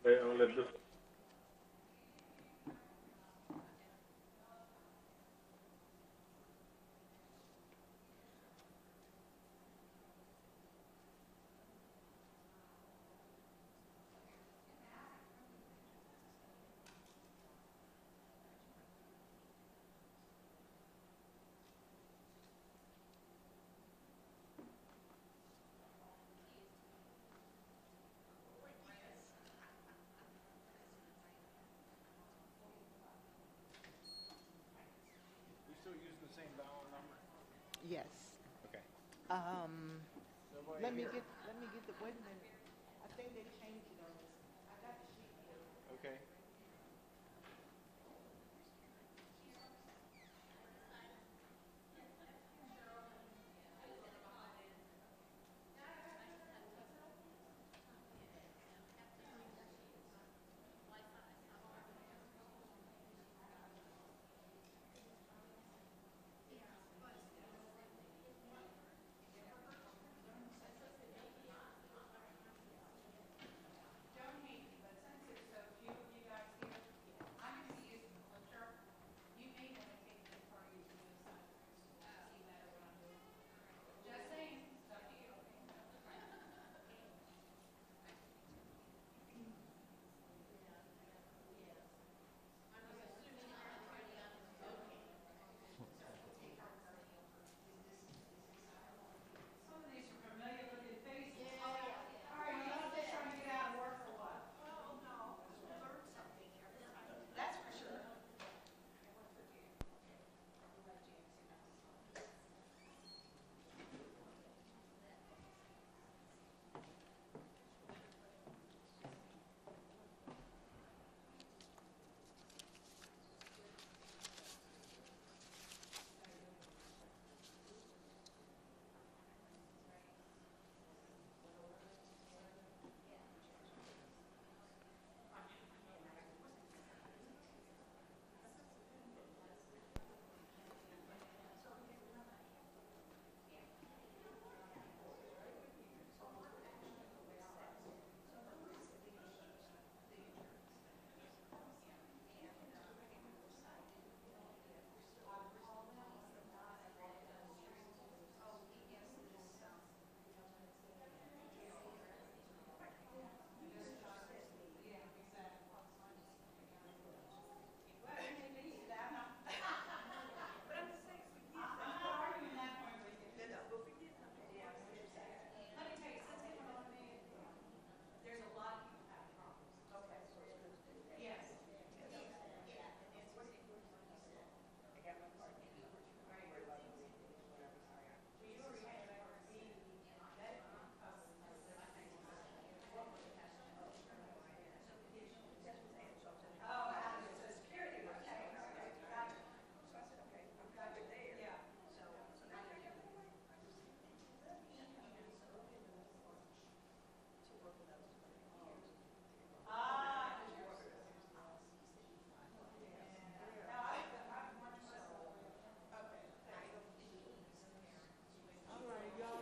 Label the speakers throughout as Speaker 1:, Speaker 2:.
Speaker 1: Okay, I'll let this.
Speaker 2: You still using the same dial number?
Speaker 3: Yes.
Speaker 2: Okay.
Speaker 3: Let me get the, wait a minute. I think they changed it on this. I got the sheet here.
Speaker 2: Okay.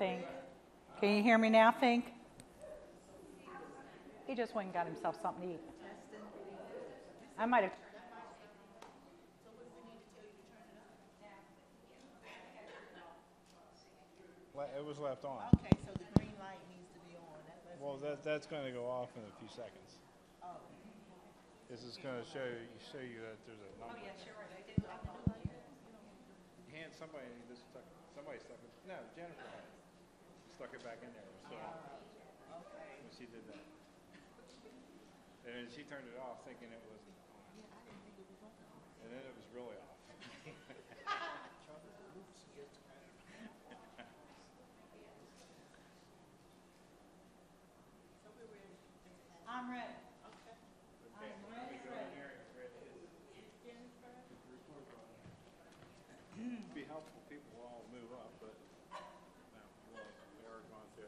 Speaker 4: Fink. Can you hear me now, Fink? He just went and got himself something to eat. I might have.
Speaker 2: It was left on.
Speaker 3: Okay, so the green light needs to be on.
Speaker 2: Well, that's going to go off in a few seconds.
Speaker 3: Oh.
Speaker 2: This is going to show you that there's a number.
Speaker 3: Oh, yeah, sure. They did like that.
Speaker 2: Hand somebody stuck it. No, Jennifer had it. Stuck it back in there. So
Speaker 3: Okay.
Speaker 2: when she did that, and then she turned it off thinking it wasn't on,
Speaker 3: Yeah, I didn't think it was on.
Speaker 2: and then it was really off.
Speaker 4: I'm ready.
Speaker 3: Okay.
Speaker 2: Okay, let me go in here and read it. It'd be helpful if people will all move up, but no, well, they are going to.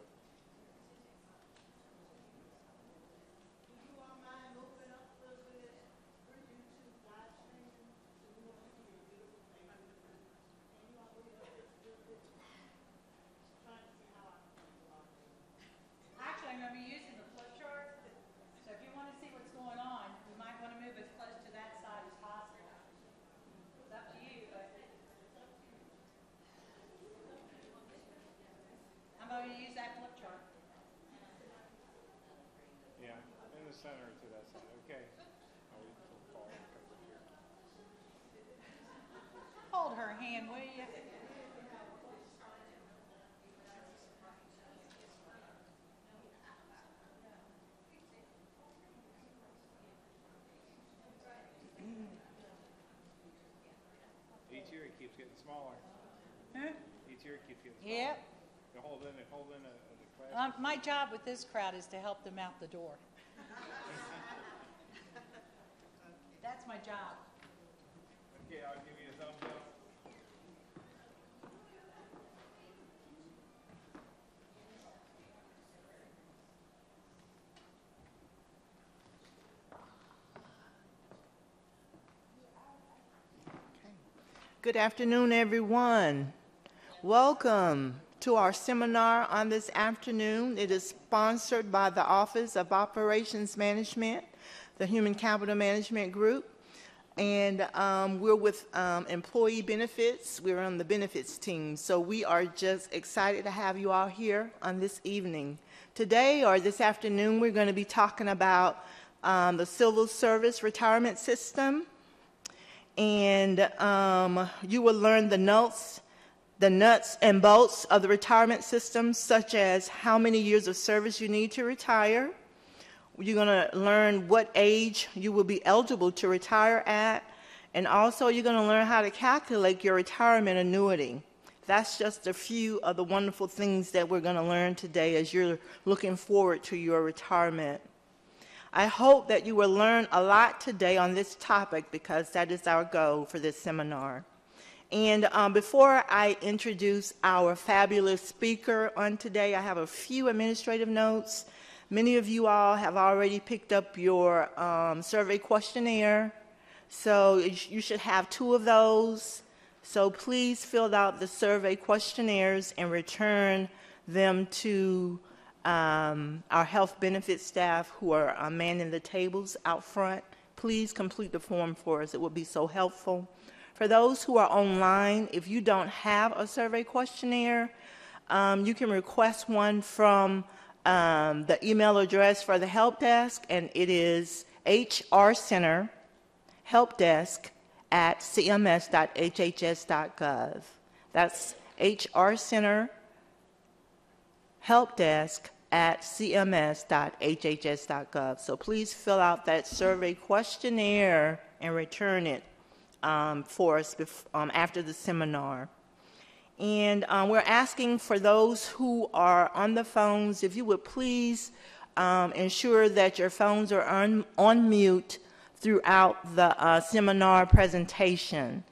Speaker 3: Would you all mind moving up a little bit for YouTube live streaming? So we want to see your beautiful faces. Can you all move it up just a little bit? Trying to see how I can do it.
Speaker 4: Actually, I'm going to be using the flip chart. So if you want to see what's
Speaker 2: center to that side. Okay. I'll wait until Paul comes up here.
Speaker 4: Hold her hand, will you?
Speaker 2: Each year it keeps getting smaller.
Speaker 4: Huh?
Speaker 2: Each year it keeps getting smaller.
Speaker 4: Yep.
Speaker 2: You hold in the class.
Speaker 4: My job with this crowd is to help them out the door. That's my job.
Speaker 2: Okay, I'll give you a thumbs up.
Speaker 1: Good afternoon, everyone. Welcome to our seminar on this afternoon. It is sponsored by the Office of Operations Management, the Human Capital Management Group, and we're with employee benefits. We're on the benefits team, so we are just excited to have you all here on this evening. Today, or this afternoon, we're going to be talking about the civil service retirement system, and you will learn the nuts and bolts of the retirement system, such as how many years of service you need to retire. You're going to learn what age you will be eligible to retire at, and also you're going to learn how to calculate your retirement annuity. That's just a few of the wonderful things that we're going to learn today as you're looking forward to your retirement. I hope that you will learn a lot today on this topic because that is our goal for this seminar. And before I introduce our fabulous speaker on today, I have a few administrative notes. Many of you all have already picked up your survey questionnaire, so you should have 2 of those. So please fill out the survey questionnaires and return them to our health benefits staff who are manning the tables out front. Please complete the form for us. It would be so helpful. For those who are online, if you don't have a survey questionnaire, you can request one from the email address for the help desk, and it is hrcenter.helpdesk@cms.hhs.gov. That's hrcenter.helpdesk@cms.hhs.gov. So please fill out that survey questionnaire and return it for us after the seminar. And we're asking for those who are on the phones, if you would please ensure that your phones are on mute throughout the seminar presentation.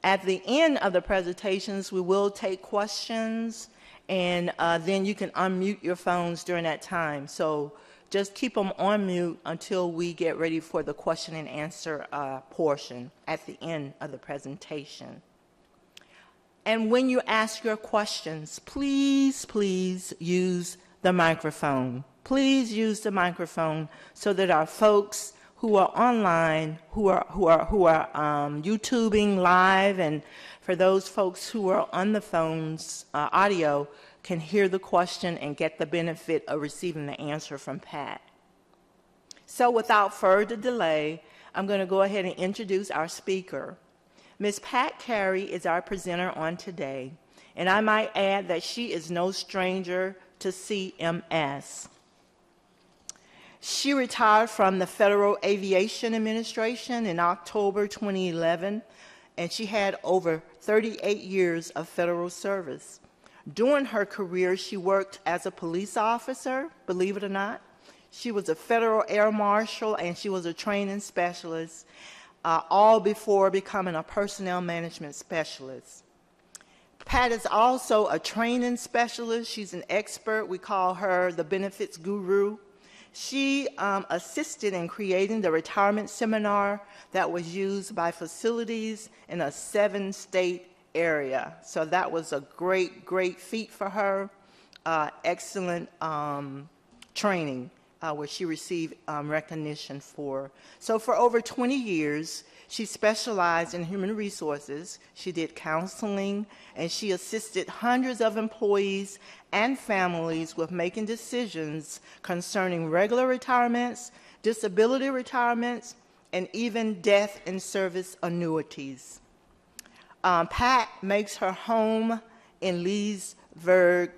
Speaker 1: At the end of the presentations, we will take questions, and then you can unmute your phones during that time. So just keep them on mute until we get ready for the question and answer portion at the end of the presentation. And when you ask your questions, please use the microphone. Please use the microphone so that our folks who are online, who are YouTubing live, and for those folks who are on the phones, audio, can hear the question and get the benefit of receiving the answer from Pat. So without further delay, I'm going to go ahead and introduce our speaker. Ms. Pat Carey is our presenter on today, and I might add that she is no stranger to CMS. She retired from the Federal Aviation Administration in October 2011, and she had over 38 years of federal service. During her career, she worked as a police officer, believe it or not. She was a federal air marshal, and she was a training specialist, all before becoming a personnel management specialist. Pat is also a training specialist. She's an expert. We call her the benefits guru. She assisted in creating the retirement seminar that was used by facilities in a 7-state area. So that was a great feat for her. Excellent training where she received recognition for. So for over 20 years, she specialized in human resources. She did counseling, and she assisted hundreds of employees and families with making decisions concerning regular retirements, disability retirements, and even death and service annuities. Pat makes her home in Leesburg,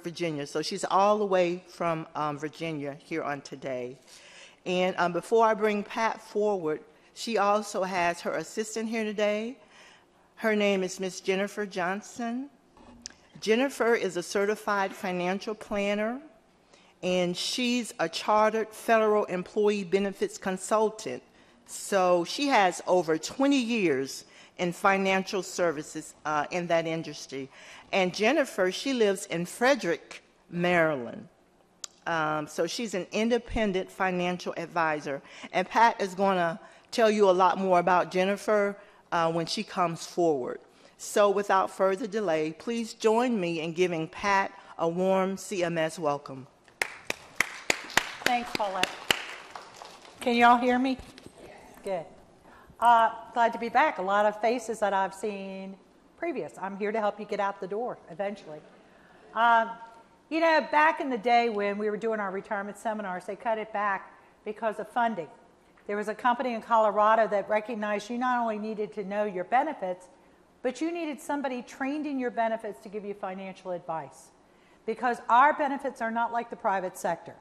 Speaker 1: Virginia. So she's all the way from Virginia here on today. And before I bring Pat forward, she also has her assistant here today. Her name is Miss Jennifer Johnson. Jennifer is a certified financial planner, and she's a chartered federal employee benefits consultant. So she has over 20 years in financial services in that industry. And Jennifer, she lives in Frederick, Maryland. So she's an independent financial advisor. And Pat is going to tell you a lot more about Jennifer when she comes forward. So without further delay, please join me in giving Pat a warm CMS welcome.
Speaker 4: Thanks, Paulette. Can you all hear me? Good. Glad to be back. A lot of faces that I've seen previous. I'm here to help you get out the door eventually. You know, back in the day when we were doing our retirement seminars, they cut it back because of funding. There was a company in Colorado that recognized you not only needed to know your benefits, but you needed somebody trained in your benefits to give you financial advice. Because our benefits are not like the private sector.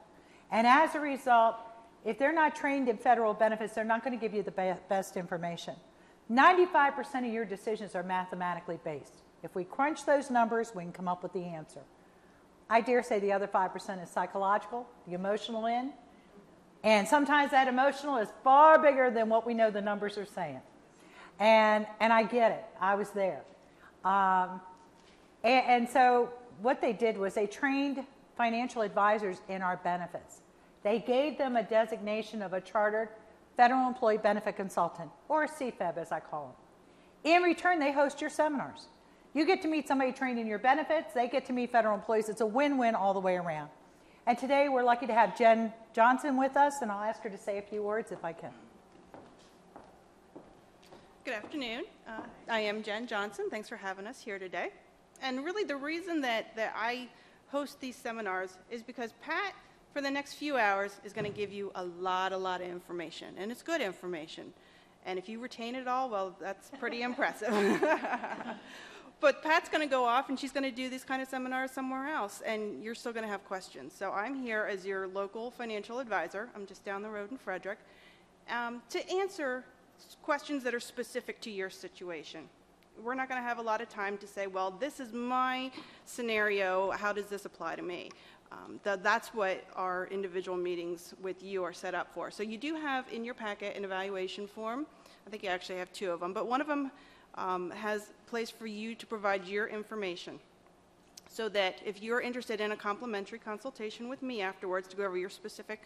Speaker 4: And as a result, if they're not trained in federal benefits, they're not going to give you the best information. 95% of your decisions are mathematically based. If we crunch those numbers, we can come up with the answer. I dare say the other 5% is psychological, the emotional end. And sometimes that emotional is far bigger than what we know the numbers are saying. And I get it. I was there. And so what they did was they trained financial advisors in our benefits. They gave them a designation of a chartered federal employee benefit consultant, or a CFEB as I call them. In return, they host your seminars. You get to meet somebody trained in your benefits. They get to meet federal employees. It's a win-win all the way around. And today we're lucky to have Jen Johnson with us, and I'll ask her to say a few words if I can.
Speaker 5: Good afternoon. I am Jen Johnson. Thanks for having us here today. And really the reason that I host these seminars is because Pat, for the next few hours, is going to give you a lot of information. And it's good information. And if you retain it all, well, that's pretty impressive. But Pat's going to go off, and she's going to do these kind of seminars somewhere else, and you're still going to have questions. So I'm here as your local financial advisor. I'm just down the road in Frederick, to answer questions that are specific to your situation. We're not going to have a lot of time to say, well, this is my scenario. How does this apply to me? That's what our individual meetings with you are set up for. So you do have in your packet an evaluation form. I think you actually have two of them, but one of them has a place for you to provide your information, so that if you're interested in a complimentary consultation with me afterwards to go over your specific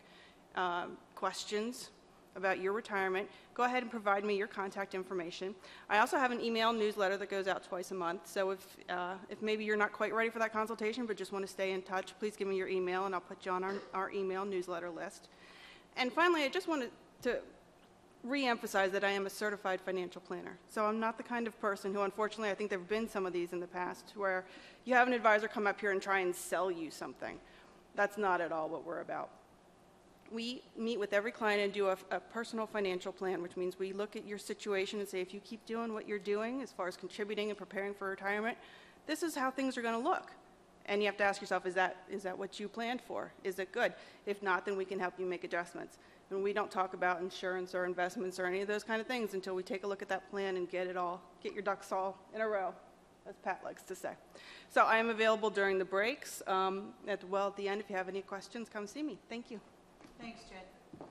Speaker 5: questions about your retirement, go ahead and provide me your contact information. I also have an email newsletter that goes out twice a month, so if maybe you're not quite ready for that consultation but just want to stay in touch, please give me your email and I'll put you on our email newsletter list. And finally, I just wanted to re-emphasize that I am a certified financial planner. So I'm not the kind of person who, unfortunately, I think there have been some of these in the past, where you have an advisor come up here and try and sell you something. That's not at all what we're about. We meet with every client and do a personal financial plan, which means we look at your situation and say, if you keep doing what you're doing as far as contributing and preparing for retirement, this is how things are going to look. And you have to ask yourself, is that what you planned for? Is it good? If not, then we can help you make adjustments. And we don't talk about insurance or investments or any of those kind of things until we take a look at that plan and get your ducks all in a row, as Pat likes to say. So I am available during the breaks. At the end, if you have any questions, come see me. Thank you.
Speaker 4: Thanks, Jen.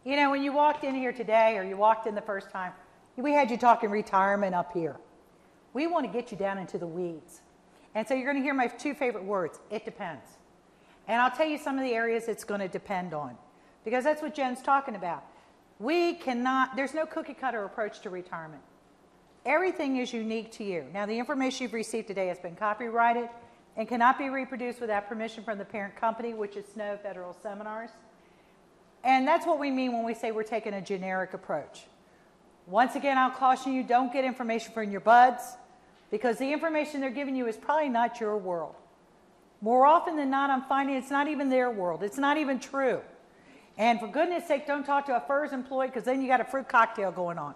Speaker 4: You know, when you walked in here today, or you walked in the first time, we had you talking retirement up here. We want to get you down into the weeds. And so you're going to hear my two favorite words, it depends. And I'll tell you some of the areas it's going to depend on, because that's what Jen's talking about. There's no cookie cutter approach to retirement. Everything is unique to you. Now, the information you've received today has been copyrighted and cannot be reproduced without permission from the parent company, which is Snow Federal Seminars. And that's what we mean when we say we're taking a generic approach. Once again, I'll caution you, don't get information from your buds, because the information they're giving you is probably not your world. More often than not, I'm finding it's not even their world. It's not even true. And for goodness sake, don't talk to a FERS employee because then you got a fruit cocktail going on.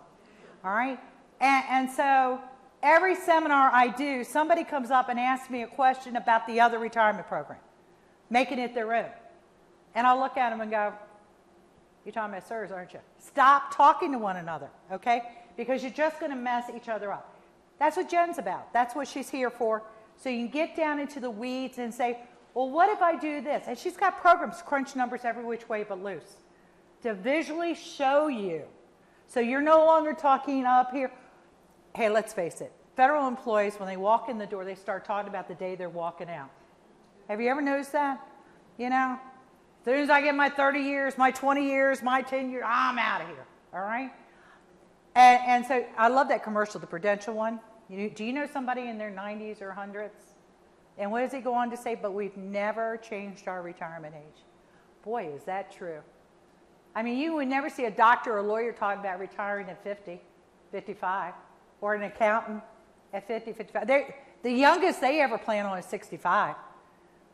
Speaker 4: All right? And so every seminar I do, somebody comes up and asks me a question about the other retirement program, making it their own. And I'll look at them and go, you're talking about CSRS, aren't you? Stop talking to one another, okay? Because you're just going to mess each other up. That's what Jen's about. That's what she's here for. So you can get down into the weeds and say, well, what if I do this? And she's got programs, crunch numbers every which way but loose, to visually show you. So you're no longer talking up here. Hey, let's face it. Federal employees, when they walk in the door, they start talking about the day they're walking out. Have you ever noticed that? You know, as soon as I get my 30 years, my 20 years, my 10 years, I'm out of here, all right? And so I love that commercial, the Prudential one. Do you know somebody in their 90s or 100s? And what does he go on to say? But we've never changed our retirement age. Boy, is that true. I mean, you would never see a doctor or a lawyer talking about retiring at 50, 55, or an accountant at 50, 55. The youngest they ever plan on is 65.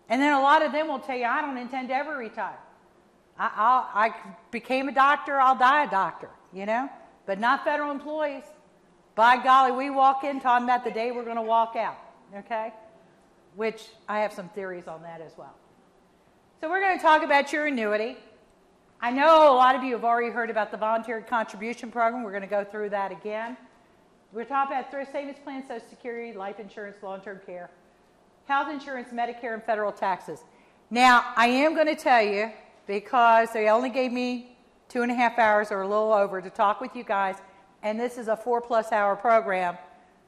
Speaker 4: And then a lot of them will tell you, I don't intend to ever retire. I became a doctor, I'll die a doctor, you know? But not federal employees. By golly, we walk in talking about the day we're going to walk out, okay? Which I have some theories on that as well. So we're going to talk about your annuity. I know a lot of you have already heard about the voluntary contribution program. We're going to go through that again. We're talking about thrift savings plan, Social Security, life insurance, long-term care, health insurance, Medicare, and federal taxes. Now, I am going to tell you, because they only gave me 2.5 hours or a little over to talk with you guys, and this is a 4+ hour program,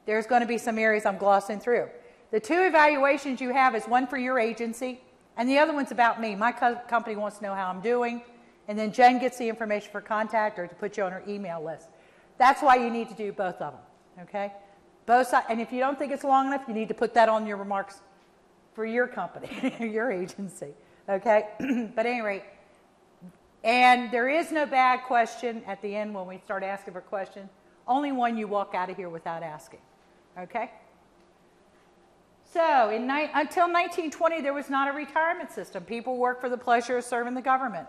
Speaker 4: there's going to be some areas I'm glossing through. The 2 evaluations you have is one for your agency, and the other one's about me. My company wants to know how I'm doing, and then Jen gets the information for contact or to put you on her email list. That's why you need to do both of them, okay? Both sides, and if you don't think it's long enough, you need to put that on your remarks for your company, your agency, okay? But at any rate, and there is no bad question at the end when we start asking for questions. Only one you walk out of here without asking, okay? So until 1920, there was not a retirement system. People worked for the pleasure of serving the government.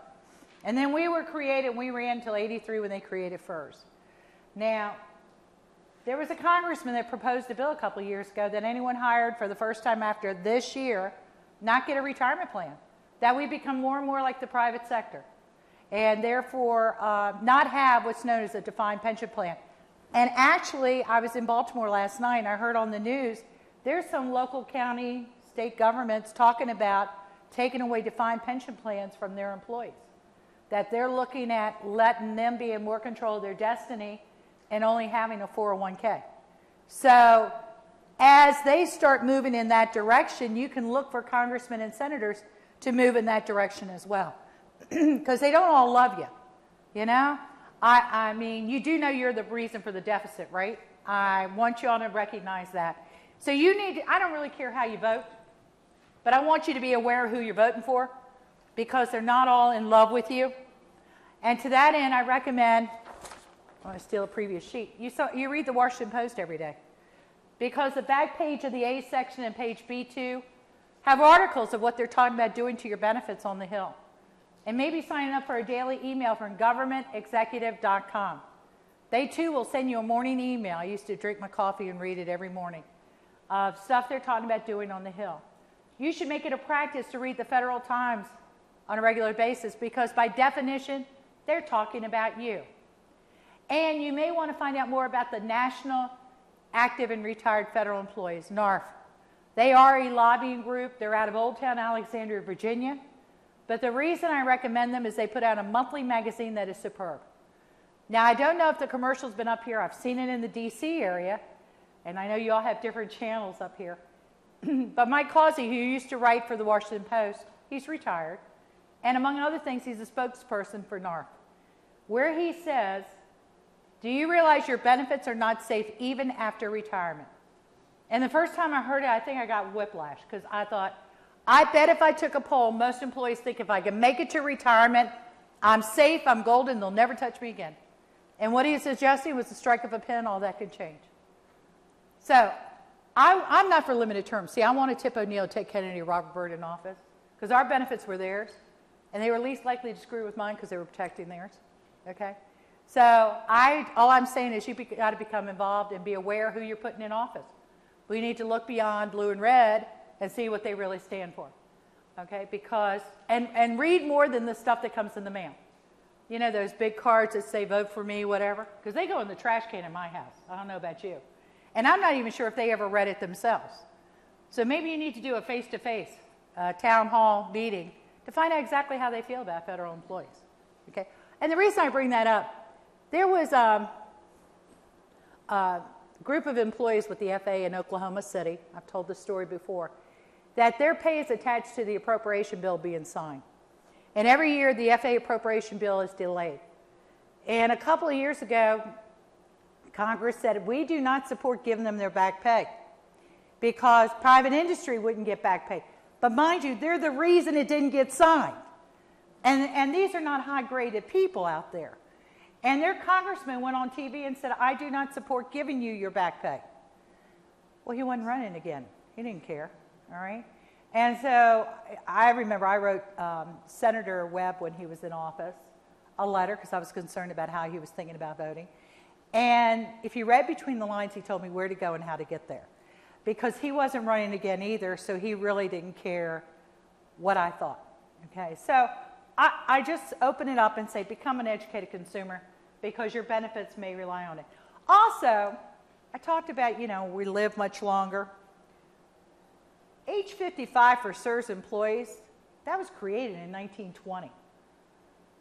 Speaker 4: And then we were created, we ran until 83 when they created FERS. Now, there was a congressman that proposed a bill a couple of years ago that anyone hired for the first time after this year not get a retirement plan. That we become more and more like the private sector. And therefore not have what's known as a defined pension plan. And actually, I was in Baltimore last night and I heard on the news, there's some local county, state governments talking about taking away defined pension plans from their employees. That they're looking at letting them be in more control of their destiny and only having a 401k. So as they start moving in that direction, you can look for congressmen and senators to move in that direction as well. Because they don't all love you, you know? I mean, you do know you're the reason for the deficit, right? I want you all to recognize that. So you need to, I don't really care how you vote, but I want you to be aware of who you're voting for because they're not all in love with you. And to that end, I recommend, I want to steal a previous sheet. You read the Washington Post every day because the back page of the A section and page B2 have articles of what they're talking about doing to your benefits on the Hill. And maybe signing up for a daily email from governmentexecutive.com. They too will send you a morning email. I used to drink my coffee and read it every morning of stuff they're talking about doing on the Hill. You should make it a practice to read the Federal Times on a regular basis because by definition, they're talking about you. And you may want to find out more about the National Active and Retired Federal Employees, NARF. They are a lobbying group. They're out of Old Town Alexandria, Virginia. But the reason I recommend them is they put out a monthly magazine that is superb. Now, I don't know if the commercial's been up here. I've seen it in the D.C. area, and I know you all have different channels up here. But Mike Causey, who used to write for the Washington Post, he's retired. And among other things, he's a spokesperson for NARF, where he says, do you realize your benefits are not safe even after retirement? And the first time I heard it, I think I got whiplash because I thought, I bet if I took a poll, most employees think if I can make it to retirement, I'm safe, I'm golden, they'll never touch me again. And what he suggested was the strike of a pen, all that could change. So I'm not for limited terms. See, I want to Tip O'Neill, take Kennedy, Robert Byrd in office because our benefits were theirs and they were least likely to screw with mine because they were protecting theirs. Okay? So all I'm saying is you got to become involved and be aware who you're putting in office. We need to look beyond blue and red and see what they really stand for. Okay? Because, and read more than the stuff that comes in the mail. You know, those big cards that say vote for me, whatever, because they go in the trash can in my house. I don't know about you. And I'm not even sure if they ever read it themselves. So maybe you need to do a face-to-face town hall meeting to find out exactly how they feel about federal employees. Okay? And the reason I bring that up, there was a group of employees with the FAA in Oklahoma City, I've told this story before, that their pay is attached to the appropriation bill being signed. And every year the FAA appropriation bill is delayed. And a couple of years ago, Congress said, we do not support giving them their back pay because private industry wouldn't get back pay. But mind you, they're the reason it didn't get signed. And these are not high-graded people out there. And their congressman went on TV and said, I do not support giving you your back pay. Well, he wasn't running again. He didn't care, all right? And so I remember I wrote Senator Webb when he was in office a letter because I was concerned about how he was thinking about voting. And if you read between the lines, he told me where to go and how to get there. Because he wasn't running again either, so he really didn't care what I thought. Okay, so I just open it up and say, become an educated consumer because your benefits may rely on it. Also, I talked about, you know, we live much longer. Age 55 for CSRS employees, that was created in 1920.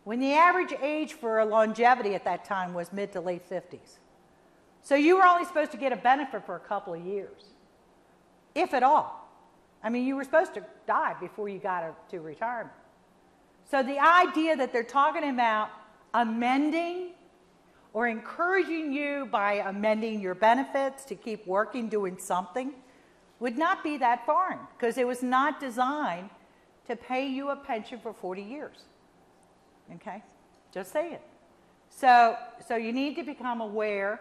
Speaker 4: When the average age for longevity at that time was mid to late 50s. So you were only supposed to get a benefit for a couple of years, if at all. I mean, you were supposed to die before you got to retirement. So the idea that they're talking about amending or encouraging you by amending your benefits to keep working, doing something, would not be that foreign because it was not designed to pay you a pension for 40 years. Okay? Just saying. So you need to become aware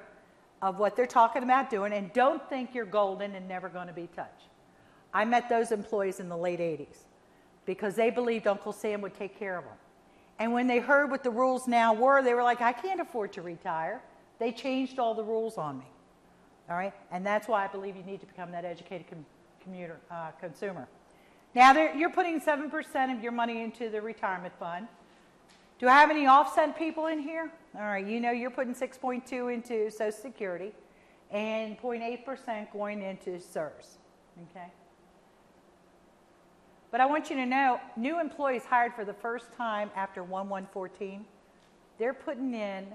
Speaker 4: of what they're talking about doing and don't think you're golden and never going to be touched. I met those employees in the late 80s because they believed Uncle Sam would take care of them. And when they heard what the rules now were, they were like, I can't afford to retire. They changed all the rules on me. All right? And that's why I believe you need to become that educated consumer. Now, you're putting 7% of your money into the retirement fund. Do I have any offset people in here? All right, you know you're putting 6.2 into Social Security and 0.8% going into CSRS. Okay? But I want you to know, new employees hired for the first time after 1/1/14, they're putting in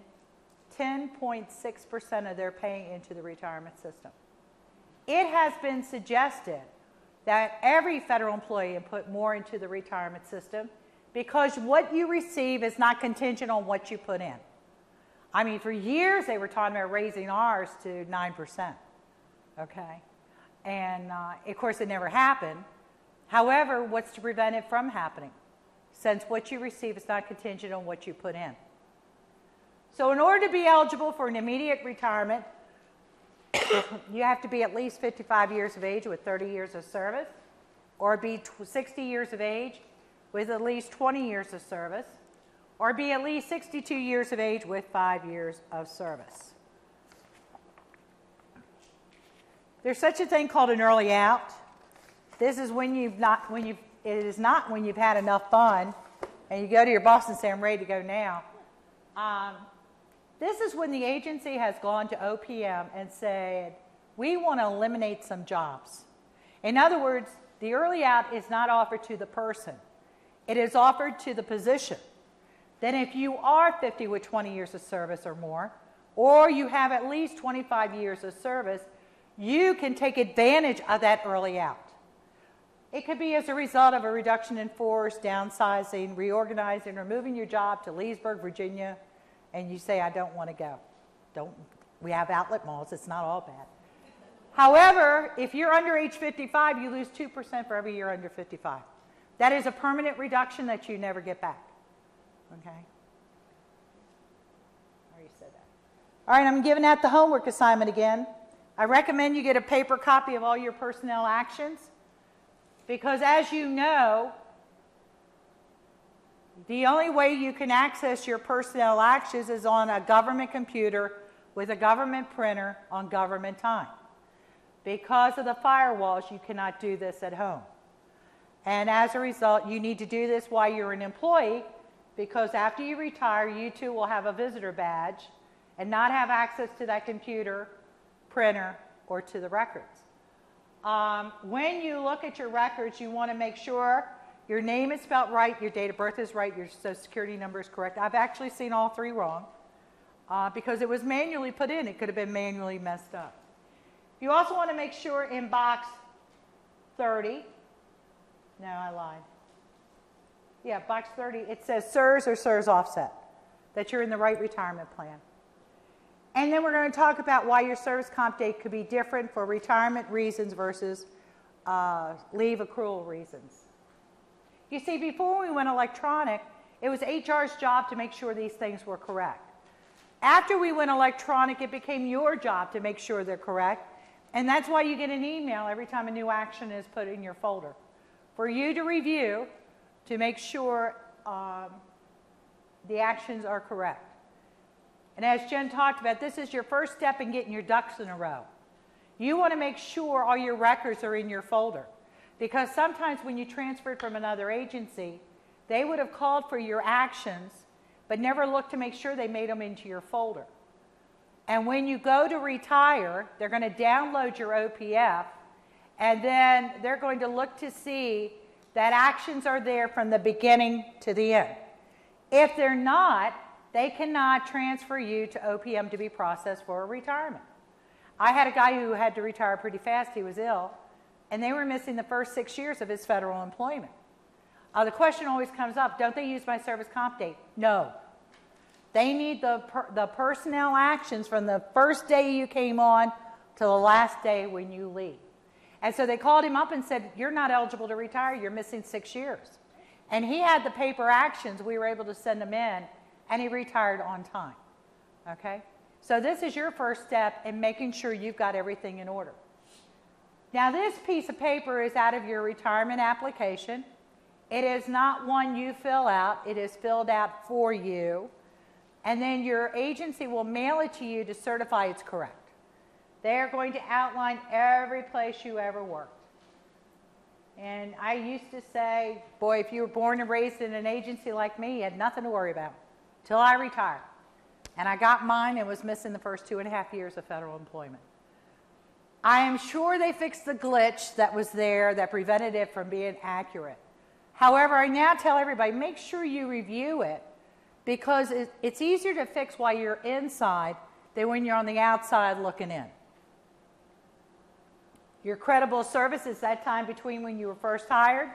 Speaker 4: 10.6% of their pay into the retirement system. It has been suggested that every federal employee put more into the retirement system because what you receive is not contingent on what you put in. I mean, for years they were talking about raising ours to 9%, okay? And of course it never happened. However, what's to prevent it from happening? Since what you receive is not contingent on what you put in. So in order to be eligible for an immediate retirement, you have to be at least 55 years of age with 30 years of service, or be 60 years of age with at least 20 years of service, or be at least 62 years of age with 5 years of service. There's such a thing called an early out. This is when it is not when you've had enough fun and you go to your boss and say, I'm ready to go now. This is when the agency has gone to OPM and said, we want to eliminate some jobs. In other words, the early out is not offered to the person. It is offered to the position. Then if you are 50 with 20 years of service or more, or you have at least 25 years of service, you can take advantage of that early out. It could be as a result of a reduction in force, downsizing, reorganizing, or moving your job to Leesburg, Virginia, and you say, I don't want to go. We have outlet malls. It's not all bad. However, if you're under age 55, you lose 2% for every year under 55. That is a permanent reduction that you never get back. Okay? I already said that. All right, I'm giving out the homework assignment again. I recommend you get a paper copy of all your personnel actions because as you know, The only way you can access your personnel actions is on a government computer with a government printer on government time. Because of the firewalls, you cannot do this at home. And as a result, you need to do this while you're an employee, because after you retire, you too will have a visitor badge and not have access to that computer, printer, or to the records. When you look at your records, you want to make sure your name is spelled right, your date of birth is right, your social security number is correct. I've actually seen all three wrong because it was manually put in. It could have been manually messed up. You also want to make sure in box 30, no, I lied. Yeah, box 30, it says CSRS or CSRS offset, that you're in the right retirement plan. And then we're going to talk about why your service comp date could be different for retirement reasons versus leave accrual reasons. You see, before we went electronic, it was HR's job to make sure these things were correct. After we went electronic, it became your job to make sure they're correct. And that's why you get an email every time a new action is put in your folder, for you to review to make sure the actions are correct. And as Jen talked about, this is your first step in getting your ducks in a row. You want to make sure all your records are in your folder, because sometimes when you transferred from another agency, they would have called for your actions but never looked to make sure they made them into your folder. And when you go to retire, they're going to download your OPF, and then they're going to look to see that actions are there from the beginning to the end. If they're not, they cannot transfer you to OPM to be processed for a retirement. I had a guy who had to retire pretty fast. He was ill, and they were missing the first 6 years of his federal employment. The question always comes up, don't they use my service comp date? No. They need the personnel actions from the first day you came on to the last day when you leave. And so they called him up and said, you're not eligible to retire, you're missing 6 years. And he had the paper actions, we were able to send him in, and he retired on time. Okay? So this is your first step in making sure you've got everything in order. Now this piece of paper is out of your retirement application. It is not one you fill out, it is filled out for you. And then your agency will mail it to you to certify it's correct. They're going to outline every place you ever worked. And I used to say, boy, if you were born and raised in an agency like me, you had nothing to worry about till I retired. And I got mine and was missing the first 2.5 years of federal employment. I am sure they fixed the glitch that was there that prevented it from being accurate. However, I now tell everybody, make sure you review it, because it's easier to fix while you're inside than when you're on the outside looking in. Your credible service is that time between when you were first hired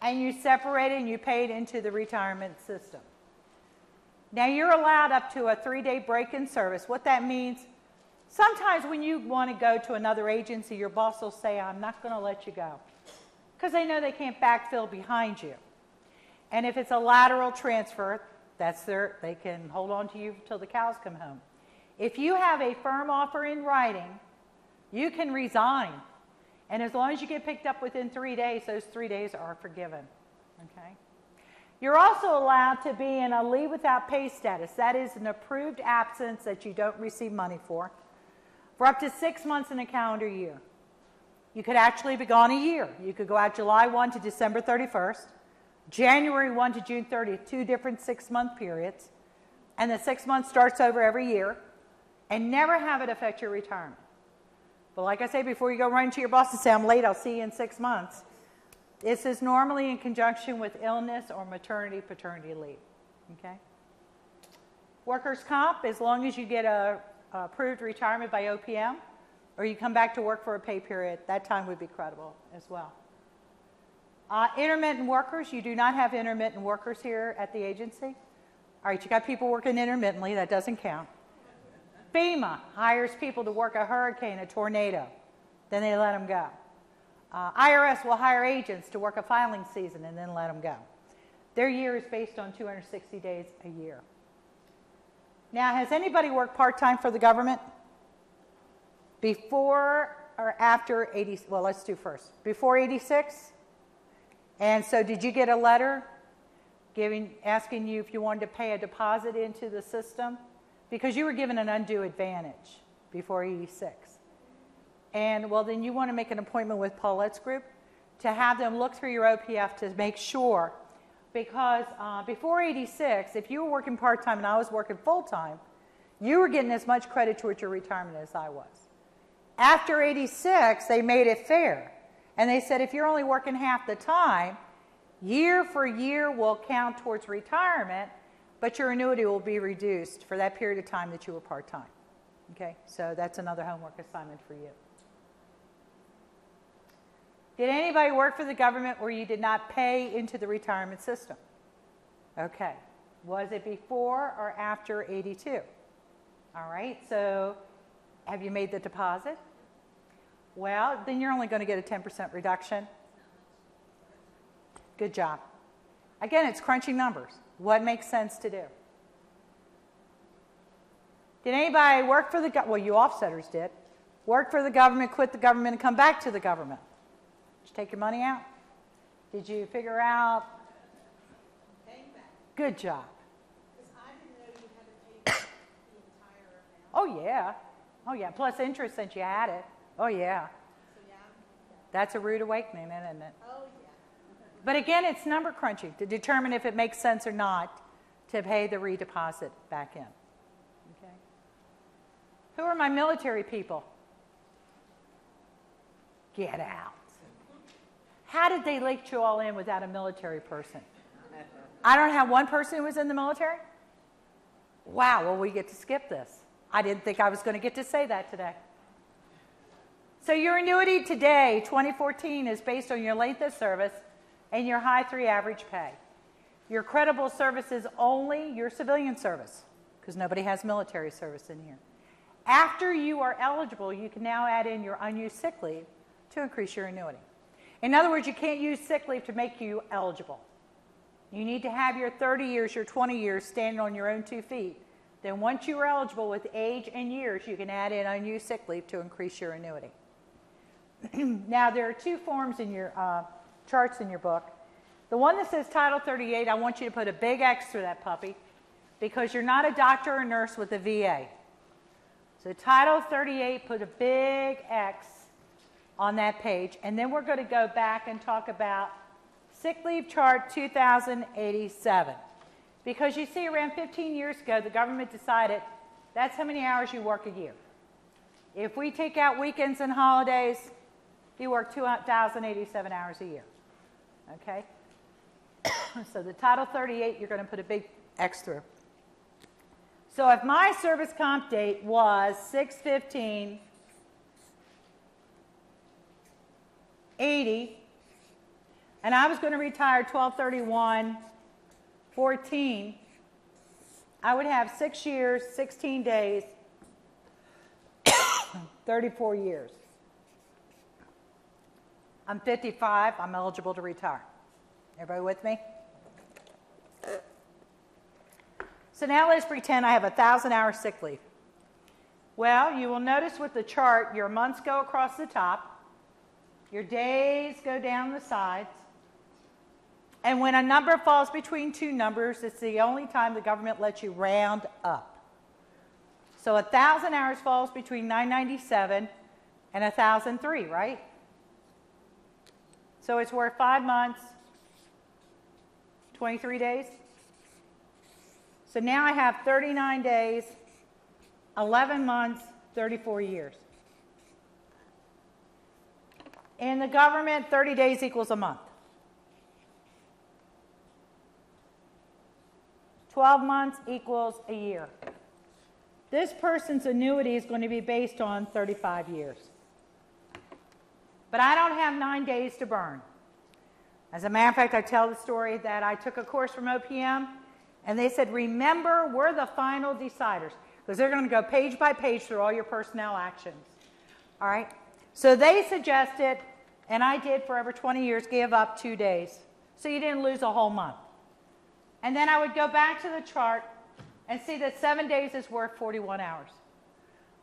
Speaker 4: and you separated and you paid into the retirement system. Now you're allowed up to a 3-day break in service. What that means, sometimes when you want to go to another agency, your boss will say, I'm not going to let you go, because they know they can't backfill behind you. And if it's a lateral transfer, they can hold on to you till the cows come home. If you have a firm offer in writing, you can resign. And as long as you get picked up within 3 days, those 3 days are forgiven. Okay? You're also allowed to be in a leave without pay status. That is an approved absence that you don't receive money for up to 6 months in a calendar year. You could actually be gone a year. You could go out July 1 to December 31st. January 1 to June 30th, 2 different 6-month periods, and the 6 months starts over every year, and never have it affect your retirement. But like I say, before you go run to your boss and say, I'm late, I'll see you in 6 months, this is normally in conjunction with illness or maternity, paternity leave. Okay? Workers' comp, as long as you get a approved retirement by OPM, or you come back to work for a pay period, that time would be credible as well. Intermittent workers, you do not have intermittent workers here at the agency. All right, you got people working intermittently, that doesn't count. FEMA hires people to work a hurricane, a tornado, then they let them go. IRS will hire agents to work a filing season and then let them go. Their year is based on 260 days a year. Now, has anybody worked part-time for the government? Before or after 80, well, let's do first. Before 86? And so did you get a letter asking you if you wanted to pay a deposit into the system because you were given an undue advantage before 86. And well, then you want to make an appointment with Paulette's group to have them look through your OPF to make sure, because before 86, if you were working part-time and I was working full-time, you were getting as much credit towards your retirement as I was. After 86, they made it fair. And they said if you're only working half the time, year for year will count towards retirement, but your annuity will be reduced for that period of time that you were part-time. Okay, so that's another homework assignment for you. Did anybody work for the government where you did not pay into the retirement system? Okay. Was it before or after 82? All right, so have you made the deposit? Well, then you're only going to get a 10% reduction. Good job. Again, it's crunching numbers. What makes sense to do? Did anybody work for the government? Well, you offsetters did. Work for the government, quit the government, and come back to the government. Did you take your money out? Did you figure out?
Speaker 3: Paying back.
Speaker 4: Good job.
Speaker 3: Because I didn't know you had to pay the entire amount.
Speaker 4: Oh, yeah. Oh, yeah. Plus interest since you had it. Oh, yeah.
Speaker 3: So yeah.
Speaker 4: That's a rude awakening, isn't it?
Speaker 3: Oh, yeah.
Speaker 4: But again, it's number crunching to determine if it makes sense or not to pay the redeposit back in. Okay. Who are my military people? Get out. How did they let you all in without a military person? I don't have one person who was in the military? Wow, well, we get to skip this. I didn't think I was going to get to say that today. So your annuity today, 2014, is based on your length of service and your high 3 average pay. Your credible service is only your civilian service, because nobody has military service in here. After you are eligible, you can now add in your unused sick leave to increase your annuity. In other words, you can't use sick leave to make you eligible. You need to have your 30 years, your 20 years standing on your own 2 feet. Then once you are eligible with age and years, you can add in unused sick leave to increase your annuity. Now, there are 2 forms in your charts in your book. The one that says Title 38, I want you to put a big X through that puppy because you're not a doctor or nurse with the VA. So Title 38, put a big X on that page, and then we're going to go back and talk about sick leave chart 2087. Because you see, around 15 years ago, the government decided that's how many hours you work a year. If we take out weekends and holidays, you work 2,087 hours a year. Okay? So the Title 38, you're going to put a big X through. So if my service comp date was 6/15/80, and I was going to retire 12/31/14, I would have 6 years, 16 days, 34 years. I'm 55. I'm eligible to retire. Everybody with me? So now let's pretend I have 1,000 hours sick leave. Well, you will notice with the chart, your months go across the top, your days go down the sides, and when a number falls between 2 numbers, it's the only time the government lets you round up. So 1,000 hours falls between 997 and 1,003, right? So it's worth 5 months, 23 days. So now I have 39 days, 11 months, 34 years. In the government, 30 days equals a month. 12 months equals a year. This person's annuity is going to be based on 35 years. But I don't have 9 days to burn. As a matter of fact, I tell the story that I took a course from OPM, and they said, remember, we're the final deciders, because they're going to go page by page through all your personnel actions. All right? So they suggested, and I did for over 20 years, give up 2 days. So you didn't lose a whole month. And then I would go back to the chart and see that 7 days is worth 41 hours.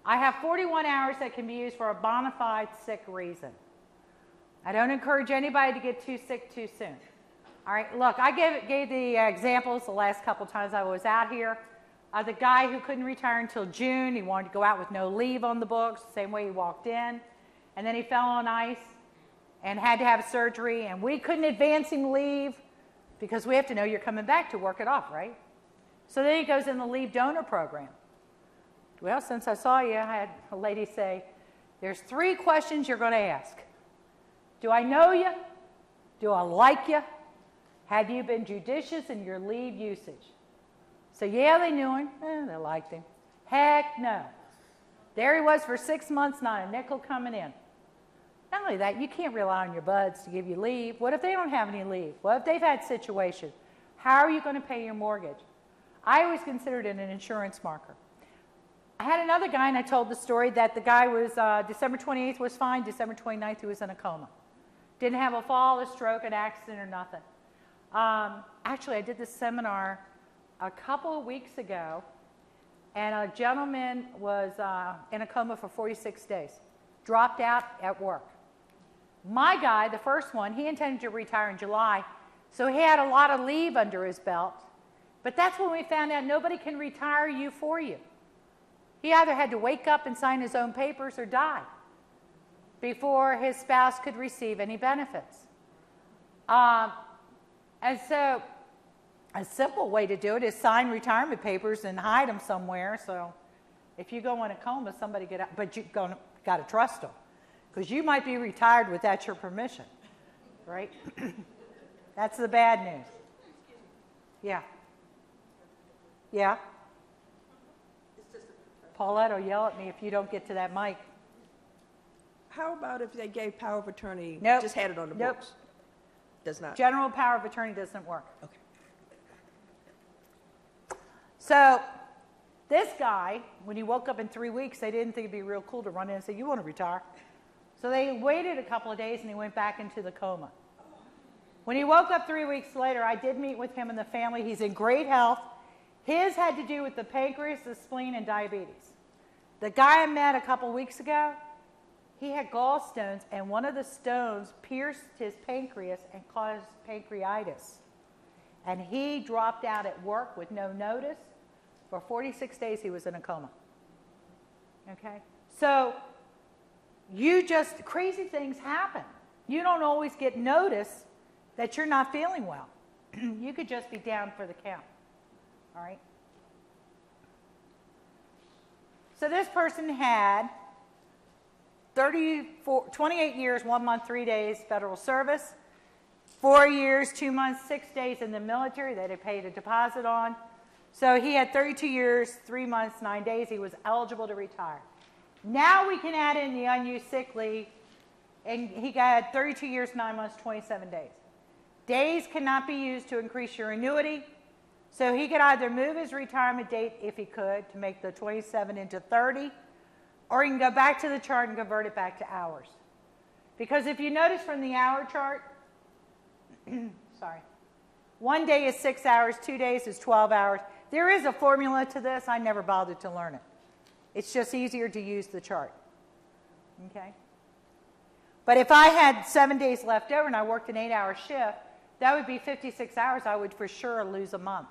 Speaker 4: I have 41 hours that can be used for a bona fide sick reason. I don't encourage anybody to get too sick too soon. All right, look, I gave the examples the last couple times I was out here. The guy who couldn't retire until June, he wanted to go out with no leave on the books, same way he walked in. And then he fell on ice and had to have surgery, and we couldn't advance him leave because we have to know you're coming back to work it off, right? So then he goes in the leave donor program. Well, since I saw you, I had a lady say, there's 3 questions you're going to ask. Do I know you? Do I like you? Have you been judicious in your leave usage? So yeah, they knew him. They liked him. Heck no. There he was for 6 months, not a nickel coming in. Not only that, you can't rely on your buds to give you leave. What if they don't have any leave? What if they've had situations? How are you going to pay your mortgage? I always considered it an insurance marker. I had another guy, and I told the story that the guy was, December 28th was fine, December 29th he was in a coma. Didn't have a fall, a stroke, an accident, or nothing. Actually, I did this seminar a couple of weeks ago, and a gentleman was in a coma for 46 days, dropped out at work. My guy, the first one, he intended to retire in July, so he had a lot of leave under his belt, but that's when we found out nobody can retire you for you. He either had to wake up and sign his own papers or die before his spouse could receive any benefits. And so a simple way to do it is sign retirement papers and hide them somewhere. So if you go in a coma, somebody get out, but you got to trust them because you might be retired without your permission, right? That's the bad news. Yeah. Yeah. Paulette will yell at me if you don't get to that mic.
Speaker 6: How about if they gave power of attorney,
Speaker 4: Nope.
Speaker 6: just had it on the
Speaker 4: Nope.
Speaker 6: books? Does not?
Speaker 4: General power of attorney doesn't work.
Speaker 6: Okay.
Speaker 4: So this guy, when he woke up in 3 weeks, they didn't think it'd be real cool to run in and say, you want to retire? So they waited a couple of days and he went back into the coma. When he woke up 3 weeks later, I did meet with him and the family. He's in great health. His had to do with the pancreas, the spleen, and diabetes. The guy I met a couple weeks ago, he had gallstones, and one of the stones pierced his pancreas and caused pancreatitis. And he dropped out at work with no notice. For 46 days, he was in a coma. Okay? So, crazy things happen. You don't always get notice that you're not feeling well. You could just be down for the count. All right? So this person had 28 years, 1 month, 3 days federal service, 4 years, 2 months, 6 days in the military that he paid a deposit on. So he had 32 years, 3 months, 9 days. He was eligible to retire. Now we can add in the unused sick leave, and he got 32 years, 9 months, 27 days. Days cannot be used to increase your annuity. So he could either move his retirement date, if he could, to make the 27 into 30, or he can go back to the chart and convert it back to hours. Because if you notice from the hour chart, sorry, 1 day is 6 hours, 2 days is 12 hours. There is a formula to this. I never bothered to learn it. It's just easier to use the chart. Okay? But if I had 7 days left over and I worked an 8-hour shift, that would be 56 hours. I would for sure lose a month.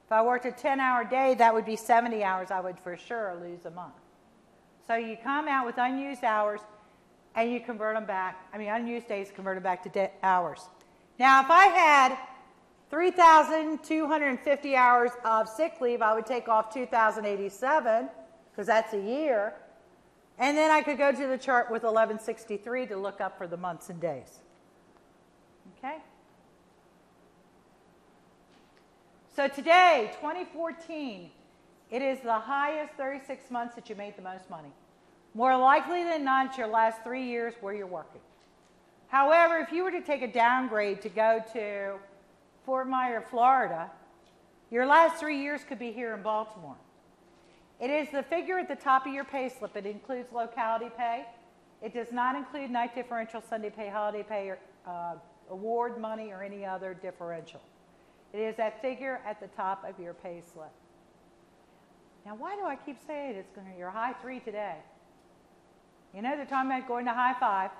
Speaker 4: If I worked a 10-hour day, that would be 70 hours. I would for sure lose a month. So you come out with unused hours and you convert them back. Unused days converted back to hours. Now, if I had 3,250 hours of sick leave, I would take off 2,087 because that's a year. And then I could go to the chart with 1163 to look up for the months and days. Okay? So today, 2014, it is the highest 36 months that you made the most money. More likely than not, it's your last 3 years where you're working. However, if you were to take a downgrade to go to Fort Myers, Florida, your last 3 years could be here in Baltimore. It is the figure at the top of your pay slip. It includes locality pay. It does not include night differential, Sunday pay, holiday pay, or award money, or any other differential. It is that figure at the top of your pay slip. Now, why do I keep saying it's going to be your high 3 today? You know, they're talking about going to high 5.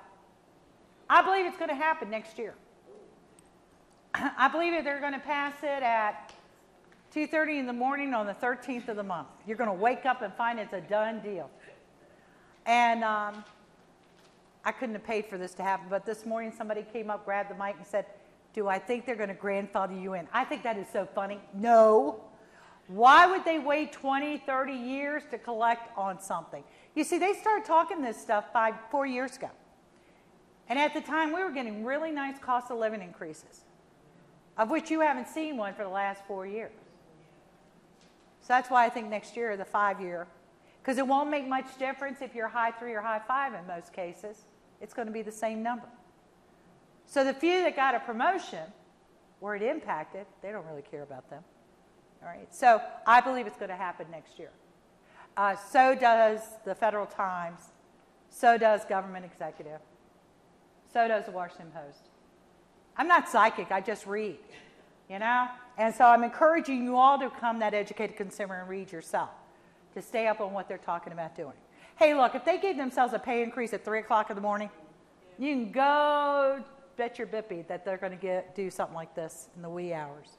Speaker 4: I believe it's going to happen next year. I believe that they're going to pass it at 2:30 in the morning on the 13th of the month. You're going to wake up and find it's a done deal. And I couldn't have paid for this to happen, but this morning somebody came up, grabbed the mic and said, do I think they're going to grandfather you in? I think that is so funny. No. Why would they wait 20, 30 years to collect on something? You see, they started talking this stuff 4 years ago. And at the time, we were getting really nice cost of living increases, of which you haven't seen one for the last 4 years. So that's why I think next year, the 5-year, because it won't make much difference if you're high 3 or high 5 in most cases. It's going to be the same number. So the few that got a promotion where it impacted, they don't really care about them. All right. So I believe it's going to happen next year. So does the Federal Times. So does Government Executive. So does the Washington Post. I'm not psychic. I just read, you know. And so I'm encouraging you all to become that educated consumer and read yourself, to stay up on what they're talking about doing. Hey, look, if they gave themselves a pay increase at 3 o'clock in the morning, you can go bet your bippy that they're going to do something like this in the wee hours.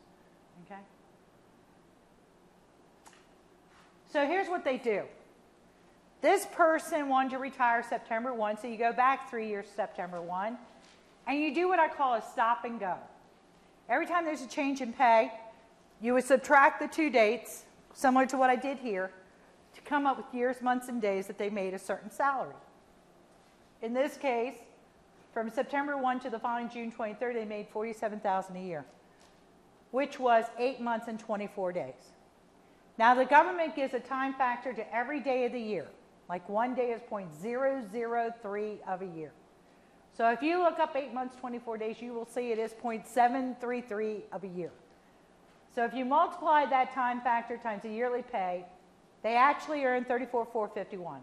Speaker 4: Okay? So here's what they do. This person wanted to retire September 1, so you go back 3 years, September 1, and you do what I call a stop and go. Every time there's a change in pay, you would subtract the 2 dates, similar to what I did here, to come up with years, months, and days that they made a certain salary. In this case, from September 1 to the following June 23rd, they made $47,000 a year, which was 8 months and 24 days. Now, the government gives a time factor to every day of the year. Like 1 day is 0.003 of a year. So if you look up 8 months, 24 days, you will see it is 0.733 of a year. So if you multiply that time factor times the yearly pay, they actually earn $34,451.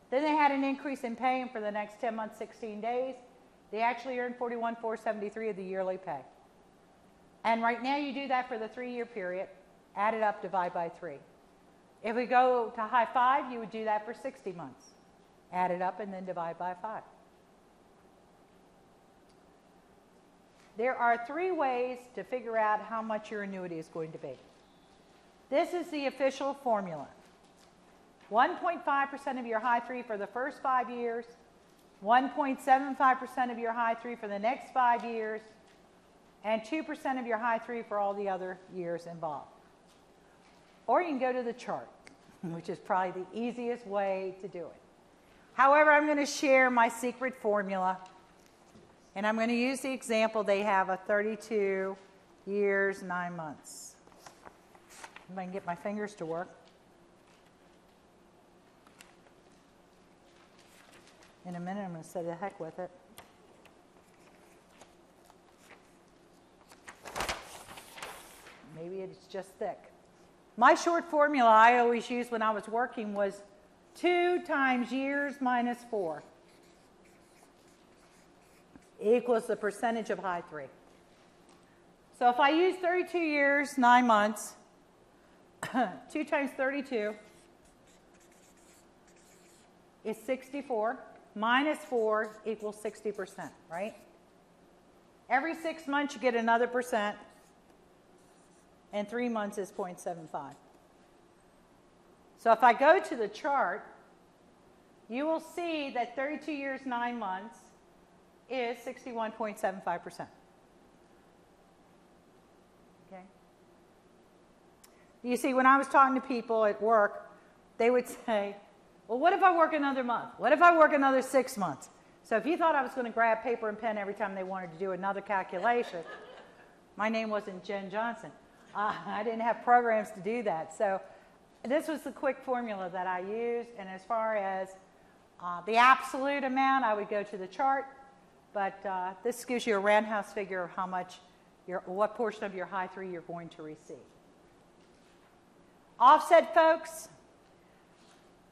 Speaker 4: Then they had an increase in pay, and for the next 10 months, 16 days, they actually earned $41,473 of the yearly pay. And right now you do that for the 3-year period, add it up, divide by 3. If we go to high 5, you would do that for 60 months. Add it up and then divide by 5. There are 3 ways to figure out how much your annuity is going to be. This is the official formula. 1.5% of your high 3 for the first 5 years, 1.75% of your high 3 for the next 5 years, and 2% of your high 3 for all the other years involved. Or you can go to the chart, which is probably the easiest way to do it. However, I'm going to share my secret formula, and I'm going to use the example they have of 32 years, 9 months. If I can get my fingers to work. In a minute, I'm going to say the heck with it. Maybe it's just thick. My short formula I always used when I was working was 2 times years minus 4 equals the percentage of high 3. So if I use 32 years, 9 months, 2 times 32 is 64. Minus 4 equals 60%, right? Every 6 months you get another percent, and 3 months is 0.75. So if I go to the chart, you will see that 32 years, 9 months is 61.75%. Okay? You see, when I was talking to people at work, they would say, well, what if I work another month? What if I work another 6 months? So if you thought I was going to grab paper and pen every time they wanted to do another calculation, my name wasn't Jen Johnson. I didn't have programs to do that. So this was the quick formula that I used. And as far as the absolute amount, I would go to the chart. But this gives you a roundhouse figure of how much, what portion of your high 3 you're going to receive. Offset, folks.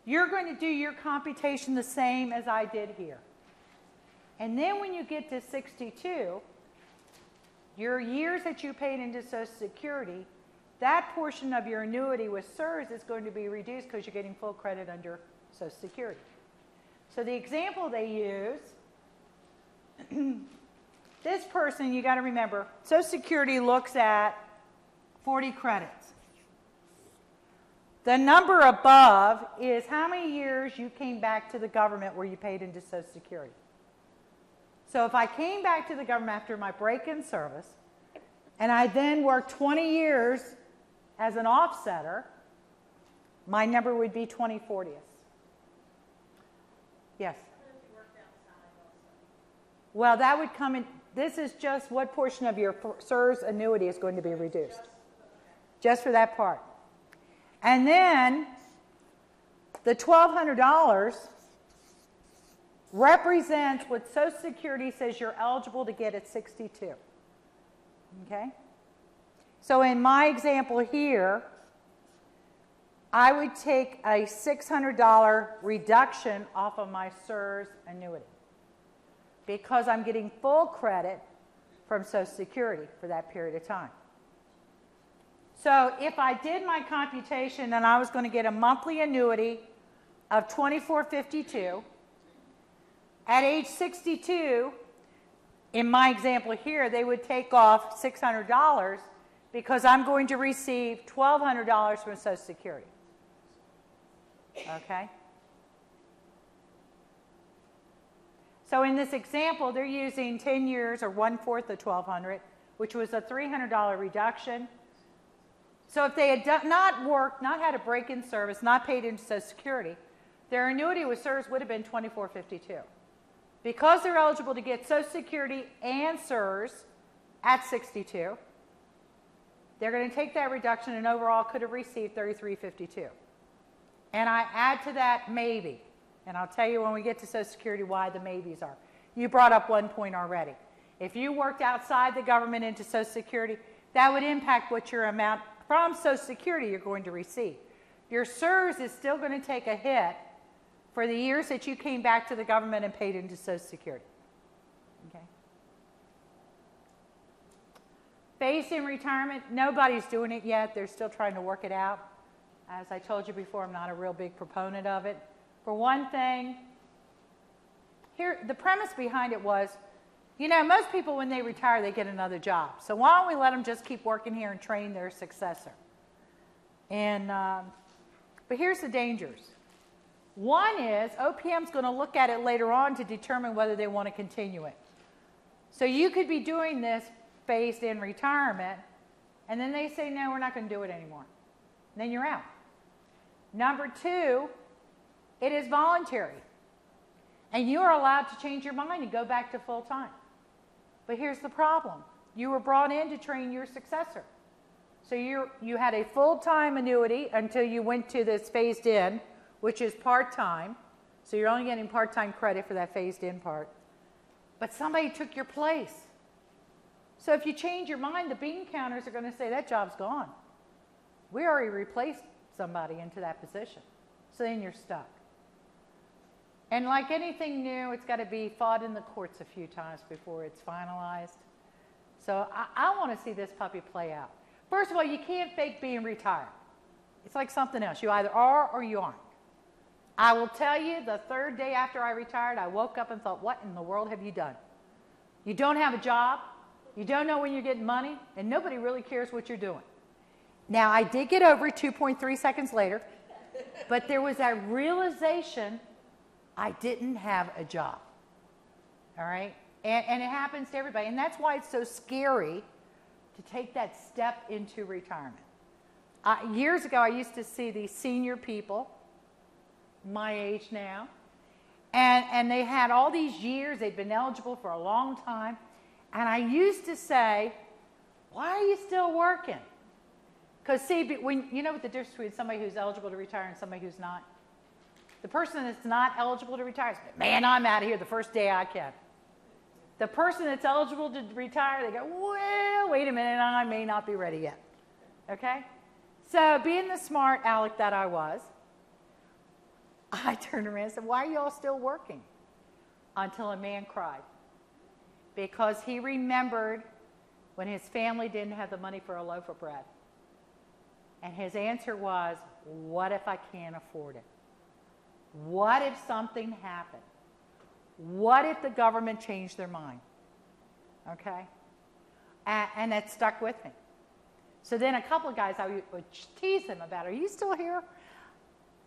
Speaker 4: You're going to do your computation the same as I did here. And then when you get to 62, your years that you paid into Social Security, that portion of your annuity with CSRS is going to be reduced because you're getting full credit under Social Security. So the example they use This person, you got to remember, Social Security looks at 40 credits. The number above is how many years you came back to the government where you paid into Social Security. So if I came back to the government after my break-in service, and I then worked 20 years as an offsetter, my number would be 20/40. Yes? Well, that would come in. This is just what portion of your CSRS annuity is going to be reduced. Just for that part. And then the $1,200 represents what Social Security says you're eligible to get at 62. Okay? So in my example here, I would take a $600 reduction off of my CSRS annuity because I'm getting full credit from Social Security for that period of time. So if I did my computation and I was going to get a monthly annuity of $24.52, at age 62, in my example here, they would take off $600 because I'm going to receive $1,200 from Social Security. Okay? So in this example, they're using 10 years or 1/4 of $1,200, which was a $300 reduction. So if they had not worked, not had a break-in service, not paid into Social Security, their annuity with CSRS would have been $24.52. Because they're eligible to get Social Security and CSRS at 62, they're going to take that reduction and overall could have received $33.52. And I add to that maybe, and I'll tell you when we get to Social Security why the maybes are. You brought up one point already. If you worked outside the government into Social Security, that would impact what your amount from Social Security you're going to receive. Your CSRS is still going to take a hit for the years that you came back to the government and paid into Social Security. Okay. Phased in retirement, nobody's doing it yet. They're still trying to work it out. As I told you before, I'm not a real big proponent of it. For one thing, here the premise behind it was, you know, most people when they retire, they get another job. So why don't we let them just keep working here and train their successor? And but here's the dangers. One is OPM's going to look at it later on to determine whether they want to continue it. So you could be doing this phased in retirement, and then they say, no, we're not going to do it anymore. And then you're out. Number two, it is voluntary. And you are allowed to change your mind and go back to full time. But here's the problem. You were brought in to train your successor. So you had a full-time annuity until you went to this phased in, which is part-time. So you're only getting part-time credit for that phased in part. But somebody took your place. So if you change your mind, the bean counters are going to say, that job's gone. We already replaced somebody into that position. So then you're stuck. And like anything new, it's got to be fought in the courts a few times before it's finalized. So I want to see this puppy play out. First of all, you can't fake being retired. It's like something else. You either are or you aren't. I will tell you, the third day after I retired, I woke up and thought, what in the world have you done? You don't have a job, you don't know when you're getting money, and nobody really cares what you're doing. Now, I did get over it 2.3 seconds later, but there was that realization I didn't have a job. All right? And it happens to everybody. And that's why it's so scary to take that step into retirement. Years ago, I used to see these senior people, my age now, and they had all these years. They'd been eligible for a long time. And I used to say, why are you still working? Because see, when, you know what the difference between somebody who's eligible to retire and somebody who's not? The person that's not eligible to retire says, man, I'm out of here the first day I can. The person that's eligible to retire, they go, well, wait a minute, I may not be ready yet. Okay? So being the smart aleck that I was, I turned around and said, why are you all still working? Until a man cried. Because he remembered when his family didn't have the money for a loaf of bread. And his answer was, what if I can't afford it? What if something happened? What if the government changed their mind? okay? And that stuck with me. So then a couple of guys, I would tease them about, are you still here?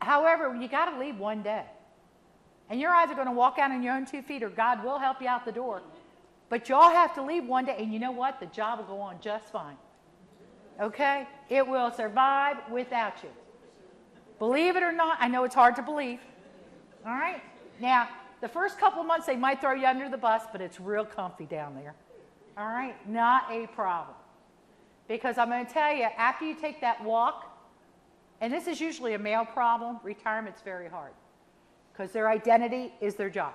Speaker 4: However, you got to leave one day. And you're either going to walk out on your own 2 feet or God will help you out the door. But you all have to leave one day. And you know what? The job will go on just fine. Okay? It will survive without you. Believe it or not, I know it's hard to believe. All right? Now, the first couple of months, they might throw you under the bus, but it's real comfy down there. All right? Not a problem. Because I'm going to tell you, after you take that walk, and this is usually a male problem, retirement's very hard. Because their identity is their job.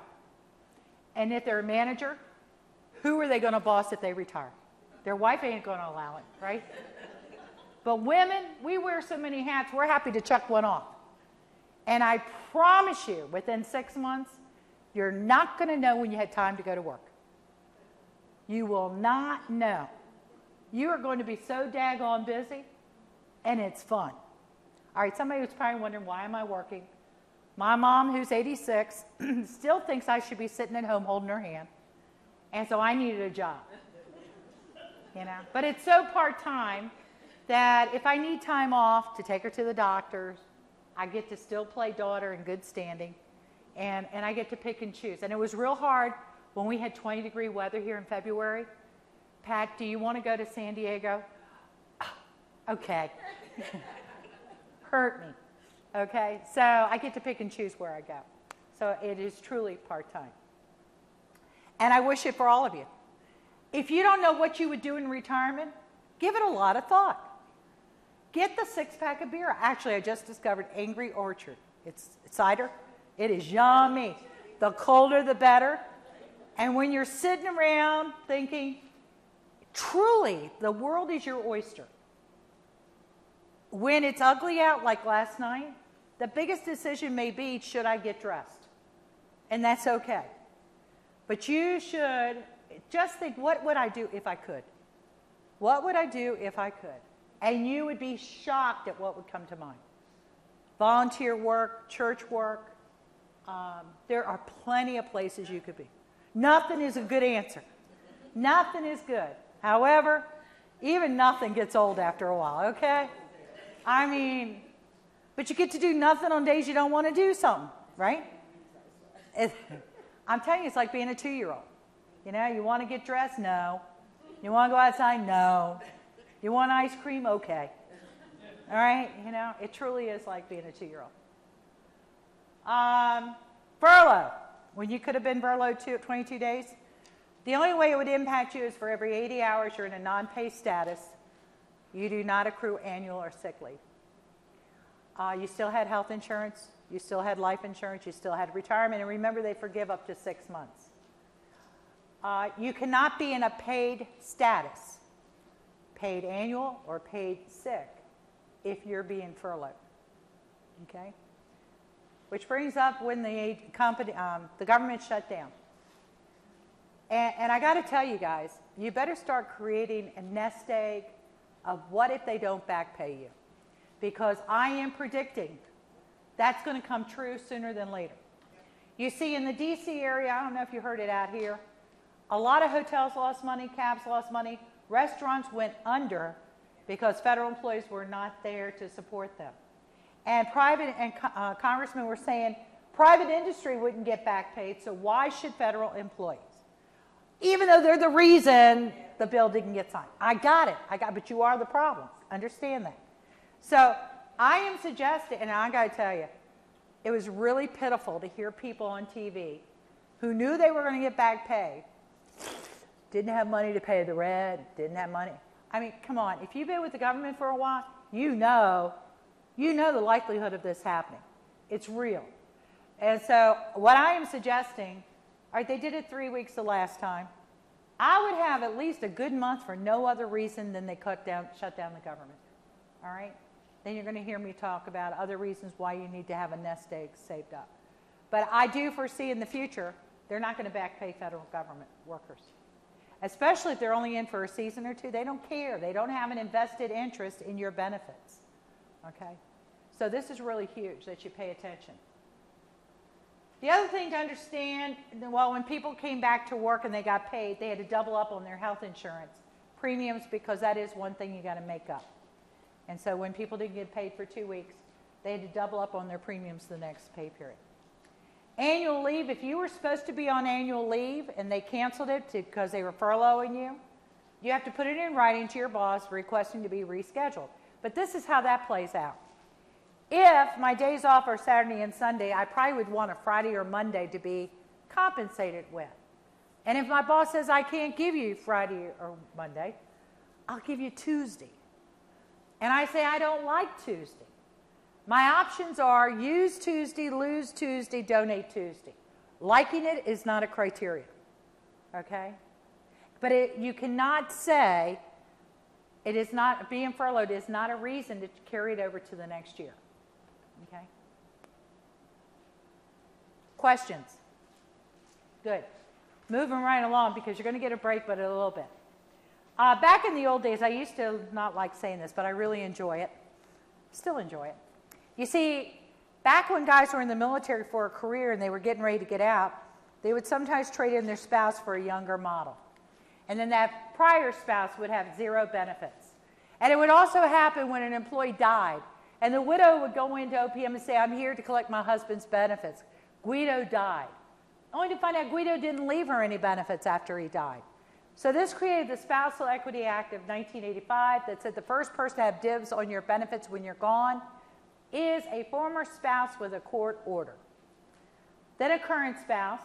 Speaker 4: And if they're a manager, who are they going to boss if they retire? Their wife ain't going to allow it, right? But women, we wear so many hats, we're happy to check one off. And I promise you, within 6 months, you're not going to know when you had time to go to work. You will not know. You are going to be so daggone busy, and it's fun. All right, somebody was probably wondering, why am I working? My mom, who's 86, still thinks I should be sitting at home holding her hand. And so I needed a job. You know? But it's so part-time that if I need time off to take her to the doctors, I get to still play daughter in good standing. And I get to pick and choose. And it was real hard when we had 20-degree weather here in February. Pat, do you want to go to San Diego? Okay. Hurt me. Okay? So I get to pick and choose where I go. So it is truly part-time. And I wish it for all of you. If you don't know what you would do in retirement, give it a lot of thought. Get the 6-pack of beer. Actually, I just discovered Angry Orchard. It's cider. It is yummy. The colder, the better. And when you're sitting around thinking, truly, the world is your oyster. When it's ugly out like last night, the biggest decision may be, should I get dressed? And that's okay. But you should just think, what would I do if I could? What would I do if I could? And you would be shocked at what would come to mind. Volunteer work, church work. There are plenty of places you could be. Nothing is a good answer. Nothing is good. However, even nothing gets old after a while, okay? I mean, but you get to do nothing on days you don't want to do something, right? I'm telling you, it's like being a 2-year-old. You know, you want to get dressed? No. You want to go outside? No. You want ice cream? Okay. All right? You know, it truly is like being a 2-year-old. Furlough. When you could have been furloughed 22 days, the only way it would impact you is for every 80 hours you're in a non-pay status, you do not accrue annual or sick leave. You still had health insurance, you still had life insurance, you still had retirement, and remember they forgive up to 6 months. You cannot be in a paid status, paid annual or paid sick, if you're being furloughed. Okay? Which brings up when the government shut down. And I got to tell you guys, you better start creating a nest egg of what if they don't back pay you. Because I am predicting that's going to come true sooner than later. You see, in the D.C. area, I don't know if you heard it out here, a lot of hotels lost money, cabs lost money, restaurants went under because federal employees were not there to support them. And private and congressmen were saying private industry wouldn't get back paid, so why should federal employees? Even though they're the reason the bill didn't get signed. I got it, but you are the problem. Understand that. So I am suggesting, and I got to tell you, it was really pitiful to hear people on TV who knew they were going to get back pay, didn't have money to pay the rent, didn't have money. I mean, come on, if you've been with the government for a while, you know the likelihood of this happening. It's real. And so what I am suggesting, all right, they did it 3 weeks the last time. I would have at least a good month for no other reason than they shut down the government. All right? Then you're going to hear me talk about other reasons why you need to have a nest egg saved up. But I do foresee in the future, they're not going to back pay federal government workers. Especially if they're only in for a season or two. They don't care. They don't have an invested interest in your benefits. Okay? So this is really huge that you pay attention. The other thing to understand, well, when people came back to work and they got paid, they had to double up on their health insurance premiums because that is one thing you got to make up. And so when people didn't get paid for 2 weeks, they had to double up on their premiums the next pay period. Annual leave, if you were supposed to be on annual leave and they canceled it because they were furloughing you, you have to put it in writing to your boss requesting to be rescheduled. But this is how that plays out. If my days off are Saturday and Sunday, I probably would want a Friday or Monday to be compensated with. And if my boss says I can't give you Friday or Monday, I'll give you Tuesday. And I say I don't like Tuesday. My options are use Tuesday, lose Tuesday, donate Tuesday. Liking it is not a criteria, okay? But you cannot say it is not, being furloughed is not a reason to carry it over to the next year, okay? Questions? Good. Moving right along because you're going to get a break, but a little bit. Back in the old days, I used to not like saying this, but I really enjoy it. Still enjoy it. You see, back when guys were in the military for a career and they were getting ready to get out, they would sometimes trade in their spouse for a younger model. And then that prior spouse would have 0 benefits. And it would also happen when an employee died. And the widow would go into OPM and say, I'm here to collect my husband's benefits. Guido died. Only to find out Guido didn't leave her any benefits after he died. So this created the Spousal Equity Act of 1985 that said the first person to have dibs on your benefits when you're gone is a former spouse with a court order. Then a current spouse.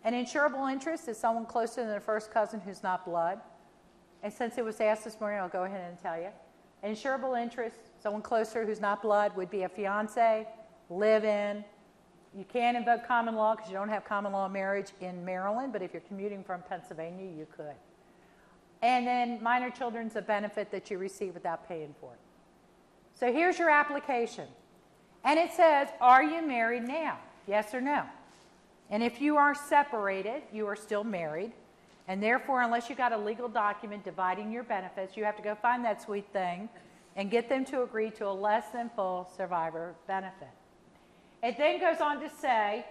Speaker 4: An insurable interest is someone closer than a first cousin who's not blood. And since it was asked this morning, I'll go ahead and tell you. An insurable interest, someone closer who's not blood, would be a fiance, live-in. You can't invoke common law because you don't have common law marriage in Maryland, but if you're commuting from Pennsylvania, you could. And then minor children's a benefit that you receive without paying for it. So here's your application. And it says, are you married now? Yes or no? And if you are separated, you are still married. And therefore, unless you got a legal document dividing your benefits, you have to go find that sweet thing and get them to agree to a less than full survivor benefit. It then goes on to say,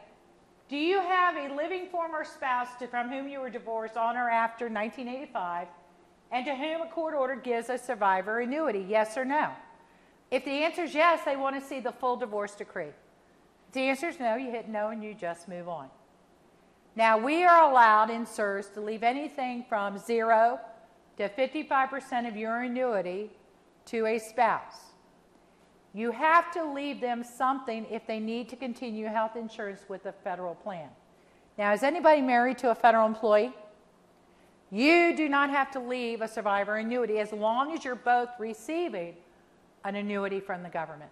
Speaker 4: do you have a living former spouse from whom you were divorced on or after 1985 and to whom a court order gives a survivor annuity, yes or no? If the answer is yes, they want to see the full divorce decree. If the answer is no, you hit no and you just move on. Now, we are allowed in CSRS to leave anything from 0 to 55% of your annuity to a spouse. You have to leave them something if they need to continue health insurance with a federal plan. Now, is anybody married to a federal employee? You do not have to leave a survivor annuity as long as you're both receiving an annuity from the government,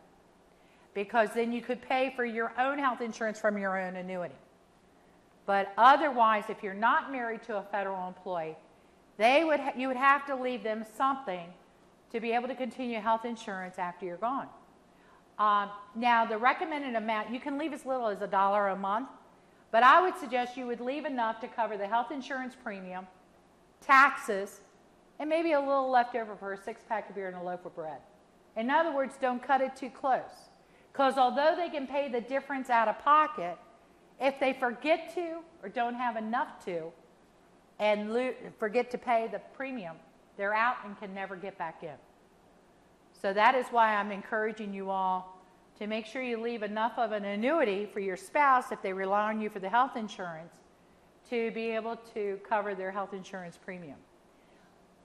Speaker 4: because then you could pay for your own health insurance from your own annuity. But otherwise, if you're not married to a federal employee, you would have to leave them something to be able to continue health insurance after you're gone. Now, the recommended amount, you can leave as little as $1 a month, but I would suggest you would leave enough to cover the health insurance premium, taxes, and maybe a little left over for a 6-pack of beer and a loaf of bread. In other words, don't cut it too close. Because although they can pay the difference out of pocket, if they forget to or don't have enough to and forget to pay the premium, they're out and can never get back in. So that is why I'm encouraging you all to make sure you leave enough of an annuity for your spouse if they rely on you for the health insurance to be able to cover their health insurance premium.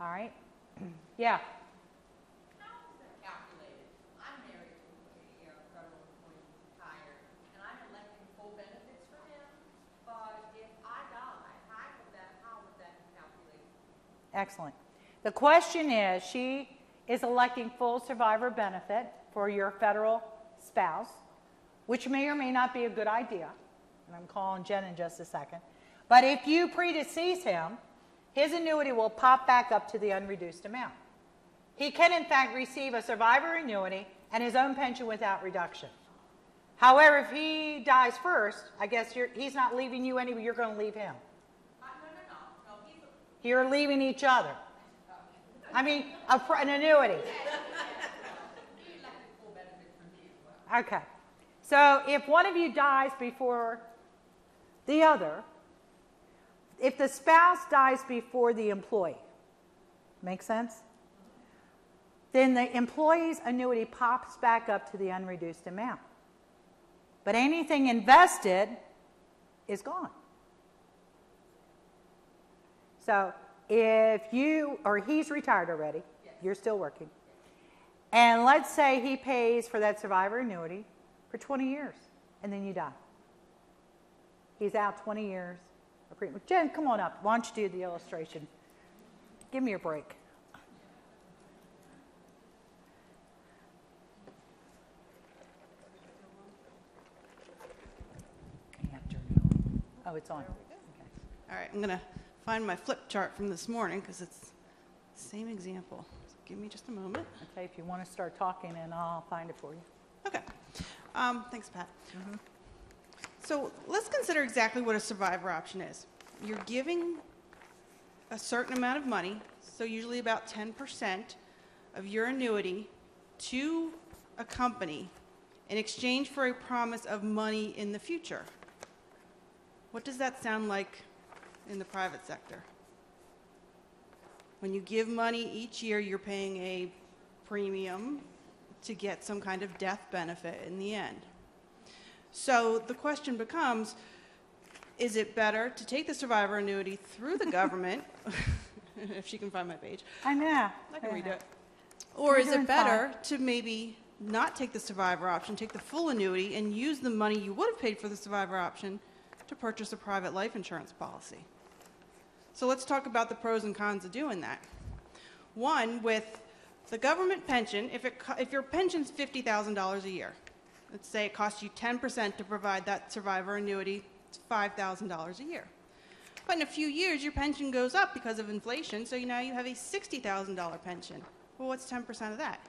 Speaker 4: All right? Yeah.
Speaker 7: How is that calculated? I'm married to a federal employee who's retired, and I'm electing full benefits for him. But if I die, how would that be calculated?
Speaker 4: Excellent. The question is, she is electing full survivor benefit for your federal spouse, which may or may not be a good idea. And I'm calling Jen in just a second. But if you predecease him, his annuity will pop back up to the unreduced amount. He can, in fact, receive a survivor annuity and his own pension without reduction. However, if he dies first, I guess he's not leaving you any, but you're going to leave him.
Speaker 7: No, he's
Speaker 4: You're leaving each other. I mean, an annuity.
Speaker 7: he elected full benefits for me as well.
Speaker 4: Okay. So if one of you dies before the other, if the spouse dies before the employee, make sense? Then the employee's annuity pops back up to the unreduced amount. But anything invested is gone. So if you, or he's retired already, you're still working, and let's say he pays for that survivor annuity for 20 years, and then you die. He's out 20 years. Jen, come on up. Why don't you do the illustration? Give me a break. Oh, it's on. Okay.
Speaker 5: All right, I'm going to find my flip chart from this morning because it's the same example. So give me just a moment.
Speaker 4: Okay, if you want to start talking, and I'll find it for you.
Speaker 5: Okay. Thanks, Pat. So let's consider exactly what a survivor option is. You're giving a certain amount of money, so usually about 10% of your annuity, to a company in exchange for a promise of money in the future. What does that sound like in the private sector? When you give money each year, you're paying a premium to get some kind of death benefit in the end. So the question becomes, is it better to take the survivor annuity through the government, if she can find my page?
Speaker 4: I know.
Speaker 5: I can read it. Or is it better to maybe not take the survivor option, take the full annuity, and use the money you would have paid for the survivor option to purchase a private life insurance policy? So let's talk about the pros and cons of doing that. One, with the government pension, if your pension's $50,000 a year, let's say it costs you 10% to provide that survivor annuity, it's $5,000 a year. But in a few years, your pension goes up because of inflation, so now you have a $60,000 pension. Well, what's 10% of that?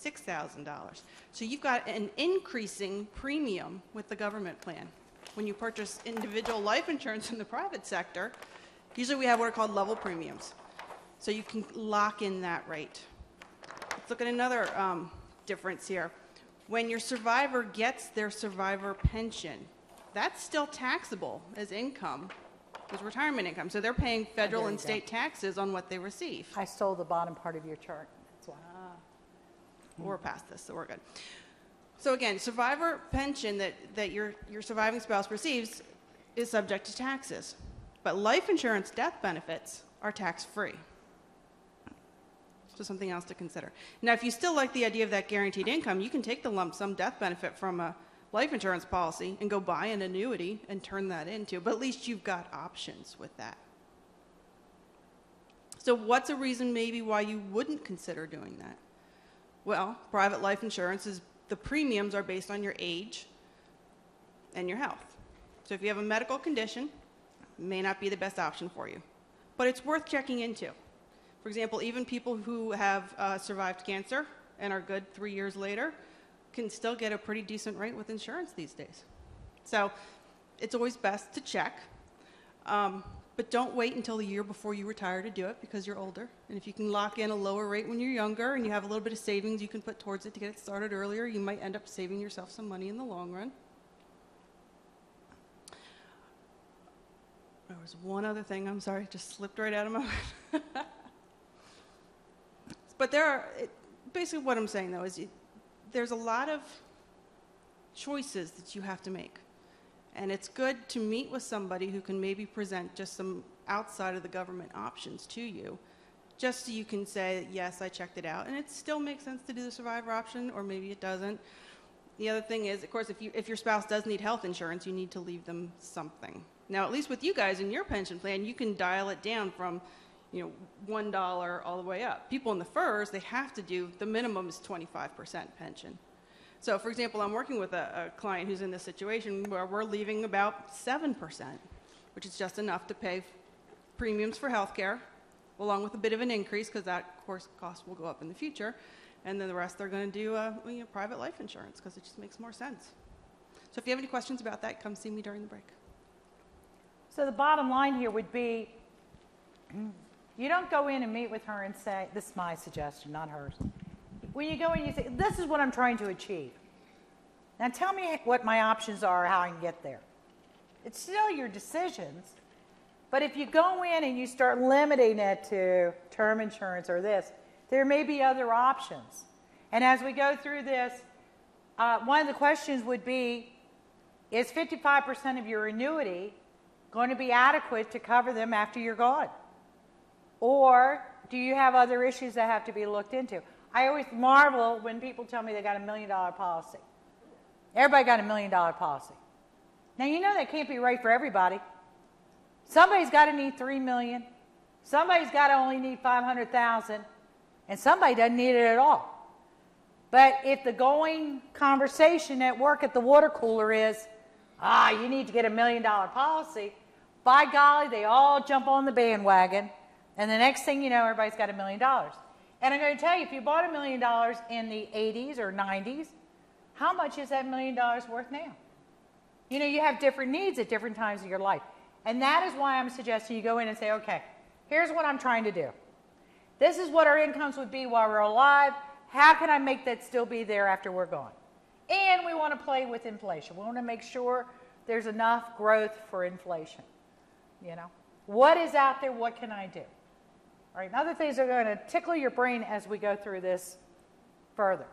Speaker 5: $6,000. So you've got an increasing premium with the government plan. When you purchase individual life insurance in the private sector, usually we have what are called level premiums. So you can lock in that rate. Let's look at another difference here. When your survivor gets their survivor pension, that's still taxable as income, as retirement income. So they're paying federal and state taxes on what they receive.
Speaker 4: I stole the bottom part of your chart. That's why.
Speaker 5: We're past this, so we're good. So again, survivor pension that your surviving spouse receives is subject to taxes. But life insurance death benefits are tax-free. So something else to consider. Now, if you still like the idea of that guaranteed income, you can take the lump sum death benefit from a life insurance policy and go buy an annuity and turn that into, but at least you've got options with that. So what's a reason maybe why you wouldn't consider doing that? Well, private life insurance is, the premiums are based on your age and your health. So if you have a medical condition, it may not be the best option for you, but it's worth checking into. For example, even people who have survived cancer and are good 3 years later can still get a pretty decent rate with insurance these days. So it's always best to check, but don't wait until the year before you retire to do it because you're older. And if you can lock in a lower rate when you're younger and you have a little bit of savings you can put towards it to get it started earlier, you might end up saving yourself some money in the long run. There was one other thing, I'm sorry, just slipped right out of my mind. But basically what I'm saying though is there's a lot of choices that you have to make. And it's good to meet with somebody who can maybe present just some outside of the government options to you, just so you can say, yes, I checked it out. And it still makes sense to do the survivor option, or maybe it doesn't. The other thing is, of course, if your spouse does need health insurance, you need to leave them something. Now, at least with you guys in your pension plan, you can dial it down from $1 all the way up. People in the FERS, they have to do, the minimum is 25% pension. So, for example, I'm working with a client who's in this situation where we're leaving about 7%, which is just enough to pay premiums for health care, along with a bit of an increase, because that, of course, cost will go up in the future. And then the rest they're going to do private life insurance, because it just makes more sense. So if you have any questions about that, come see me during the break.
Speaker 4: So the bottom line here would be, you don't go in and meet with her and say, this is my suggestion, not hers. When you go in, you say, this is what I'm trying to achieve. Now tell me what my options are, how I can get there. It's still your decisions, but if you go in and you start limiting it to term insurance or this, there may be other options. And as we go through this, one of the questions would be, is 55% of your annuity going to be adequate to cover them after you're gone? Or do you have other issues that have to be looked into? I always marvel when people tell me they got $1 million policy. Everybody got $1 million policy. Now, you know that can't be right for everybody. Somebody's got to need $3 million. Somebody's got to only need $500,000. And somebody doesn't need it at all. But if the going conversation at work at the water cooler is, you need to get $1 million policy, by golly, they all jump on the bandwagon. And the next thing you know, everybody's got $1 million. And I'm going to tell you, if you bought $1 million in the 80s or 90s, how much is that $1 million worth now? You know, you have different needs at different times of your life. And that is why I'm suggesting you go in and say, okay, here's what I'm trying to do. This is what our incomes would be while we're alive. How can I make that still be there after we're gone? And we want to play with inflation. We want to make sure there's enough growth for inflation. You know, what is out there? What can I do? All right, and other things are going to tickle your brain as we go through this further.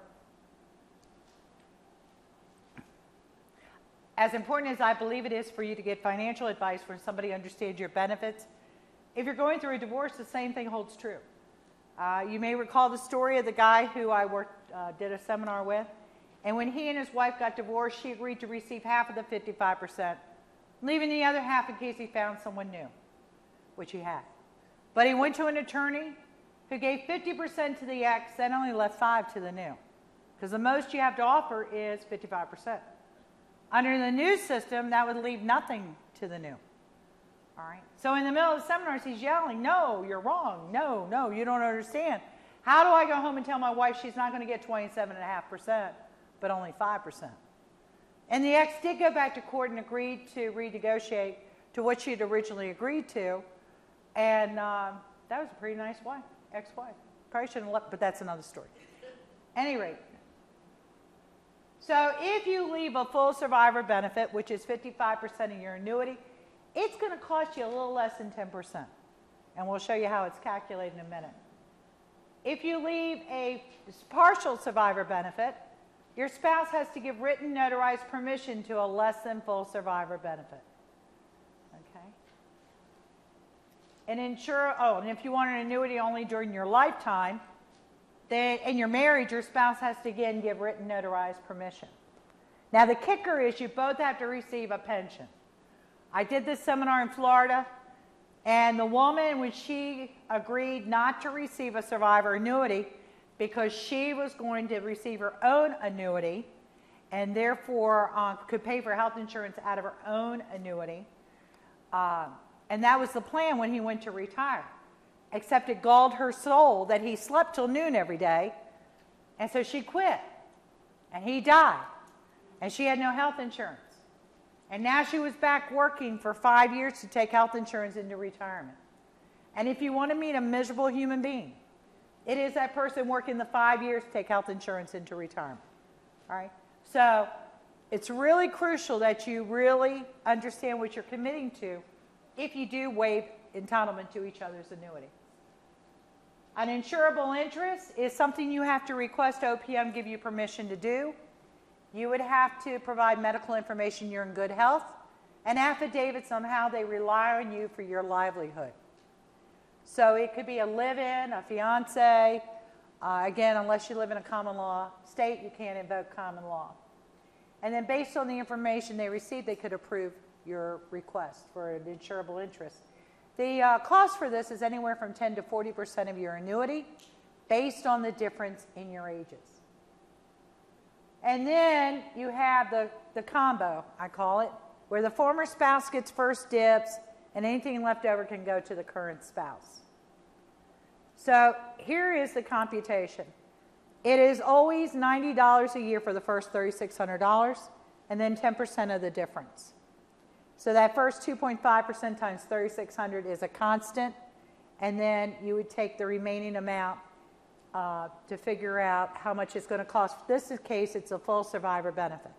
Speaker 4: As important as I believe it is for you to get financial advice from somebody who understands your benefits, if you're going through a divorce, the same thing holds true. You may recall the story of the guy who I did a seminar with. And when he and his wife got divorced, she agreed to receive half of the 55%, leaving the other half in case he found someone new, which he had. But he went to an attorney who gave 50% to the ex, then only left 5% to the new. Because the most you have to offer is 55%. Under the new system, that would leave nothing to the new. All right. So in the middle of the seminars, he's yelling, no, you're wrong. No, no, you don't understand. How do I go home and tell my wife she's not going to get 27.5%, but only 5%? And the ex did go back to court and agreed to renegotiate to what she had originally agreed to. And that was a pretty nice wife, ex-wife. Probably shouldn't have left, but that's another story. At any rate, so if you leave a full survivor benefit, which is 55% of your annuity, it's going to cost you a little less than 10%. And we'll show you how it's calculated in a minute. If you leave a partial survivor benefit, your spouse has to give written notarized permission to a less than full survivor benefit. Okay? And if you want an annuity only during your lifetime, and you're married, your spouse has to again give written notarized permission. Now the kicker is you both have to receive a pension. I did this seminar in Florida, and the woman, when she agreed not to receive a survivor annuity because she was going to receive her own annuity and therefore could pay for health insurance out of her own annuity, and that was the plan when he went to retire. Except it galled her soul that he slept till noon every day, and so she quit, and he died, and she had no health insurance. And now she was back working for 5 years to take health insurance into retirement. And if you want to meet a miserable human being, it is that person working the 5 years to take health insurance into retirement. All right? So it's really crucial that you really understand what you're committing to if you do waive entitlement to each other's annuity. An insurable interest is something you have to request OPM give you permission to do. You would have to provide medical information you're in good health and affidavits on how they rely on you for your livelihood. So it could be a live-in, a fiance. Again, unless you live in a common law state, you can't invoke common law. And then based on the information they receive, they could approve your request for an insurable interest. The cost for this is anywhere from 10 to 40% of your annuity based on the difference in your ages. And then you have the combo, I call it, where the former spouse gets first dibs and anything left over can go to the current spouse. So here is the computation. It is always $90 a year for the first $3,600 and then 10% of the difference. So that first 2.5% times 3,600 is a constant, and then you would take the remaining amount to figure out how much it's going to cost. In this case, it's a full survivor benefit.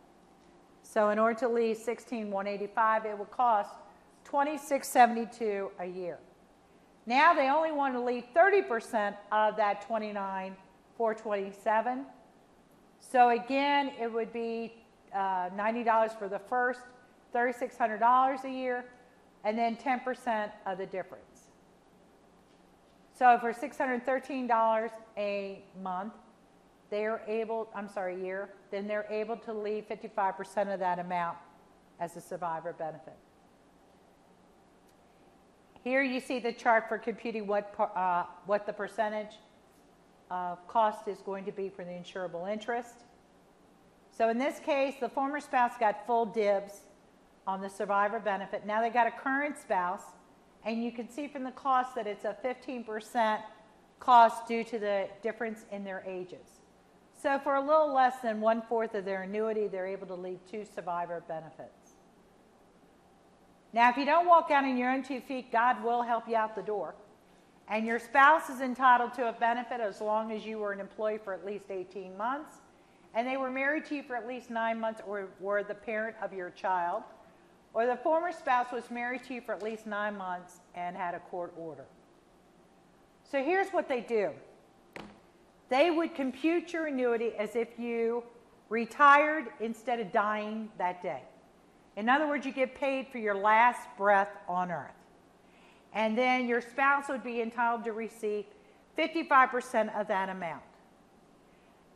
Speaker 4: So in order to leave $16,185, it would cost $26.72 a year. Now they only want to leave 30% of that $29,427. So again, it would be $90 for the first, $3,600 a year, and then 10% of the difference. So for $613 a month, they're able, year, then they're able to leave 55% of that amount as a survivor benefit. Here you see the chart for computing what the percentage of cost is going to be for the insurable interest. So in this case, the former spouse got full dibs on the survivor benefit. Now they got a current spouse, and you can see from the cost that it's a 15% cost due to the difference in their ages. So for a little less than 1/4 of their annuity, they're able to leave 2 survivor benefits. Now, if you don't walk out on your own 2 feet, God will help you out the door. And your spouse is entitled to a benefit as long as you were an employee for at least 18 months, and they were married to you for at least 9 months, or were the parent of your child, or the former spouse was married to you for at least 9 months and had a court order. So here's what they do. They would compute your annuity as if you retired instead of dying that day. In other words, you get paid for your last breath on earth. And then your spouse would be entitled to receive 55% of that amount.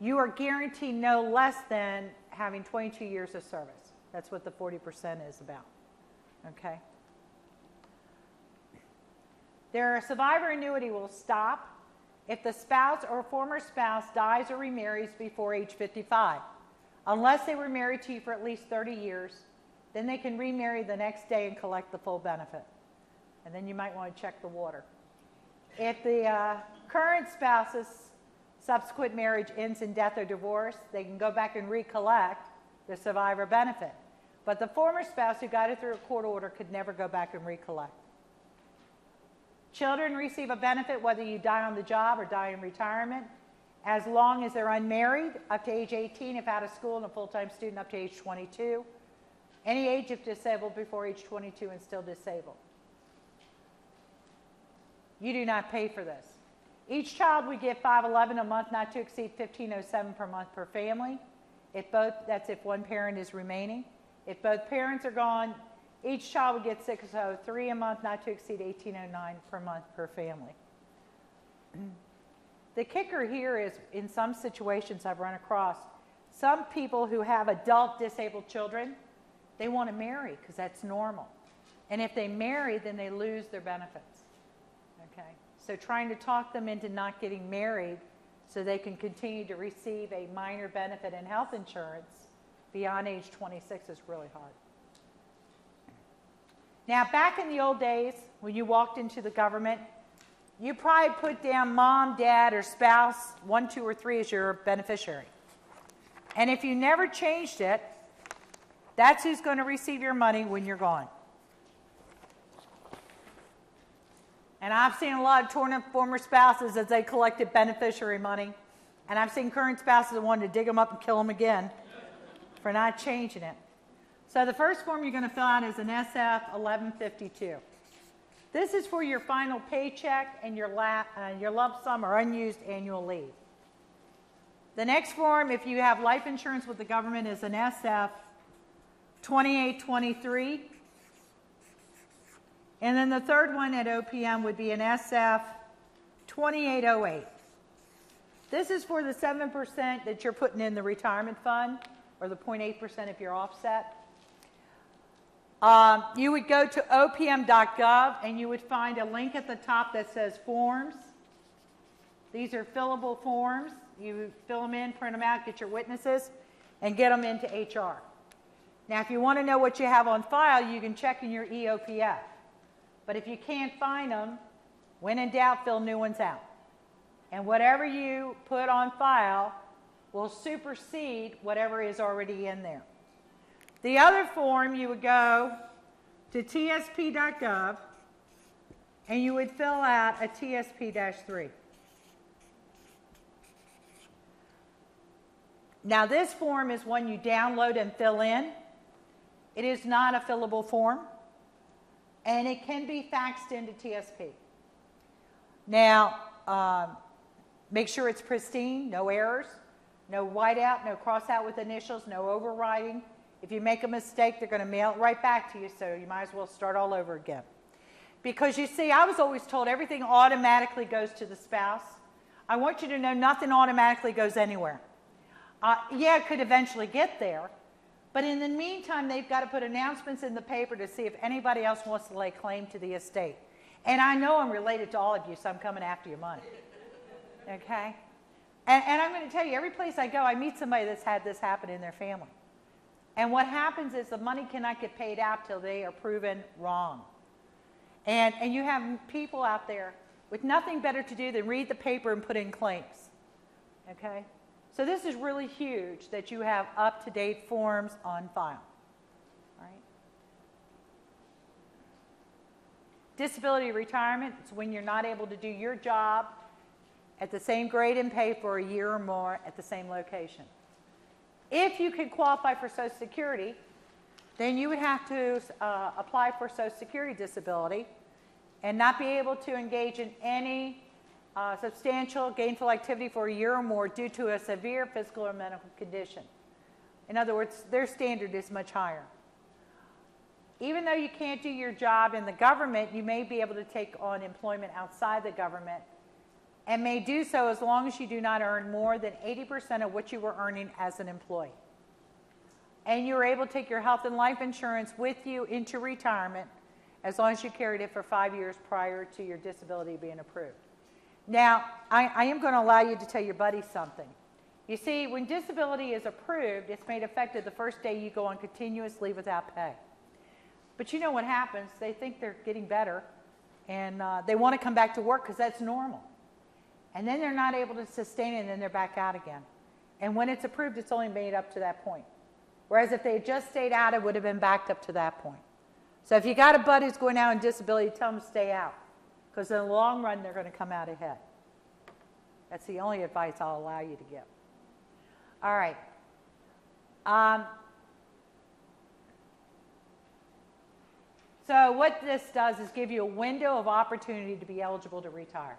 Speaker 4: You are guaranteed no less than having 22 years of service. That's what the 40% is about. Okay? Their survivor annuity will stop if the spouse or former spouse dies or remarries before age 55. Unless they were married to you for at least 30 years, then they can remarry the next day and collect the full benefit. And then you might want to check the water. If the current spouse's subsequent marriage ends in death or divorce, they can go back and recollect the survivor benefit. But the former spouse who got it through a court order could never go back and recollect. Children receive a benefit whether you die on the job or die in retirement, as long as they're unmarried, up to age 18 if out of school, and a full-time student up to age 22. Any age if disabled before age 22 and still disabled. You do not pay for this. Each child would get $511 a month, not to exceed $1507 per month per family. That's if one parent is remaining. If both parents are gone, each child would get $603 a month, not to exceed $1809 per month per family. The kicker here is, in some situations I've run across, some people who have adult disabled children, they want to marry because that's normal. And if they marry, then they lose their benefits. Okay? So trying to talk them into not getting married so they can continue to receive a minor benefit in health insurance beyond age 26 is really hard. Now, back in the old days, when you walked into the government, you probably put down mom, dad, or spouse, 1, 2, or 3 as your beneficiary. And if you never changed it, that's who's going to receive your money when you're gone. And I've seen a lot of torn up former spouses as they collected beneficiary money. And I've seen current spouses that wanted to dig them up and kill them again for not changing it. So the first form you're going to fill out is an SF 1152. This is for your final paycheck and your lump sum or unused annual leave. The next form, if you have life insurance with the government, is an SF 2823. And then the third one at OPM would be an SF 2808. This is for the 7% that you're putting in the retirement fund, or the 0.8% if you're offset. You would go to opm.gov and you would find a link at the top that says forms. These are fillable forms. You fill them in, print them out, get your witnesses, and get them into HR. Now, if you want to know what you have on file, you can check in your EOPF. But if you can't find them, when in doubt, fill new ones out. And whatever you put on file will supersede whatever is already in there. The other form, you would go to tsp.gov and you would fill out a TSP-3. Now this form is one you download and fill in. It is not a fillable form, and it can be faxed into TSP. Now, make sure it's pristine, no errors, no whiteout, no crossout with initials, no overwriting. If you make a mistake, they're going to mail it right back to you, so you might as well start all over again. Because you see, I was always told everything automatically goes to the spouse. I want you to know nothing automatically goes anywhere. Yeah, it could eventually get there, but in the meantime, they've got to put announcements in the paper to see if anybody else wants to lay claim to the estate. And I know I'm related to all of you, so I'm coming after your money. Okay? And I'm going to tell you, every place I go, I meet somebody that's had this happen in their family. And what happens is the money cannot get paid out till they are proven wrong. And you have people out there with nothing better to do than read the paper and put in claims. Okay? So this is really huge that you have up-to-date forms on file. All right? Disability retirement is when you're not able to do your job at the same grade and pay for a year or more at the same location. If you could qualify for Social Security, then you would have to apply for Social Security disability and not be able to engage in any substantial gainful activity for a year or more due to a severe physical or medical condition. In other words, their standard is much higher. Even though you can't do your job in the government, you may be able to take on employment outside the government and may do so as long as you do not earn more than 80% of what you were earning as an employee. And you're able to take your health and life insurance with you into retirement as long as you carried it for 5 years prior to your disability being approved. Now, I am going to allow you to tell your buddy something. You see, when disability is approved, it's made effective the first day you go on continuous leave without pay. But you know what happens? They think they're getting better, and they want to come back to work because that's normal. And then they're not able to sustain it, and then they're back out again. And when it's approved, it's only made up to that point. Whereas if they had just stayed out, it would have been backed up to that point. So if you got a buddy who's going out on disability, tell them to stay out. Because in the long run, they're going to come out ahead. That's the only advice I'll allow you to give. All right. So what this does is give you a window of opportunity to be eligible to retire.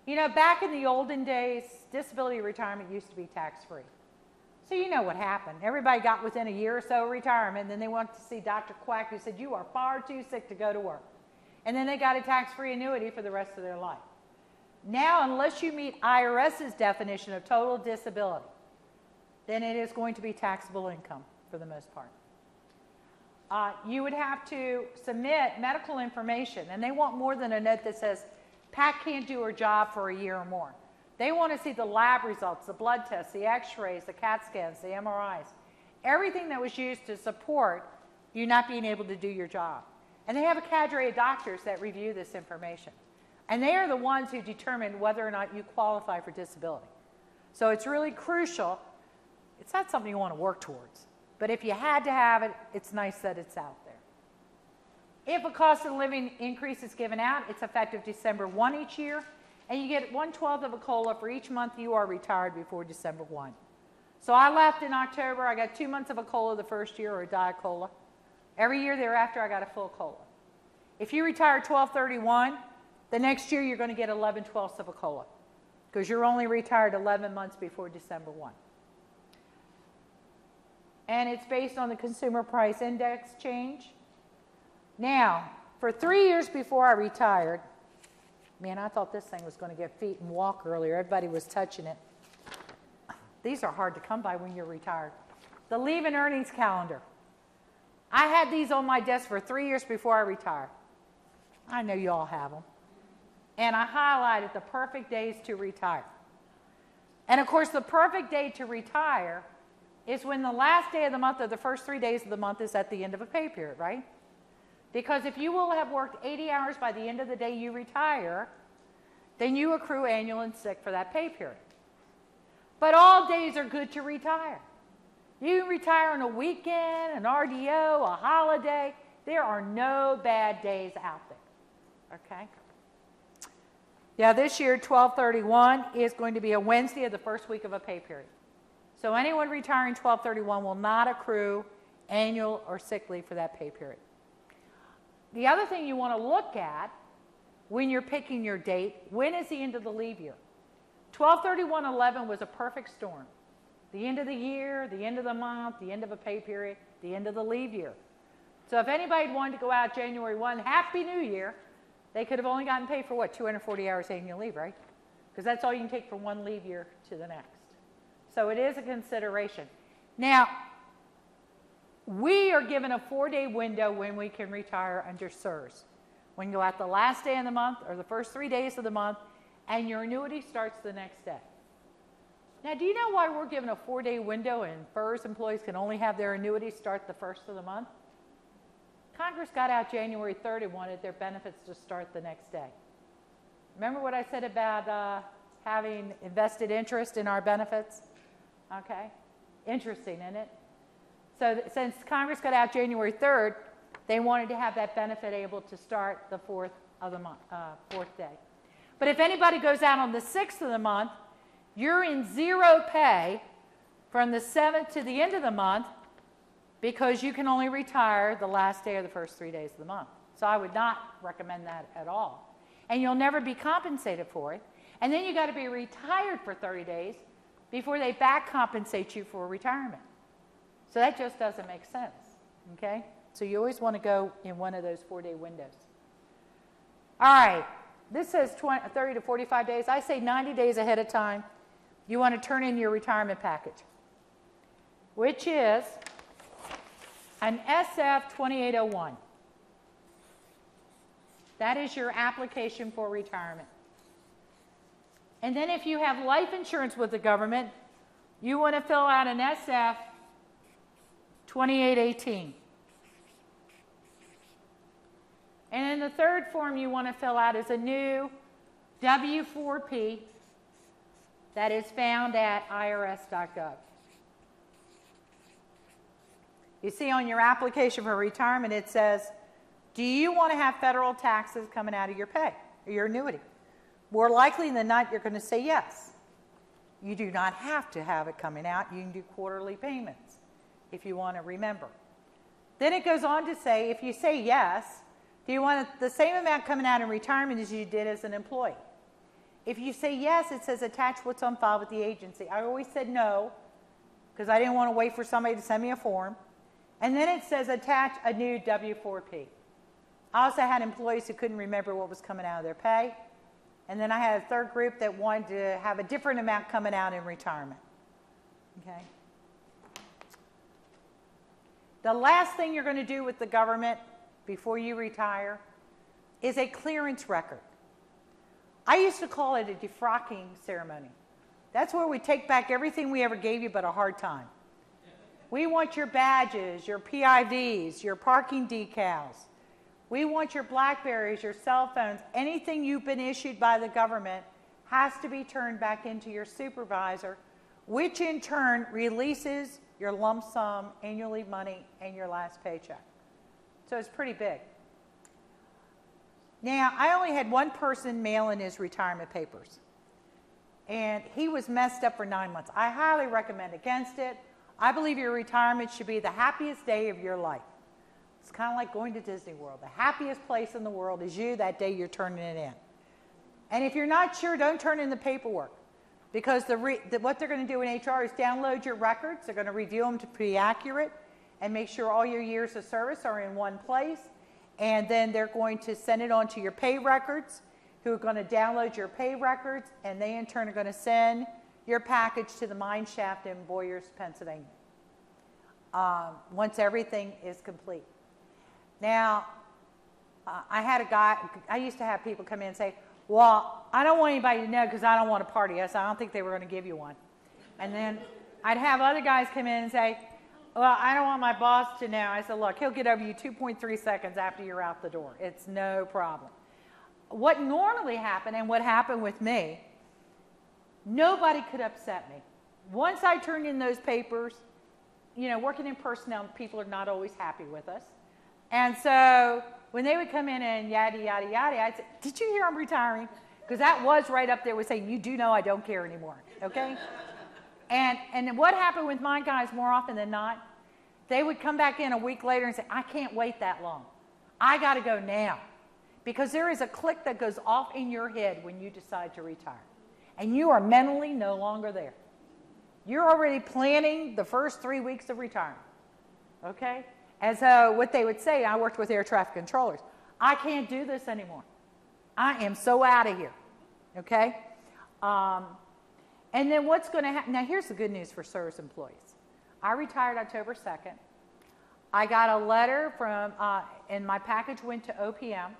Speaker 4: You know, back in the olden days, disability retirement used to be tax-free. So you know what happened. Everybody got within a year or so of retirement, and then they went to see Dr. Quack, who said, you are far too sick to go to work. And then they got a tax-free annuity for the rest of their life. Now, unless you meet IRS's definition of total disability, then it is going to be taxable income for the most part. You would have to submit medical information, and they want more than a note that says, Pat can't do her job for a year or more. They want to see the lab results, the blood tests, the x-rays, the CAT scans, the MRIs, everything that was used to support you not being able to do your job. And they have a cadre of doctors that review this information. And they are the ones who determine whether or not you qualify for disability. So it's really crucial. It's not something you want to work towards. But if you had to have it, it's nice that it's out there. If a cost of living increase is given out, it's effective December 1 each year. And you get 1/12 of a COLA for each month you are retired before December 1. So I left in October. I got 2 months of a COLA the first year, or a Diet Cola. Every year thereafter, I got a full COLA. If you retire 12/31, the next year you're going to get 11/12 of a COLA because you're only retired 11 months before December 1. And it's based on the Consumer Price Index change. Now, for 3 years before I retired, man, I thought this thing was going to get feet and walk earlier. Everybody was touching it. These are hard to come by when you're retired. The leave and earnings calendar. I had these on my desk for 3 years before I retired. I know you all have them. And I highlighted the perfect days to retire. And of course, the perfect day to retire is when the last day of the month or the first 3 days of the month is at the end of a pay period, right? Because if you will have worked 80 hours by the end of the day you retire, then you accrue annual and sick for that pay period. But all days are good to retire. You retire on a weekend, an RDO, a holiday. There are no bad days out there, okay? Yeah, this year, 12/31 is going to be a Wednesday of the first week of a pay period. So anyone retiring 12/31 will not accrue annual or sick leave for that pay period. The other thing you want to look at when you're picking your date, when is the end of the leave year? 12/31/11 was a perfect storm. The end of the year, the end of the month, the end of a pay period, the end of the leave year. So if anybody wanted to go out January 1, Happy New Year, they could have only gotten paid for what, 240 hours annual leave, right? Because that's all you can take from one leave year to the next. So it is a consideration. Now, we are given a 4-day window when we can retire under CSRS. We can go out the last day of the month or the first 3 days of the month, and your annuity starts the next day. Now, do you know why we're given a 4-day window and FERS employees can only have their annuity start the first of the month? Congress got out January 3rd and wanted their benefits to start the next day. Remember what I said about having invested interest in our benefits? Okay, interesting, isn't it? So since Congress got out January 3rd, they wanted to have that benefit able to start the fourth day. But if anybody goes out on the 6th of the month, you're in zero pay from the 7th to the end of the month because you can only retire the last day of the first 3 days of the month. So I would not recommend that at all. And you'll never be compensated for it. And then you got to be retired for 30 days before they back compensate you for retirement. So that just doesn't make sense, okay? So you always want to go in one of those 4-day windows. All right, this says 30 to 45 days. I say 90 days ahead of time. You want to turn in your retirement package, which is an SF 2801. That is your application for retirement. And then if you have life insurance with the government, you want to fill out an SF 2818. And then the third form you want to fill out is a new W-4P that is found at irs.gov. You see on your application for retirement it says, do you want to have federal taxes coming out of your pay or your annuity? More likely than not, you're going to say yes. You do not have to have it coming out. You can do quarterly payments if you want to remember. Then it goes on to say, if you say yes, do you want the same amount coming out in retirement as you did as an employee? If you say yes, it says attach what's on file with the agency. I always said no because I didn't want to wait for somebody to send me a form. And then it says attach a new W-4P. I also had employees who couldn't remember what was coming out of their pay. And then I had a third group that wanted to have a different amount coming out in retirement. Okay? The last thing you're going to do with the government before you retire is a clearance record. I used to call it a defrocking ceremony. That's where we take back everything we ever gave you but a hard time. We want your badges, your PIVs, your parking decals. We want your BlackBerries, your cell phones. Anything you've been issued by the government has to be turned back into your supervisor, which in turn releases your lump sum, annual leave money, and your last paycheck. So it's pretty big. Now, I only had one person mail in his retirement papers, and he was messed up for 9 months. I highly recommend against it. I believe your retirement should be the happiest day of your life. It's kind of like going to Disney World. The happiest place in the world is you that day you're turning it in. And if you're not sure, don't turn in the paperwork, because what they're going to do in HR is download your records. They're going to review them to be accurate and make sure all your years of service are in one place. And then they're going to send it on to your pay records, who are going to download your pay records, and they in turn are going to send your package to the mine shaft in Boyers, Pennsylvania, once everything is complete. Now, I used to have people come in and say, well, I don't want anybody to know because I don't want a party. I said, I don't think they were going to give you one. And then I'd have other guys come in and say, well, I don't want my boss to know. I said, look, he'll get over you 2.3 seconds after you're out the door. It's no problem. What normally happened, and what happened with me, nobody could upset me. Once I turned in those papers, you know, working in personnel, people are not always happy with us. And so when they would come in and yada, yada, yada, I'd say, did you hear I'm retiring? Because that was right up there with saying, you do know I don't care anymore, okay? And what happened with my guys more often than not they would come back in a week later and say, I can't wait that long. I got to go now. Because there is a click that goes off in your head when you decide to retire. And you are mentally no longer there. You're already planning the first 3 weeks of retirement. Okay? As what they would say, I worked with air traffic controllers. I can't do this anymore. I am so out of here. Okay? And then what's going to happen? Now, here's the good news for service employees. I retired October 2nd. I got a letter from, and my package went to OPM.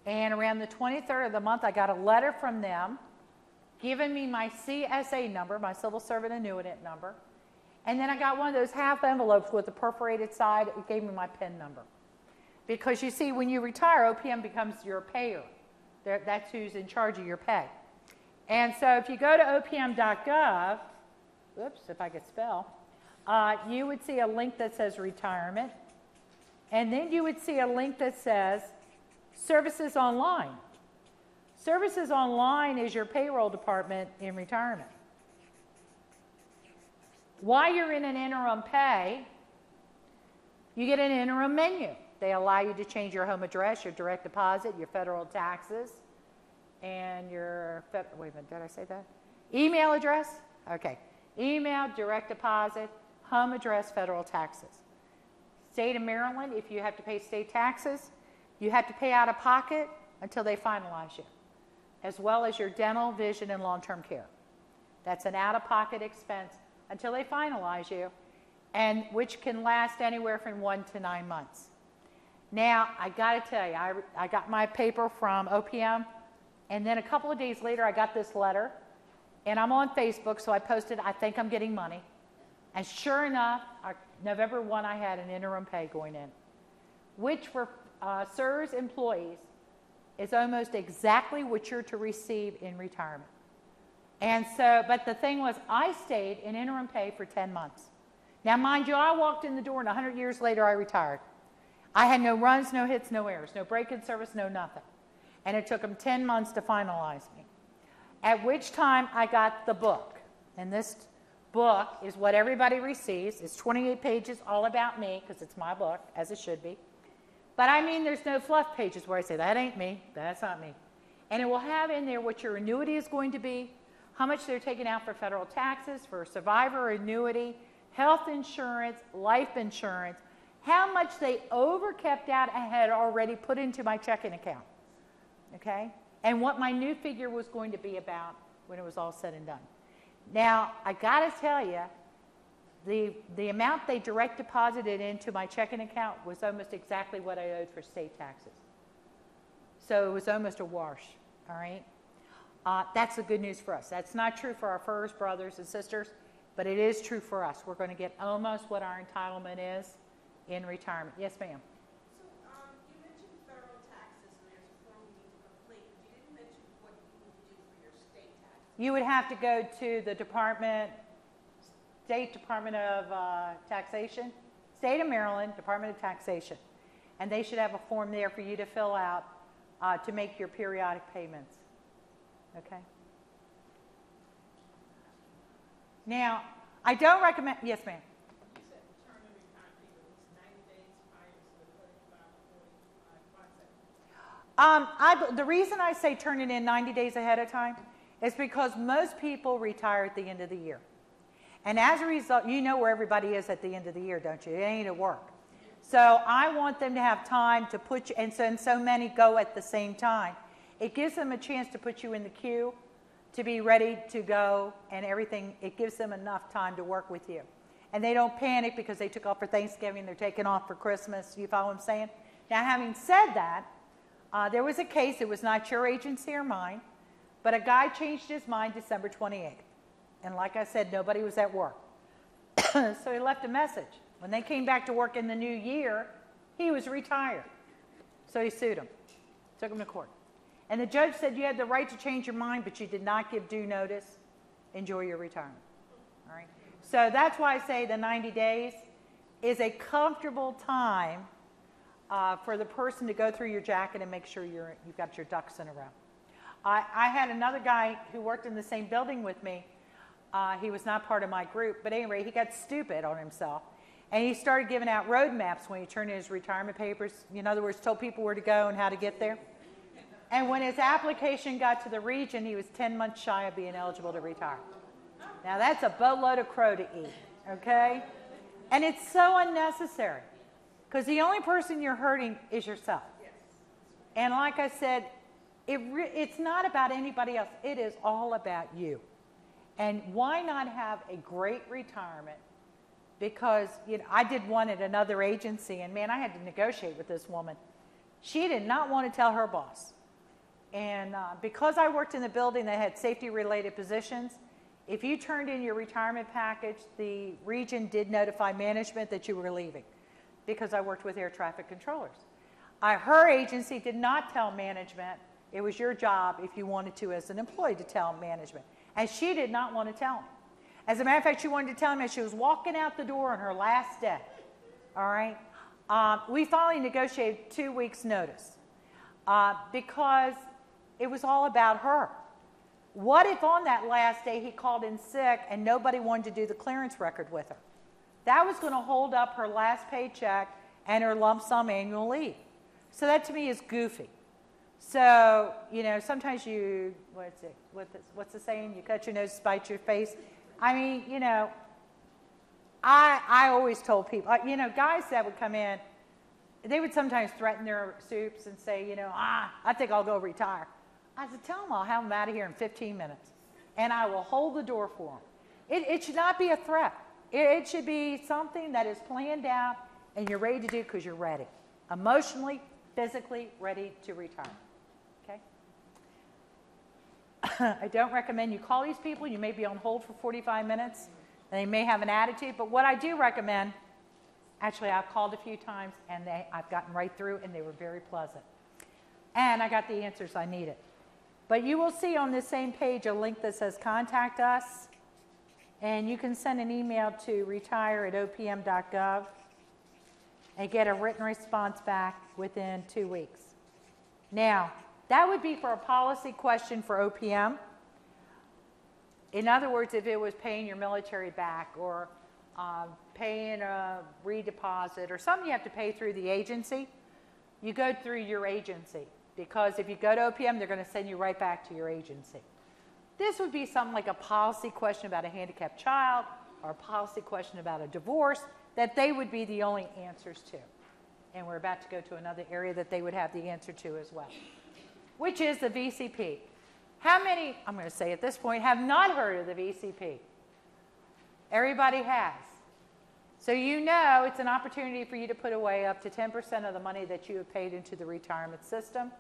Speaker 4: And around the 23rd of the month, I got a letter from them giving me my CSA number, my Civil Servant Annuitant number. And then I got one of those half envelopes with the perforated side. It gave me my PIN number. Because you see, when you retire, OPM becomes your payer. That's who's in charge of your pay. And so if you go to opm.gov, whoops, if I could spell, you would see a link that says retirement. And then you would see a link that says Services Online. Services Online is your payroll department in retirement. While you're in an interim pay, you get an interim menu. They allow you to change your home address, your direct deposit, your federal taxes, and your, wait a minute, did I say that? Email address? Okay. Email, direct deposit, home address, federal taxes. State of Maryland, if you have to pay state taxes, you have to pay out of pocket until they finalize you, as well as your dental, vision, and long-term care. That's an out-of-pocket expense until they finalize you, and which can last anywhere from 1 to 9 months. Now, I got to tell you, I got my paper from OPM, and then a couple of days later, I got this letter, and I'm on Facebook, so I posted, I think I'm getting money. And sure enough, November 1, I had an interim pay going in, which for CSRS employees is almost exactly what you're to receive in retirement. And so, but the thing was, I stayed in interim pay for 10 months. Now, mind you, I walked in the door, and 100 years later, I retired. I had no runs, no hits, no errors, no break-in service, no nothing. And it took them 10 months to finalize me. At which time, I got the book. And this book is what everybody receives. It's 28 pages, all about me, because it's my book, as it should be. But I mean, there's no fluff pages where I say, that ain't me, that's not me. And it will have in there what your annuity is going to be, how much they're taking out for federal taxes, for survivor annuity, health insurance, life insurance, how much they overkept out and had already put into my checking account, okay? And what my new figure was going to be about when it was all said and done. Now, I got to tell you, the amount they direct deposited into my checking account was almost exactly what I owed for state taxes. So it was almost a wash, all right? That's the good news for us. That's not true for our first brothers and sisters, but it is true for us. We're going to get almost what our entitlement is in retirement. Yes, ma'am.
Speaker 3: So, you mentioned federal taxes, and there's a form you need to complete, but you didn't mention what you need to do for your state taxes.
Speaker 4: You would have to go to the State Department of Taxation, State of Maryland, Department of Taxation. And they should have a form there for you to fill out to make your periodic payments. Okay? Now, I don't recommend, yes, ma'am.
Speaker 3: You said turn in retirement at least 90 days prior to the 35 or 40 process.
Speaker 4: The reason I say turn it in 90 days ahead of time is because most people retire at the end of the year. And as a result, you know where everybody is at the end of the year, don't you? It ain't at work. So I want them to have time to put you, and so many go at the same time. It gives them a chance to put you in the queue, to be ready to go, and everything. It gives them enough time to work with you. And they don't panic because they took off for Thanksgiving, they're taking off for Christmas. You follow what I'm saying? Now, having said that, there was a case, it was not your agency or mine, but a guy changed his mind December 28th. And like I said, nobody was at work. So he left a message. When they came back to work in the new year, he was retired. So he sued him, took him to court. And the judge said you had the right to change your mind, but you did not give due notice. Enjoy your retirement. All right? So that's why I say the 90 days is a comfortable time for the person to go through your jacket and make sure you've got your ducks in a row. I had another guy who worked in the same building with me. He was not part of my group, but anyway, he got stupid on himself. And he started giving out road maps when he turned in his retirement papers. In other words, told people where to go and how to get there. And when his application got to the region, he was 10 months shy of being eligible to retire. Now that's a boatload of crow to eat, okay? And it's so unnecessary because the only person you're hurting is yourself. And like I said, it's not about anybody else. It is all about you. And why not have a great retirement? Because I did one at another agency, and man, I had to negotiate with this woman. She did not want to tell her boss. And because I worked in the building that had safety-related positions, if you turned in your retirement package, the region did notify management that you were leaving because I worked with air traffic controllers. Her agency did not tell management. It was your job, if you wanted to as an employee, to tell management. And she did not want to tell him. As a matter of fact, she wanted to tell him as she was walking out the door on her last day. All right? We finally negotiated 2 weeks' notice because it was all about her. What if on that last day he called in sick and nobody wanted to do the clearance record with her? That was going to hold up her last paycheck and her lump sum annual leave. So that to me is goofy. So, sometimes what's the saying? You cut your nose to spite your face. I mean, I always told people, guys that would come in, they would sometimes threaten their soups and say, I think I'll go retire. I said, tell them I'll have them out of here in 15 minutes, and I will hold the door for them. It should not be a threat. It should be something that is planned out and you're ready to do because you're ready. Emotionally, physically ready to retire. Okay? I don't recommend you call these people. You may be on hold for 45 minutes, and they may have an attitude. But what I do recommend, actually I've called a few times, and I've gotten right through, and they were very pleasant. And I got the answers I needed. But you will see on this same page a link that says Contact Us, and you can send an email to retire@opm.gov and get a written response back within 2 weeks. Now, that would be for a policy question for OPM. In other words, if it was paying your military back or paying a redeposit or something you have to pay through the agency, you go through your agency. Because if you go to OPM, they're going to send you right back to your agency. This would be something like a policy question about a handicapped child or a policy question about a divorce that they would be the only answers to. And we're about to go to another area that they would have the answer to as well, which is the VCP. How many, I'm going to say at this point, have not heard of the VCP? Everybody has. So it's an opportunity for you to put away up to 10% of the money that you have paid into the retirement system.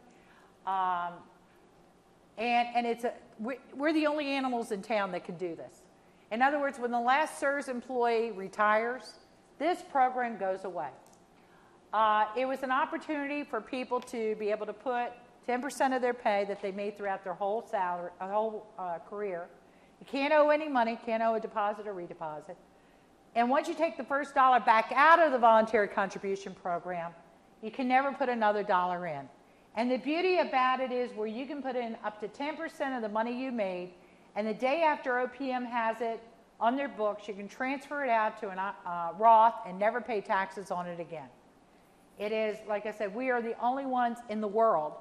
Speaker 4: We're the only animals in town that can do this. In other words, when the last CSRS employee retires, this program goes away. It was an opportunity for people to be able to put 10% of their pay that they made throughout their whole career. You can't owe any money, can't owe a deposit or redeposit. And once you take the first dollar back out of the voluntary contribution program, you can never put another dollar in. And the beauty about it is where you can put in up to 10% of the money you made, and the day after OPM has it on their books, you can transfer it out to a Roth and never pay taxes on it again. It is, like I said, we are the only ones in the world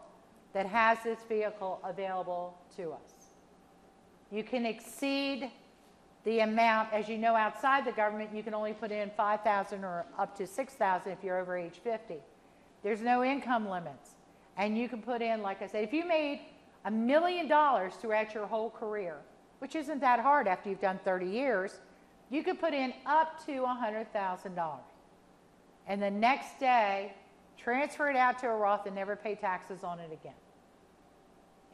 Speaker 4: that has this vehicle available to us. You can exceed the amount, as you know, outside the government, you can only put in $5,000 or up to $6,000 if you're over age 50. There's no income limits. And you can put in, like I said, if you made $1 million throughout your whole career, which isn't that hard after you've done 30 years, you could put in up to $100,000. And the next day, transfer it out to a Roth and never pay taxes on it again.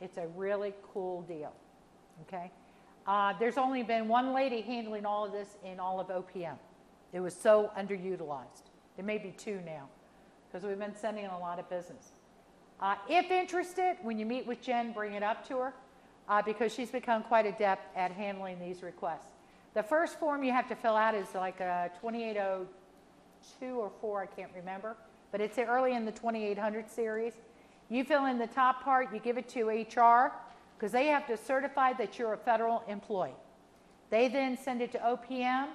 Speaker 4: It's a really cool deal, okay? There's only been one lady handling all of this in all of OPM. It was so underutilized. There may be two now because we've been sending a lot of business. If interested, when you meet with Jen, bring it up to her because she's become quite adept at handling these requests. The first form you have to fill out is like a 2802 or 4, I can't remember, but it's early in the 2800 series. You fill in the top part, you give it to HR, because they have to certify that you're a federal employee. They then send it to OPM,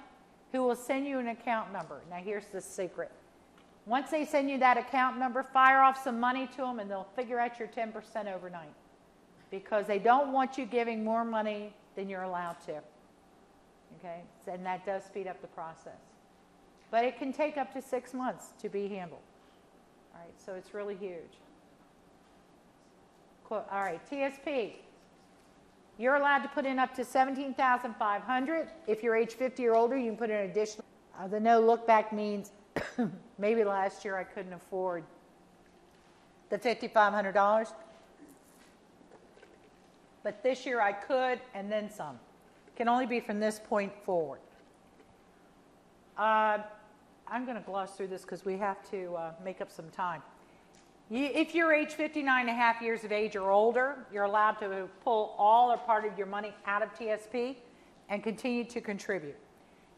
Speaker 4: who will send you an account number. Now here's the secret. Once they send you that account number, fire off some money to them and they'll figure out your 10% overnight. Because they don't want you giving more money than you're allowed to. Okay? And that does speed up the process. But it can take up to 6 months to be handled. All right, so it's really huge. Cool. All right, TSP. You're allowed to put in up to $17,500. If you're age 50 or older, you can put in an additional. The no look back means maybe last year I couldn't afford the $5,500. But this year I could, and then some. Can only be from this point forward. I'm going to gloss through this because we have to make up some time. If you're age 59 and a half years of age or older, you're allowed to pull all or part of your money out of TSP and continue to contribute.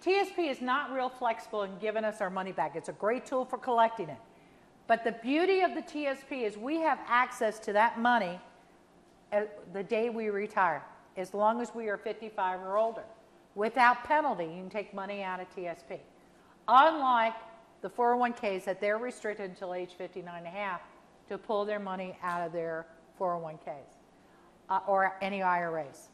Speaker 4: TSP is not real flexible in giving us our money back. It's a great tool for collecting it. But the beauty of the TSP is we have access to that money the day we retire, as long as we are 55 or older. Without penalty, you can take money out of TSP. Unlike the 401ks that they're restricted until age 59 and a half to pull their money out of their 401ks or any IRAs.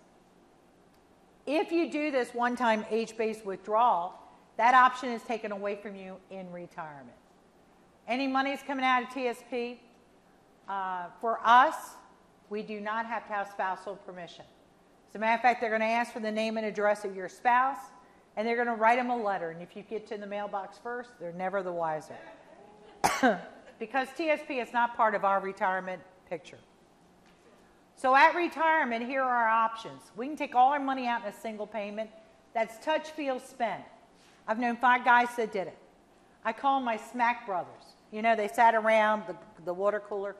Speaker 4: If you do this one-time age-based withdrawal, that option is taken away from you in retirement. Any money is coming out of TSP. For us, we do not have to have spousal permission. As a matter of fact, they're going to ask for the name and address of your spouse, and they're going to write them a letter. And if you get to the mailbox first, they're never the wiser. Because TSP is not part of our retirement picture. So at retirement, here are our options. We can take all our money out in a single payment. That's touch, feel, spend. I've known 5 guys that did it. I call them my smack brothers. You know, they sat around the water cooler.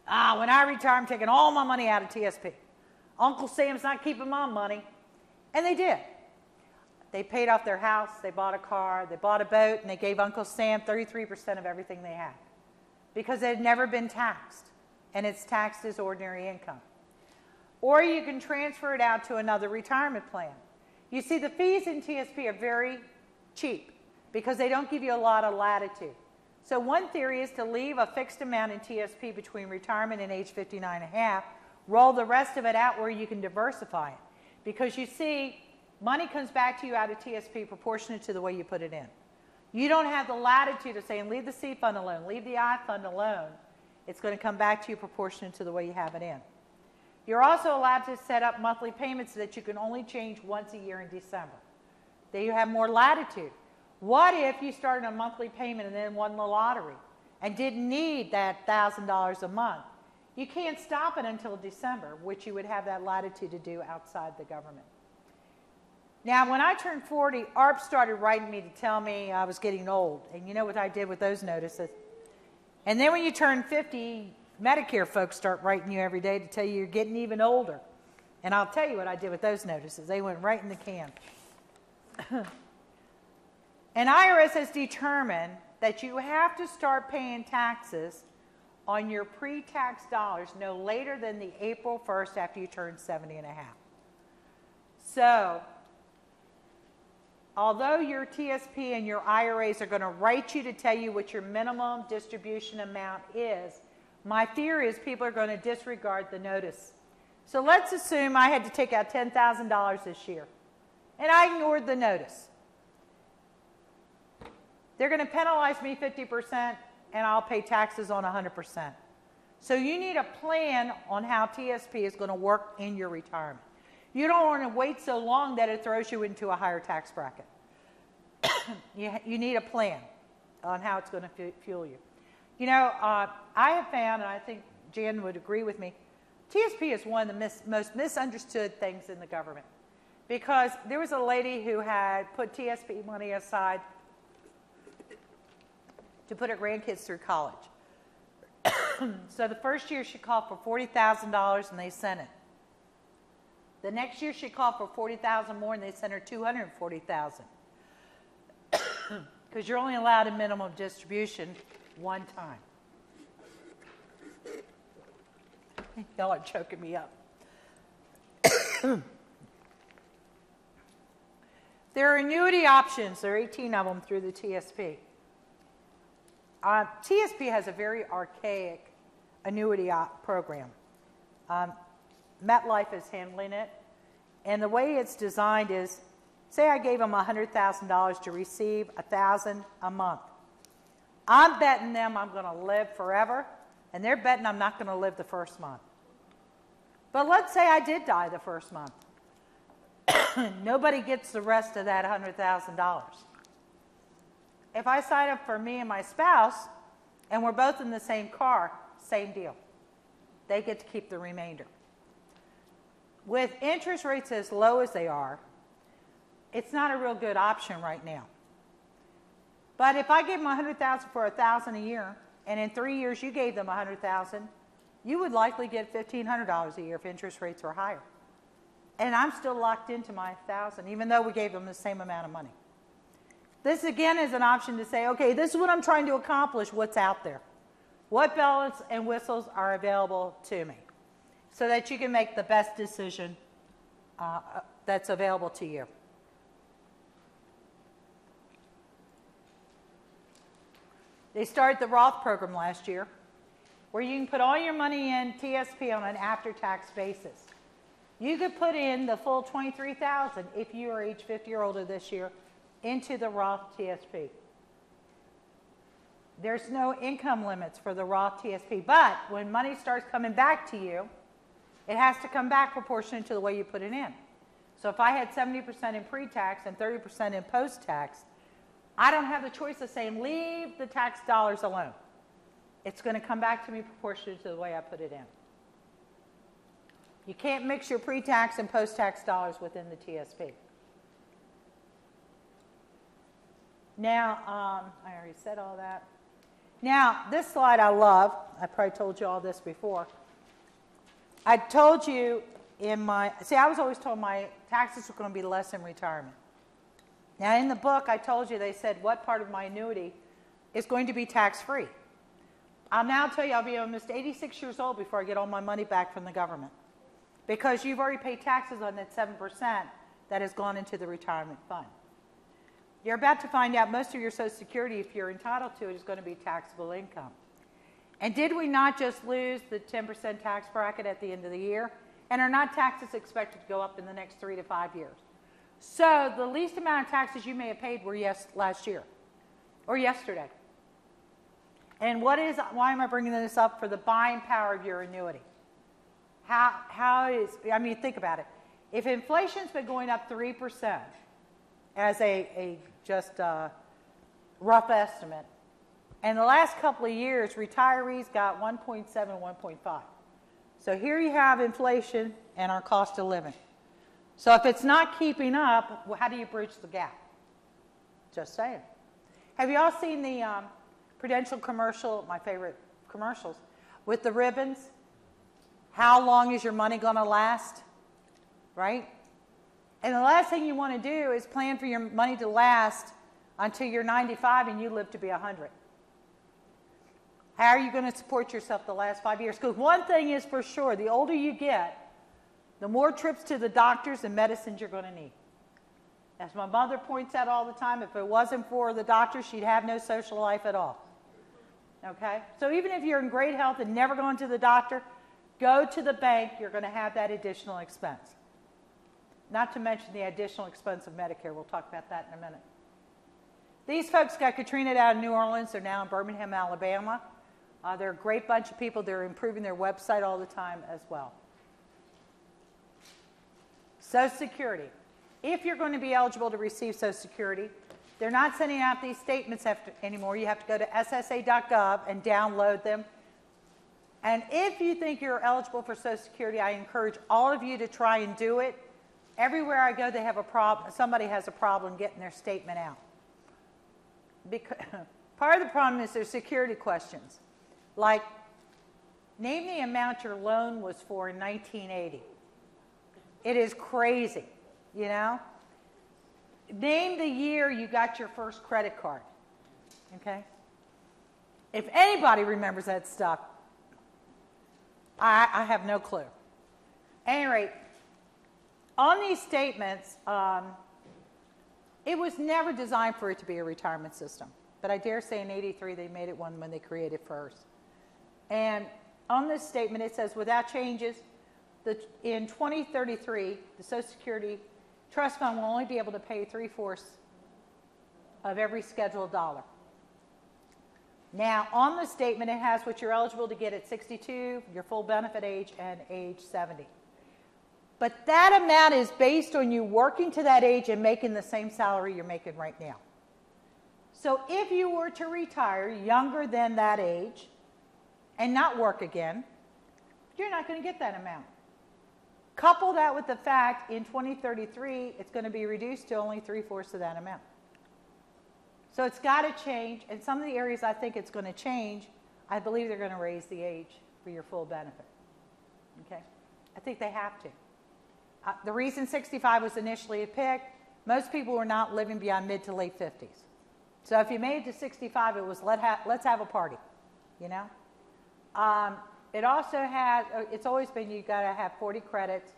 Speaker 4: When I retire, I'm taking all my money out of TSP. Uncle Sam's not keeping my money. And they did. They paid off their house, they bought a car, they bought a boat, and they gave Uncle Sam 33% of everything they had. Because it had never been taxed, and it's taxed as ordinary income. Or you can transfer it out to another retirement plan. You see, the fees in TSP are very cheap because they don't give you a lot of latitude. So one theory is to leave a fixed amount in TSP between retirement and age 59 and a half, roll the rest of it out where you can diversify it. Because you see, money comes back to you out of TSP proportionate to the way you put it in. You don't have the latitude of saying, leave the C fund alone, leave the I fund alone. It's going to come back to you proportionate to the way you have it in. You're also allowed to set up monthly payments that you can only change once a year in December. There you have more latitude. What if you started a monthly payment and then won the lottery and didn't need that $1,000 a month? You can't stop it until December, which you would have that latitude to do outside the government. Now, when I turned 40, ARP started writing me to tell me I was getting old. And you know what I did with those notices? And then when you turn 50, Medicare folks start writing you every day to tell you you're getting even older. And I'll tell you what I did with those notices. They went right in the can. And IRS has determined that you have to start paying taxes on your pre-tax dollars no later than the April 1st after you turn 70 and a half. So, although your TSP and your IRAs are going to write you to tell you what your minimum distribution amount is, my fear is people are going to disregard the notice. So let's assume I had to take out $10,000 this year, and I ignored the notice. They're going to penalize me 50%, and I'll pay taxes on 100%. So you need a plan on how TSP is going to work in your retirement. You don't want to wait so long that it throws you into a higher tax bracket. You need a plan on how it's going to fuel you. You know, I have found, and I think Jan would agree with me, TSP is one of the most misunderstood things in the government. Because there was a lady who had put TSP money aside to put her grandkids through college. So the first year she called for $40,000 and they sent it. The next year she called for $40,000 more and they sent her $240,000. Because you're only allowed a minimum distribution one time. Y'all are choking me up. There are annuity options. There are 18 of them through the TSP. TSP has a very archaic annuity program. MetLife is handling it. And the way it's designed is, say I gave them $100,000 to receive $1,000 a month. I'm betting them I'm going to live forever, and they're betting I'm not going to live the first month. But let's say I did die the first month. Nobody gets the rest of that $100,000. If I sign up for me and my spouse, and we're both in the same car, same deal. They get to keep the remainder. With interest rates as low as they are, it's not a real good option right now. But if I gave them $100,000 for $1,000 a year, and in 3 years you gave them $100,000, you would likely get $1,500 a year if interest rates were higher. And I'm still locked into my $1,000, even though we gave them the same amount of money. This again is an option to say, okay, this is what I'm trying to accomplish, what's out there. What bells and whistles are available to me, so that you can make the best decision that's available to you. They started the Roth program last year, where you can put all your money in TSP on an after-tax basis. You could put in the full $23,000 if you are age 50 or older this year into the Roth TSP. There's no income limits for the Roth TSP, but when money starts coming back to you, it has to come back proportionate to the way you put it in. So if I had 70% in pre-tax and 30% in post-tax, I don't have the choice of saying, leave the tax dollars alone. It's going to come back to me proportionate to the way I put it in. You can't mix your pre-tax and post-tax dollars within the TSP. Now, I already said all that. Now, this slide I love. I probably told you all this before. I told you in my, I was always told my taxes were going to be less in retirement. Now, in the book, I told you, they said what part of my annuity is going to be tax-free. I'll now tell you I'll be almost 86 years old before I get all my money back from the government, because you've already paid taxes on that 7% that has gone into the retirement fund. You're about to find out most of your Social Security, if you're entitled to it, is going to be taxable income. And did we not just lose the 10% tax bracket at the end of the year? And are not taxes expected to go up in the next 3 to 5 years? So the least amount of taxes you may have paid were last year or yesterday. And why am I bringing this up? For the buying power of your annuity. Think about it. If inflation's been going up 3% as a rough estimate, and the last couple of years, retirees got 1.7, 1.5. So here you have inflation and our cost of living. So if it's not keeping up, how do you bridge the gap? Just saying. Have you all seen the Prudential commercial, my favorite commercials, with the ribbons? How long is your money going to last? Right? And the last thing you want to do is plan for your money to last until you're 95 and you live to be 100. How are you going to support yourself the last 5 years? Because one thing is for sure, the older you get, the more trips to the doctors and medicines you're going to need. As my mother points out all the time, if it wasn't for the doctor, she'd have no social life at all. Okay? So even if you're in great health and never going to the doctor, go to the bank, you're going to have that additional expense. Not to mention the additional expense of Medicare. We'll talk about that in a minute. These folks got Katrina out of New Orleans. They're now in Birmingham, Alabama. They're a great bunch of people. They're improving their website all the time as well. Social Security. If you're going to be eligible to receive Social Security, they're not sending out these statements anymore. You have to go to ssa.gov and download them. And if you think you're eligible for Social Security, I encourage all of you to try and do it. Everywhere I go, they have a problem. Somebody has a problem getting their statement out. Because part of the problem is there's security questions. Like, name the amount your loan was for in 1980. It is crazy, you know? Name the year you got your first credit card, okay? If anybody remembers that stuff, I have no clue. At any rate, on these statements, It was never designed for it to be a retirement system. But I dare say in '83 they made it one when they created FERS. And on this statement it says, without changes, in 2033, the Social Security Trust Fund will only be able to pay 3/4 of every scheduled dollar. Now, on the statement, it has what you're eligible to get at 62, your full benefit age, and age 70. But that amount is based on you working to that age and making the same salary you're making right now. So if you were to retire younger than that age and not work again, you're not going to get that amount. Couple that with the fact in 2033, it's going to be reduced to only 3/4 of that amount. So it's got to change, and some of the areas I think it's going to change, I believe they're going to raise the age for your full benefit. Okay? I think they have to. The reason 65 was initially picked, most people were not living beyond mid to late 50s. So if you made it to 65, it was let's have a party, you know? It also has, it's always been you got to have 40 credits,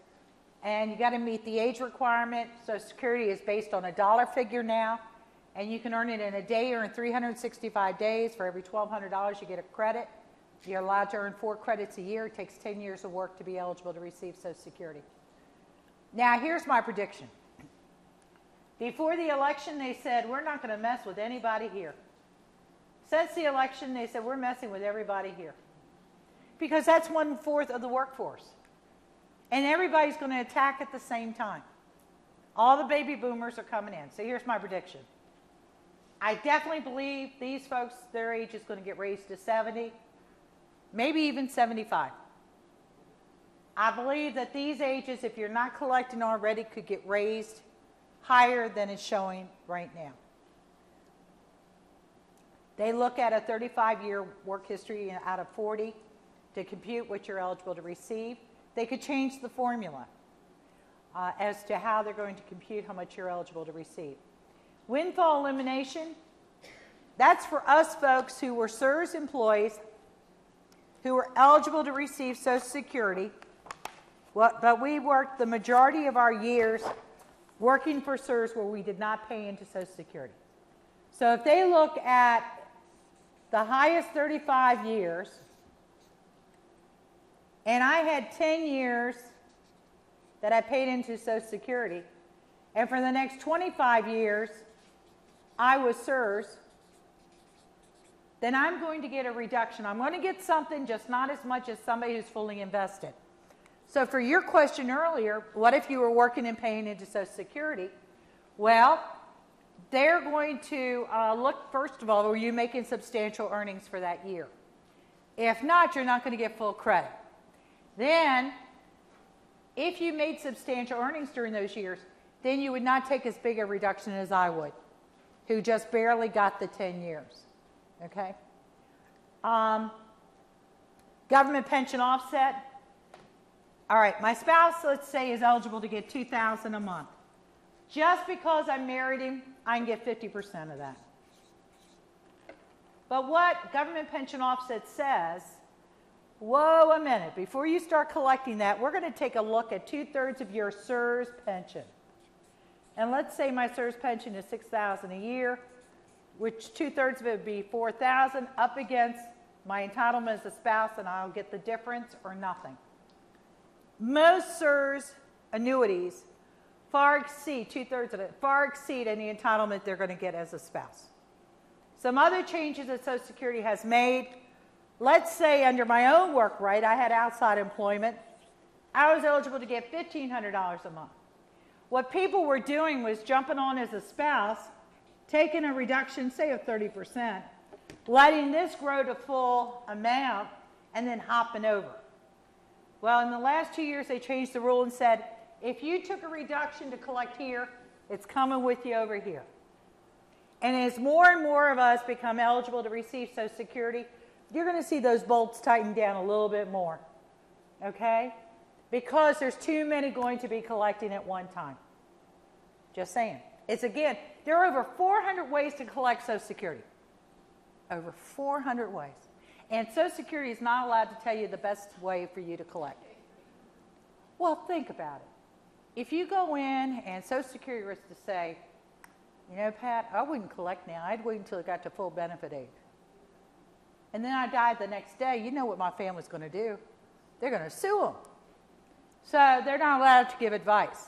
Speaker 4: and you got to meet the age requirement. Social Security is based on a dollar figure now, and you can earn it in a day or in 365 days. For every $1,200, you get a credit. You're allowed to earn 4 credits a year. It takes 10 years of work to be eligible to receive Social Security. Now, here's my prediction. Before the election, they said, we're not going to mess with anybody here. Since the election, they said, we're messing with everybody here. Because that's 1/4 of the workforce. And everybody's going to attack at the same time. All the baby boomers are coming in. So here's my prediction. I definitely believe these folks, their age is going to get raised to 70, maybe even 75. I believe that these ages, if you're not collecting already, could get raised higher than it's showing right now. They look at a 35-year work history out of 40 to compute what you're eligible to receive. They could change the formula as to how they're going to compute how much you're eligible to receive. Windfall elimination, that's for us folks who were CSRS employees who were eligible to receive Social Security, but we worked the majority of our years working for CSRS where we did not pay into Social Security. So if they look at the highest 35 years, and I had 10 years that I paid into Social Security, and for the next 25 years, I was CSRS, then I'm going to get a reduction. I'm going to get something, just not as much as somebody who's fully invested. So for your question earlier, what if you were working and paying into Social Security? Well, they're going to look, first of all, were you making substantial earnings for that year? If not, you're not going to get full credit. Then, if you made substantial earnings during those years, then you would not take as big a reduction as I would, who just barely got the 10 years. Okay? Government pension offset. All right, my spouse, let's say, is eligible to get $2,000 a month. Just because I married him, I can get 50% of that. But what government pension offset says, whoa, a minute, before you start collecting that, we're going to take a look at 2/3 of your CSRS pension. And let's say my CSRS pension is $6,000 a year, which 2/3 of it would be $4,000 up against my entitlement as a spouse, and I'll get the difference or nothing. Most CSRS annuities far exceed, 2/3 of it, far exceed any entitlement they're going to get as a spouse. Some other changes that Social Security has made, let's say under my own work right, I had outside employment, I was eligible to get $1,500 a month. What people were doing was jumping on as a spouse, taking a reduction, say of 30%, letting this grow to full amount, and then hopping over. Well, in the last 2 years, they changed the rule and said, if you took a reduction to collect here, it's coming with you over here. And as more and more of us become eligible to receive Social Security, you're going to see those bolts tighten down a little bit more, okay? Because there's too many going to be collecting at one time. Just saying. It's, again, there are over 400 ways to collect Social Security. Over 400 ways. And Social Security is not allowed to tell you the best way for you to collect it. Well, think about it. If you go in and Social Security was to say, You know, Pat, I wouldn't collect now. I'd wait until it got to full benefit age. And then I died the next day. You know what my family's going to do? They're going to sue them. So they're not allowed to give advice.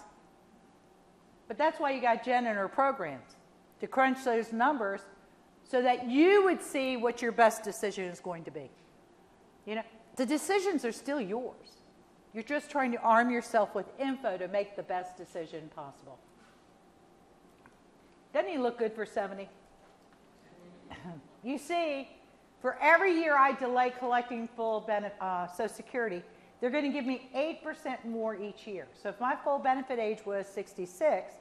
Speaker 4: But that's why you got Jen and her programs, to crunch those numbers so that you would see what your best decision is going to be. You know, the decisions are still yours. You're just trying to arm yourself with info to make the best decision possible. Doesn't he look good for 70? You see, for every year I delay collecting full Social Security, they're going to give me 8% more each year. So if my full benefit age was 66,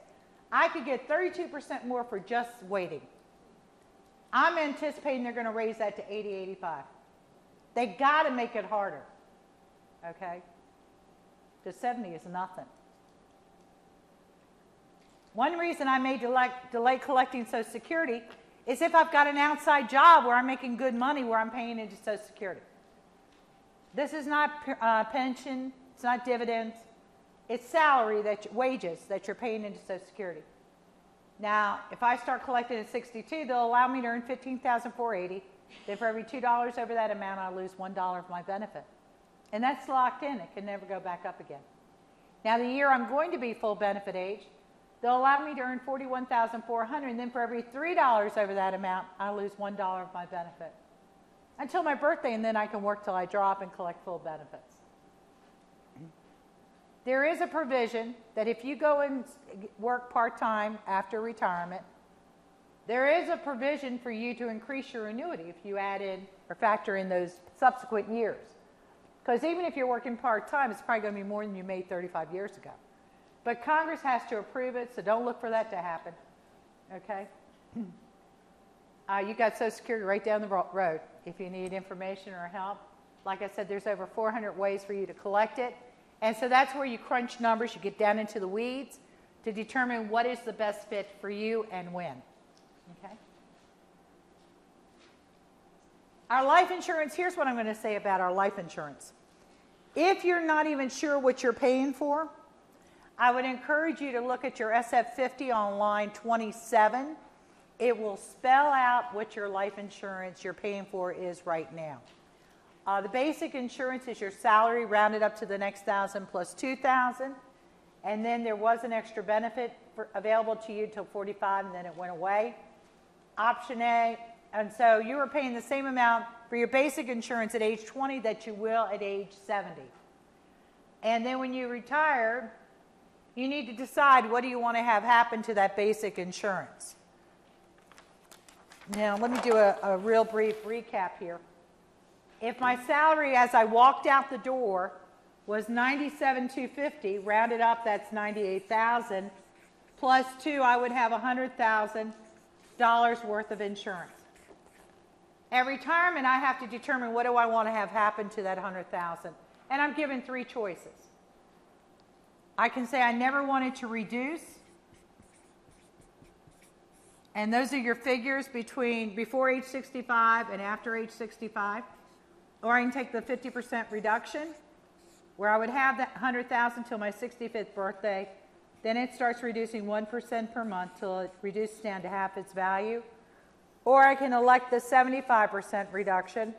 Speaker 4: I could get 32% more for just waiting. I'm anticipating they're going to raise that to 80, 85. They got to make it harder, okay? Because 70 is nothing. One reason I may delay collecting Social Security is if I've got an outside job where I'm making good money, where I'm paying into Social Security. This is not pension, it's not dividends, it's salary, wages that you're paying into Social Security. Now, if I start collecting at 62, they'll allow me to earn $15,480. Then for every $2 over that amount, I lose $1 of my benefit. And that's locked in. It can never go back up again. Now, the year I'm going to be full benefit age, they'll allow me to earn $41,400, and then for every $3 over that amount, I lose $1 of my benefit. Until my birthday, and then I can work till I drop and collect full benefits. There is a provision that if you go and work part-time after retirement, there is a provision for you to increase your annuity if you add in or factor in those subsequent years. Because even if you're working part-time, it's probably going to be more than you made 35 years ago. But Congress has to approve it, so don't look for that to happen. Okay? You got Social Security right down the road if you need information or help. Like I said, there's over 400 ways for you to collect it. And so that's where you crunch numbers, you get down into the weeds to determine what is the best fit for you and when. Okay? Our life insurance, here's what I'm going to say about our life insurance. If you're not even sure what you're paying for, I would encourage you to look at your SF50 on line 27. It will spell out what your life insurance you're paying for is right now. The basic insurance is your salary rounded up to the next 1,000 plus 2,000. And then there was an extra benefit available to you till 45, and then it went away. Option A, and so you were paying the same amount for your basic insurance at age 20 that you will at age 70. And then when you retire, you need to decide what do you want to have happen to that basic insurance. Now, let me do a real brief recap here. If my salary as I walked out the door was $97,250, rounded up, that's $98,000, plus 2, I would have $100,000 worth of insurance. At retirement, I have to determine what do I want to have happen to that $100,000, and I'm given 3 choices. I can say I never wanted to reduce, and those are your figures between before age 65 and after age 65. Or I can take the 50% reduction, where I would have that $100,000 till my 65th birthday. Then it starts reducing 1% per month till it reduces down to half its value. Or I can elect the 75% reduction,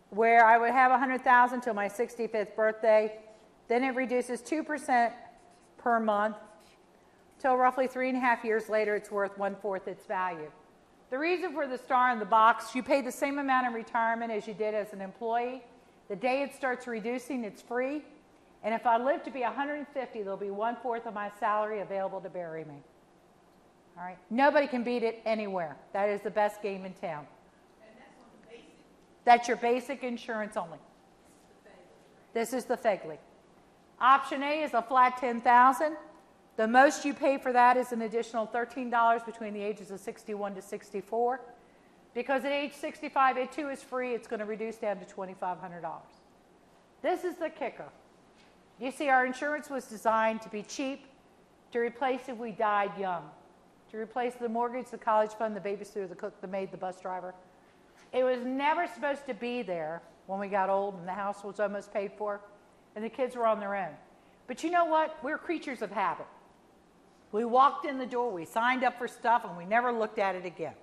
Speaker 4: where I would have $100,000 till my 65th birthday. Then it reduces 2% per month till roughly 3.5 years later, it's worth 1/4 its value. The reason for the star in the box, you pay the same amount in retirement as you did as an employee. The day it starts reducing, it's free. And if I live to be 150, there'll be 1/4 of my salary available to bury me. All right? Nobody can beat it anywhere. That is the best game in town.
Speaker 3: And that's on the basic.
Speaker 4: That's your basic insurance only. This is the FEGLI. Option A is a flat $10,000. The most you pay for that is an additional $13 between the ages of 61 to 64. Because at age 65, it too is free. It's going to reduce down to $2,500. This is the kicker. You see, our insurance was designed to be cheap, to replace if we died young, to replace the mortgage, the college fund, the babysitter, the cook, the maid, the bus driver. It was never supposed to be there when we got old and the house was almost paid for and the kids were on their own. But you know what? We're creatures of habit. We walked in the door, we signed up for stuff, and we never looked at it again.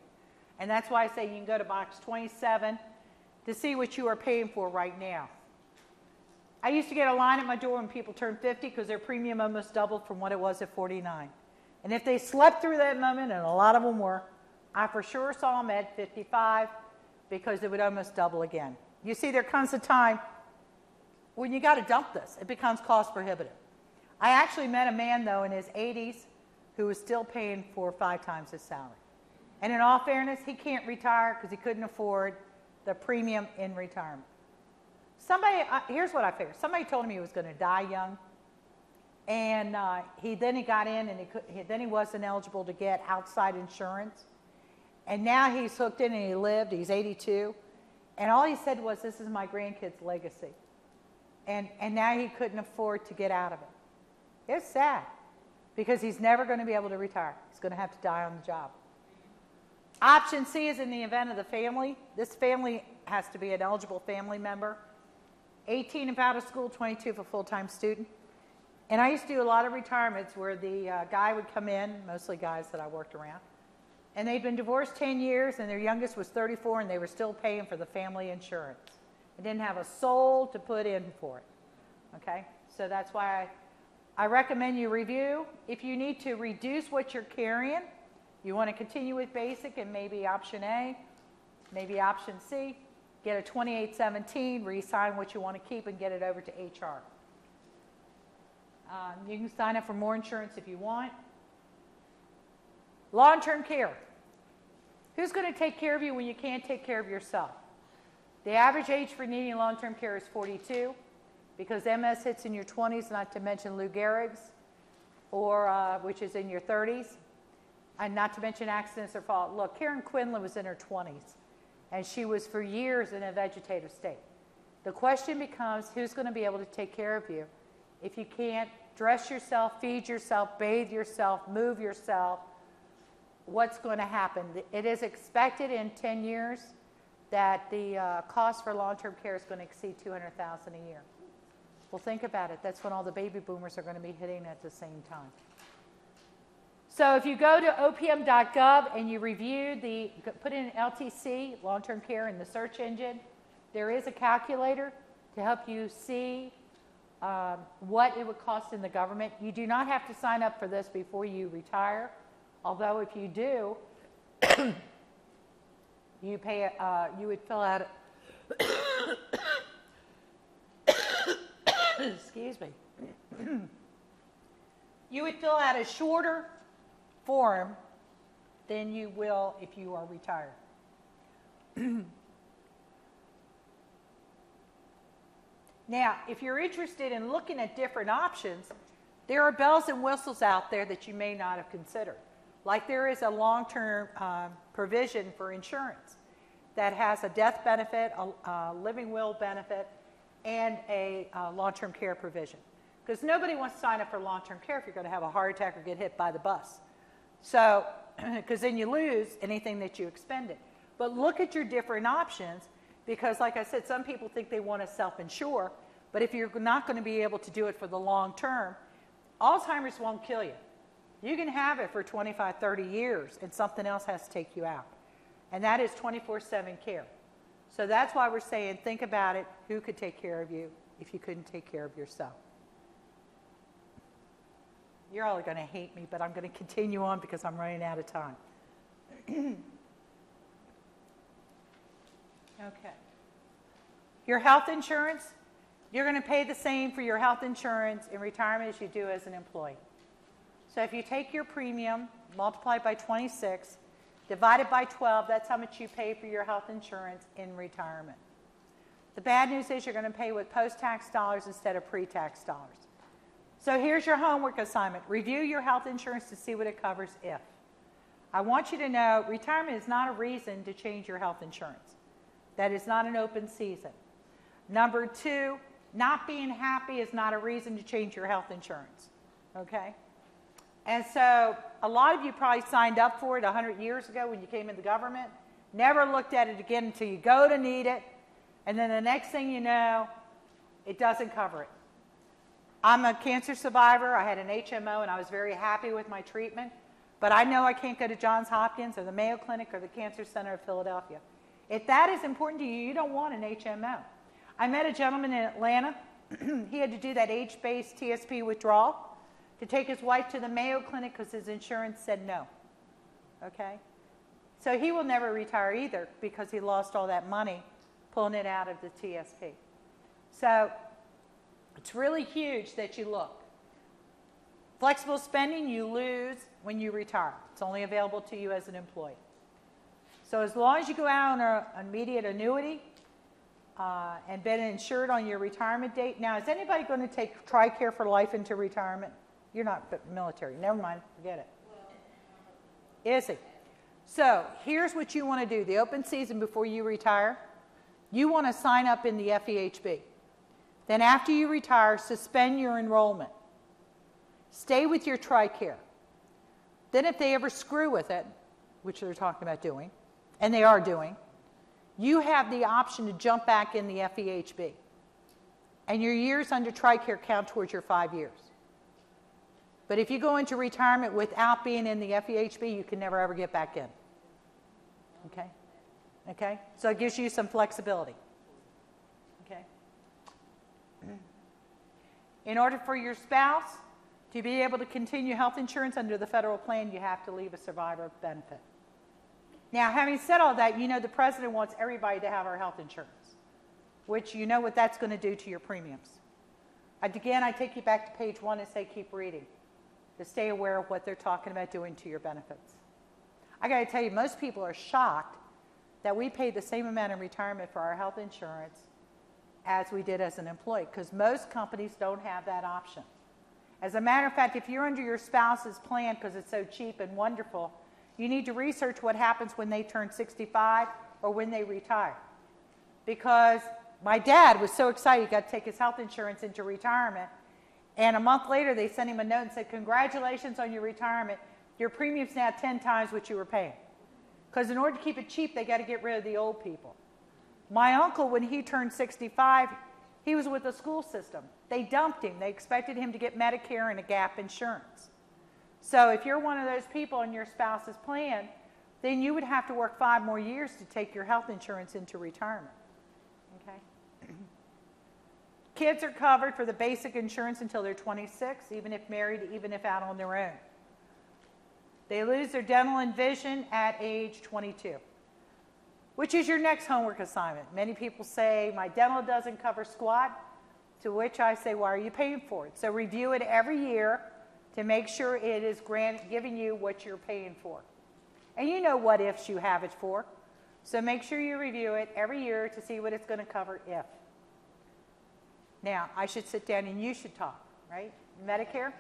Speaker 4: And that's why I say you can go to box 27 to see what you are paying for right now. I used to get a line at my door when people turned 50 because their premium almost doubled from what it was at 49. And if they slept through that moment, and a lot of them were, I for sure saw them at 55 because it would almost double again. You see, there comes a time when you got to dump this. It becomes cost prohibitive. I actually met a man, though, in his 80s who was still paying for 5 times his salary. And in all fairness, he can't retire because he couldn't afford the premium in retirement. Here's what I figured. Somebody told him he was going to die young. And then he got in, and then he wasn't eligible to get outside insurance. And now he's hooked in, and he lived. He's 82. And all he said was, this is my grandkid's legacy. And now he couldn't afford to get out of it. It's sad because he's never going to be able to retire. He's going to have to die on the job. Option C is in the event of the family. This family has to be an eligible family member. 18 if out of school, 22 if a full-time student. And I used to do a lot of retirements where the guy would come in, mostly guys that I worked around, and they'd been divorced 10 years, and their youngest was 34, and they were still paying for the family insurance. They didn't have a soul to put in for it. Okay? So that's why I recommend you review. If you need to reduce what you're carrying, you want to continue with basic and maybe option A, maybe option C, get a 2817, re-sign what you want to keep and get it over to HR. You can sign up for more insurance if you want. Long-term care. Who's going to take care of you when you can't take care of yourself? The average age for needing long-term care is 42 because MS hits in your 20s, not to mention Lou Gehrig's, which is in your 30s, and not to mention accidents or fault. Look, Karen Quinlan was in her 20s, and she was for years in a vegetative state. The question becomes, who's going to be able to take care of you if you can't dress yourself, feed yourself, bathe yourself, move yourself? What's going to happen? It is expected in 10 years that the cost for long-term care is going to exceed $200,000 a year. Well, think about it. That's when all the baby boomers are going to be hitting at the same time. So if you go to opm.gov and you put in LTC, long-term care, in the search engine, there is a calculator to help you see what it would cost in the government. You do not have to sign up for this before you retire, although if you do, you would fill out excuse me. You would fill out a shorter form than you will if you are retired. Now, if you're interested in looking at different options, there are bells and whistles out there that you may not have considered. Like there is a long-term provision for insurance that has a death benefit, a living will benefit, and a long-term care provision. Because nobody wants to sign up for long-term care if you're going to have a heart attack or get hit by the bus. So, because then you lose anything that you expended. But look at your different options because, like I said, some people think they want to self-insure, but if you're not going to be able to do it for the long term, Alzheimer's won't kill you. You can have it for 25, 30 years, and something else has to take you out. And that is 24/7 care. So that's why we're saying think about it, who could take care of you if you couldn't take care of yourself. You're all going to hate me, but I'm going to continue on because I'm running out of time. Okay. Your health insurance, you're going to pay the same for your health insurance in retirement as you do as an employee. So if you take your premium, multiply it by 26, divide it by 12, that's how much you pay for your health insurance in retirement. The bad news is you're going to pay with post-tax dollars instead of pre-tax dollars. So here's your homework assignment. Review your health insurance to see what it covers if. I want you to know retirement is not a reason to change your health insurance. That is not an open season. Number 2, not being happy is not a reason to change your health insurance. Okay? And so a lot of you probably signed up for it 100 years ago when you came in the government, never looked at it again until you go to need it, and then the next thing you know, it doesn't cover it. I'm a cancer survivor. I had an HMO, and I was very happy with my treatment. But I know I can't go to Johns Hopkins or the Mayo Clinic or the Cancer Center of Philadelphia. If that is important to you, you don't want an HMO. I met a gentleman in Atlanta. He had to do that age-based TSP withdrawal to take his wife to the Mayo Clinic because his insurance said no. Okay? So he will never retire either because he lost all that money pulling it out of the TSP. So it's really huge that you look. Flexible spending you lose when you retire. It's only available to you as an employee. So as long as you go out on an immediate annuity and been insured on your retirement date. Now, is anybody going to take TRICARE for life into retirement? You're not military. Never mind. Forget it. Is he? So here's what you want to do. The open season before you retire, you want to sign up in the FEHB. Then after you retire, suspend your enrollment. Stay with your TRICARE. Then if they ever screw with it, which they're talking about doing, and they are doing, you have the option to jump back in the FEHB. And your years under TRICARE count towards your 5 years. But if you go into retirement without being in the FEHB, you can never ever get back in. Okay? Okay? So it gives you some flexibility. Okay? In order for your spouse to be able to continue health insurance under the federal plan, you have to leave a survivor benefit. Now, having said all that, you know the president wants everybody to have our health insurance, which you know what that's going to do to your premiums. Again, I take you back to page 1 and say keep reading to stay aware of what they're talking about doing to your benefits. I got to tell you, most people are shocked that we pay the same amount in retirement for our health insurance as we did as an employee, because most companies don't have that option. As a matter of fact, if you're under your spouse's plan because it's so cheap and wonderful, you need to research what happens when they turn 65 or when they retire. Because my dad was so excited he got to take his health insurance into retirement, and a month later they sent him a note and said, congratulations on your retirement. Your premium's now 10 times what you were paying. Because in order to keep it cheap, they got to get rid of the old people. My uncle, when he turned 65, he was with the school system. They dumped him. They expected him to get Medicare and a gap insurance. So if you're one of those people in your spouse's plan, then you would have to work 5 more years to take your health insurance into retirement. Okay? Kids are covered for the basic insurance until they're 26, even if married, even if out on their own. They lose their dental and vision at age 22, which is your next homework assignment. Many people say, my dental doesn't cover squat, to which I say, why are you paying for it? So review it every year to make sure it is giving you what you're paying for. And you know what ifs you have it for. So make sure you review it every year to see what it's going to cover if. Now, I should sit down and you should talk, right? Medicare?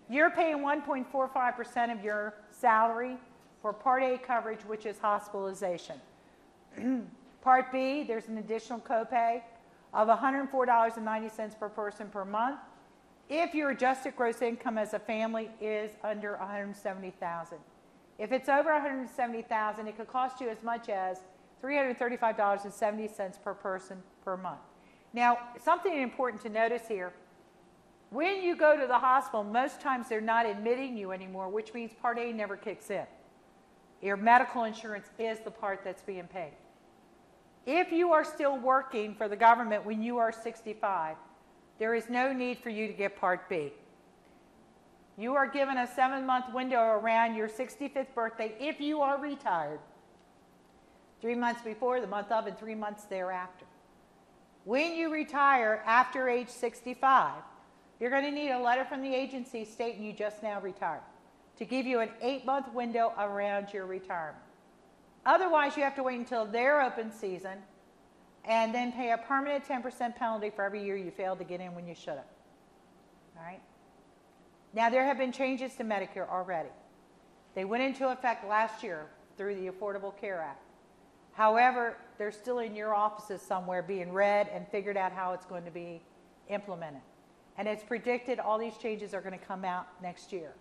Speaker 4: You're paying 1.45% of your salary for Part A coverage, which is hospitalization. Part B, there's an additional copay of $104.90 per person per month if your adjusted gross income as a family is under $170,000. If it's over $170,000, it could cost you as much as $335.70 per person per month. Now, something important to notice here, when you go to the hospital, most times they're not admitting you anymore, which means Part A never kicks in. Your medical insurance is the part that's being paid. If you are still working for the government when you are 65, there is no need for you to get Part B. You are given a 7-month window around your 65th birthday if you are retired. 3 months before, the month of, and 3 months thereafter. When you retire after age 65, you're going to need a letter from the agency stating you just now retired to give you an 8-month window around your retirement. Otherwise, you have to wait until their open season and then pay a permanent 10% penalty for every year you failed to get in when you should have. All right? Now, there have been changes to Medicare already. They went into effect last year through the Affordable Care Act. However, they're still in your offices somewhere being read and figured out how it's going to be implemented. And it's predicted all these changes are going to come out next year.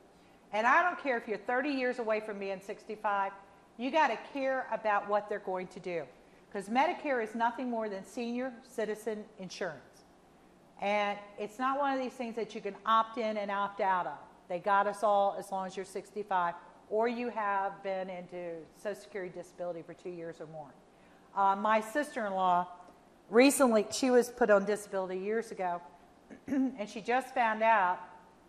Speaker 4: And I don't care if you're 30 years away from being 65, you got to care about what they're going to do. Because Medicare is nothing more than senior citizen insurance. And it's not one of these things that you can opt in and opt out of. They got us all as long as you're 65, or you have been into Social Security disability for 2 years or more. My sister-in-law, recently, she was put on disability years ago, and she just found out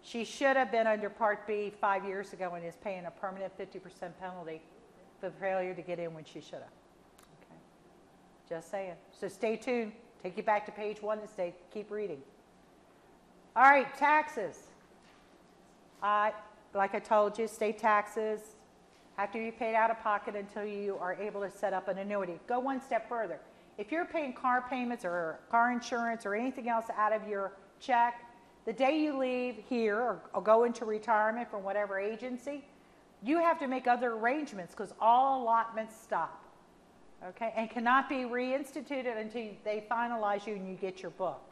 Speaker 4: she should have been under Part B 5 years ago and is paying a permanent 50% penalty for the failure to get in when she should have. Okay. Just saying. So stay tuned. Take you back to page 1 and keep reading. All right, taxes. Like I told you, state taxes have to be paid out of pocket until you are able to set up an annuity. Go one step further. If you're paying car payments or car insurance or anything else out of your check, the day you leave here or go into retirement from whatever agency, you have to make other arrangements because all allotments stop, okay, and cannot be reinstituted until they finalize you and you get your book.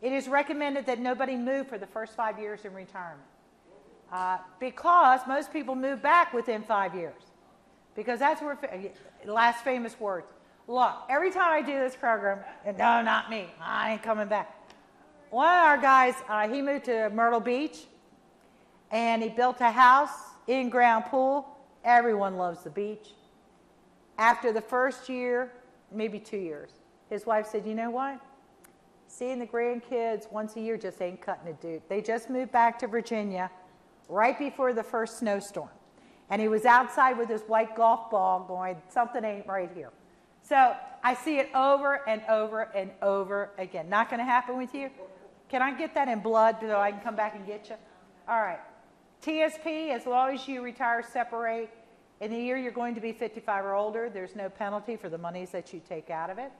Speaker 4: It is recommended that nobody move for the first 5 years in retirement because most people move back within 5 years because that's where, last famous words. Look, every time I do this program, and no, not me, I ain't coming back. One of our guys, he moved to Myrtle Beach, and he built a house, in-ground pool. Everyone loves the beach. After the first year, maybe 2 years, his wife said, you know what? Seeing the grandkids once a year just ain't cutting it, dude. They just moved back to Virginia right before the first snowstorm. And he was outside with his white golf ball going, something ain't right here. So I see it over and over and over again. Not going to happen with you? Can I get that in blood so I can come back and get you? All right. TSP, as long as you retire, separate, in the year you're going to be 55 or older, there's no penalty for the monies that you take out of it.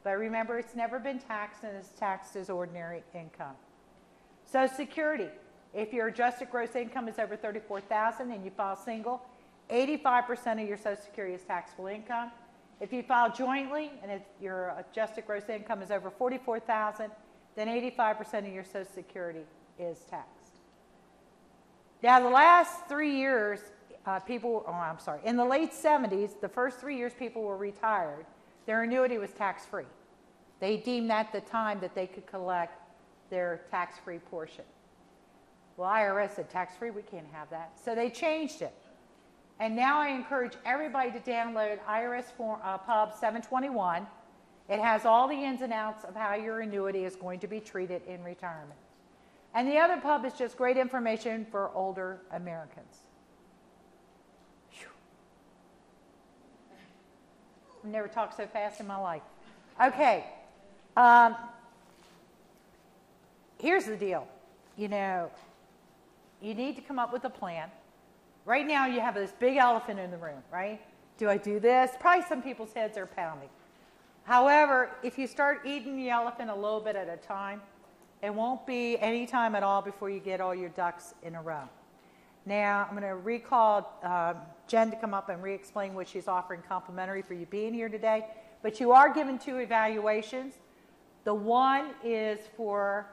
Speaker 4: But remember, it's never been taxed and it's taxed as ordinary income. Social Security, if your adjusted gross income is over $34,000 and you file single, 85% of your Social Security is taxable income. If you file jointly and your adjusted gross income is over $44,000, then 85% of your Social Security is taxed. Now, the last 3 years, in the late 70s, the first 3 years people were retired, their annuity was tax-free. They deemed that the time that they could collect their tax-free portion. Well, IRS said tax-free, we can't have that. So they changed it. And now I encourage everybody to download IRS Pub 721. It has all the ins and outs of how your annuity is going to be treated in retirement. And the other pub is just great information for older Americans. Whew. I've never talked so fast in my life. Okay. Here's the deal. You know, you need to come up with a plan. Right now you have this big elephant in the room, right? Do I do this? Probably some people's heads are pounding. However, if you start eating the elephant a little bit at a time, it won't be any time at all before you get all your ducks in a row. Now, I'm going to recall Jen to come up and re-explain what she's offering complimentary for you being here today. But you are given 2 evaluations. The one is for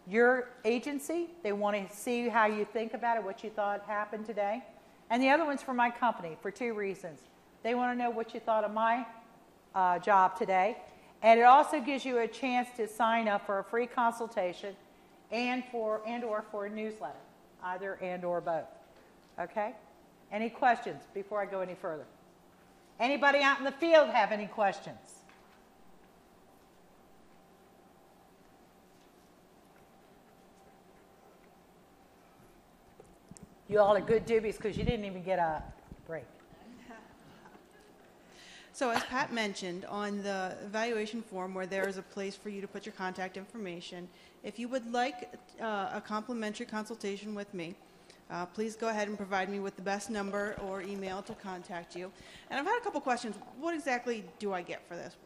Speaker 4: your agency. They want to see how you think about it, what you thought happened today. And the other one's for my company for 2 reasons. They want to know what you thought of my job today. And it also gives you a chance to sign up for a free consultation and or for a newsletter, either and or both. Okay? Any questions before I go any further? Anybody out in the field have any questions? You all are good doobies because you didn't even get a break.
Speaker 5: So as Pat mentioned, on the evaluation form where there is a place for you to put your contact information, if you would like a complimentary consultation with me, please go ahead and provide me with the best number or email to contact you. And I've had a couple questions. What exactly do I get for this?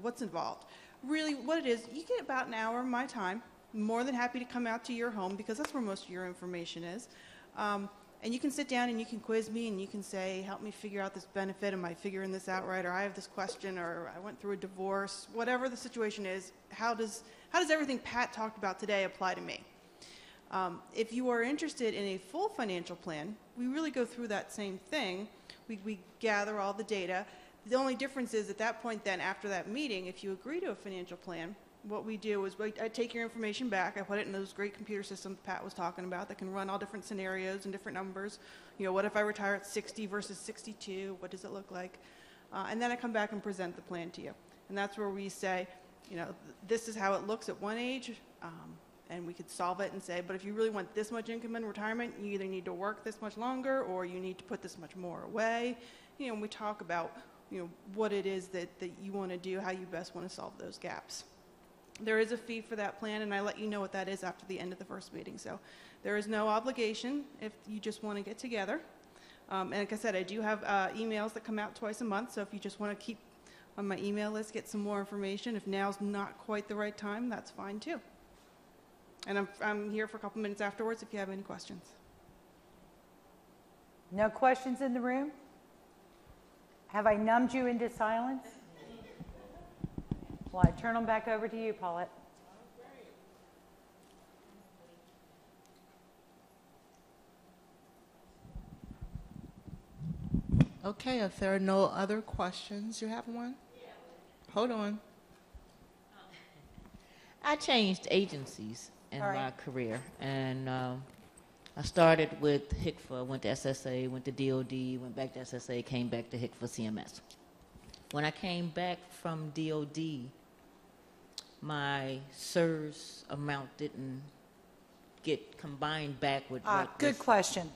Speaker 5: What's involved? Really, what it is, you get about an hour of my time. I'm more than happy to come out to your home because that's where most of your information is. And you can sit down and you can quiz me and you can say, help me figure out this benefit, am I figuring this out right, or I have this question, or I went through a divorce, whatever the situation is, how does everything Pat talked about today apply to me? If you are interested in a full financial plan, we really go through that same thing. We gather all the data. The only difference is at that point then, after that meeting, if you agree to a financial plan, what we do is I take your information back, I put it in those great computer systems Pat was talking about that can run all different scenarios and different numbers. You know, what if I retire at 60 versus 62? What does it look like? And then I come back and present the plan to you. And that's where we say, you know, this is how it looks at one age, and we could solve it and say, but if you really want this much income in retirement, you either need to work this much longer or you need to put this much more away. You know, and we talk about, you know, what it is that you want to do, how you best want to solve those gaps. There is a fee for that plan, and I let you know what that is after the end of the first meeting. So there is no obligation if you just want to get together. And like I said, I do have emails that come out twice a month, so if you just want to keep on my email list, get some more information. If now's not quite the right time, that's fine too. And I'm here for a couple minutes afterwards if you have any questions.
Speaker 4: No questions in the room? Have I numbed you into silence? Well, I turn them back over to you, Paulette.
Speaker 1: Okay, if there are no other questions, you have one? Hold on.
Speaker 8: I changed agencies in
Speaker 4: All right.
Speaker 8: my career, and I started with HICFA, went to SSA, went to DOD, went back to SSA, came back to HICFA CMS. When I came back from DOD, my CSRS amount didn't get combined back with what
Speaker 4: Good
Speaker 8: was-
Speaker 4: question.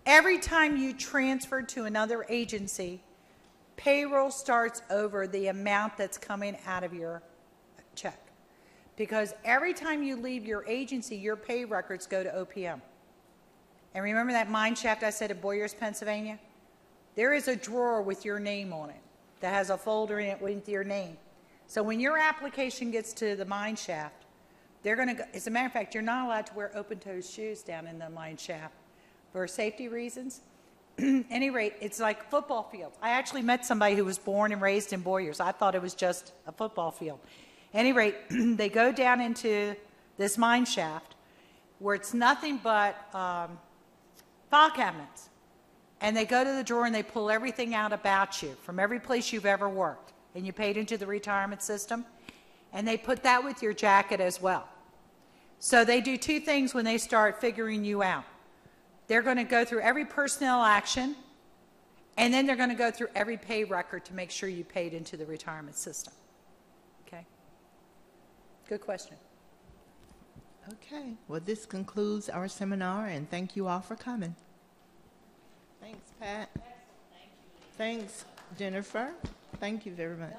Speaker 4: Every time you transfer to another agency, payroll starts over the amount that's coming out of your check. Because every time you leave your agency, your pay records go to OPM. And remember that mine shaft I said at Boyers, Pennsylvania? There is a drawer with your name on it that has a folder in it with your name. So when your application gets to the mine shaft, they're going to go, as a matter of fact, you're not allowed to wear open-toed shoes down in the mine shaft for safety reasons. Any rate, it's like football fields. I actually met somebody who was born and raised in Boyers. I thought it was just a football field. Any rate, they go down into this mine shaft where it's nothing but file cabinets. And they go to the drawer and they pull everything out about you from every place you've ever worked. And you paid into the retirement system. And they put that with your jacket as well. So they do two things when they start figuring you out. They're going to go through every personnel action, and then they're going to go through every pay record to make sure you paid into the retirement system. Okay? Good question.
Speaker 1: Okay, well, this concludes our seminar, and thank you all for coming. Thanks, Pat. Thanks, Jennifer. Thank you very much.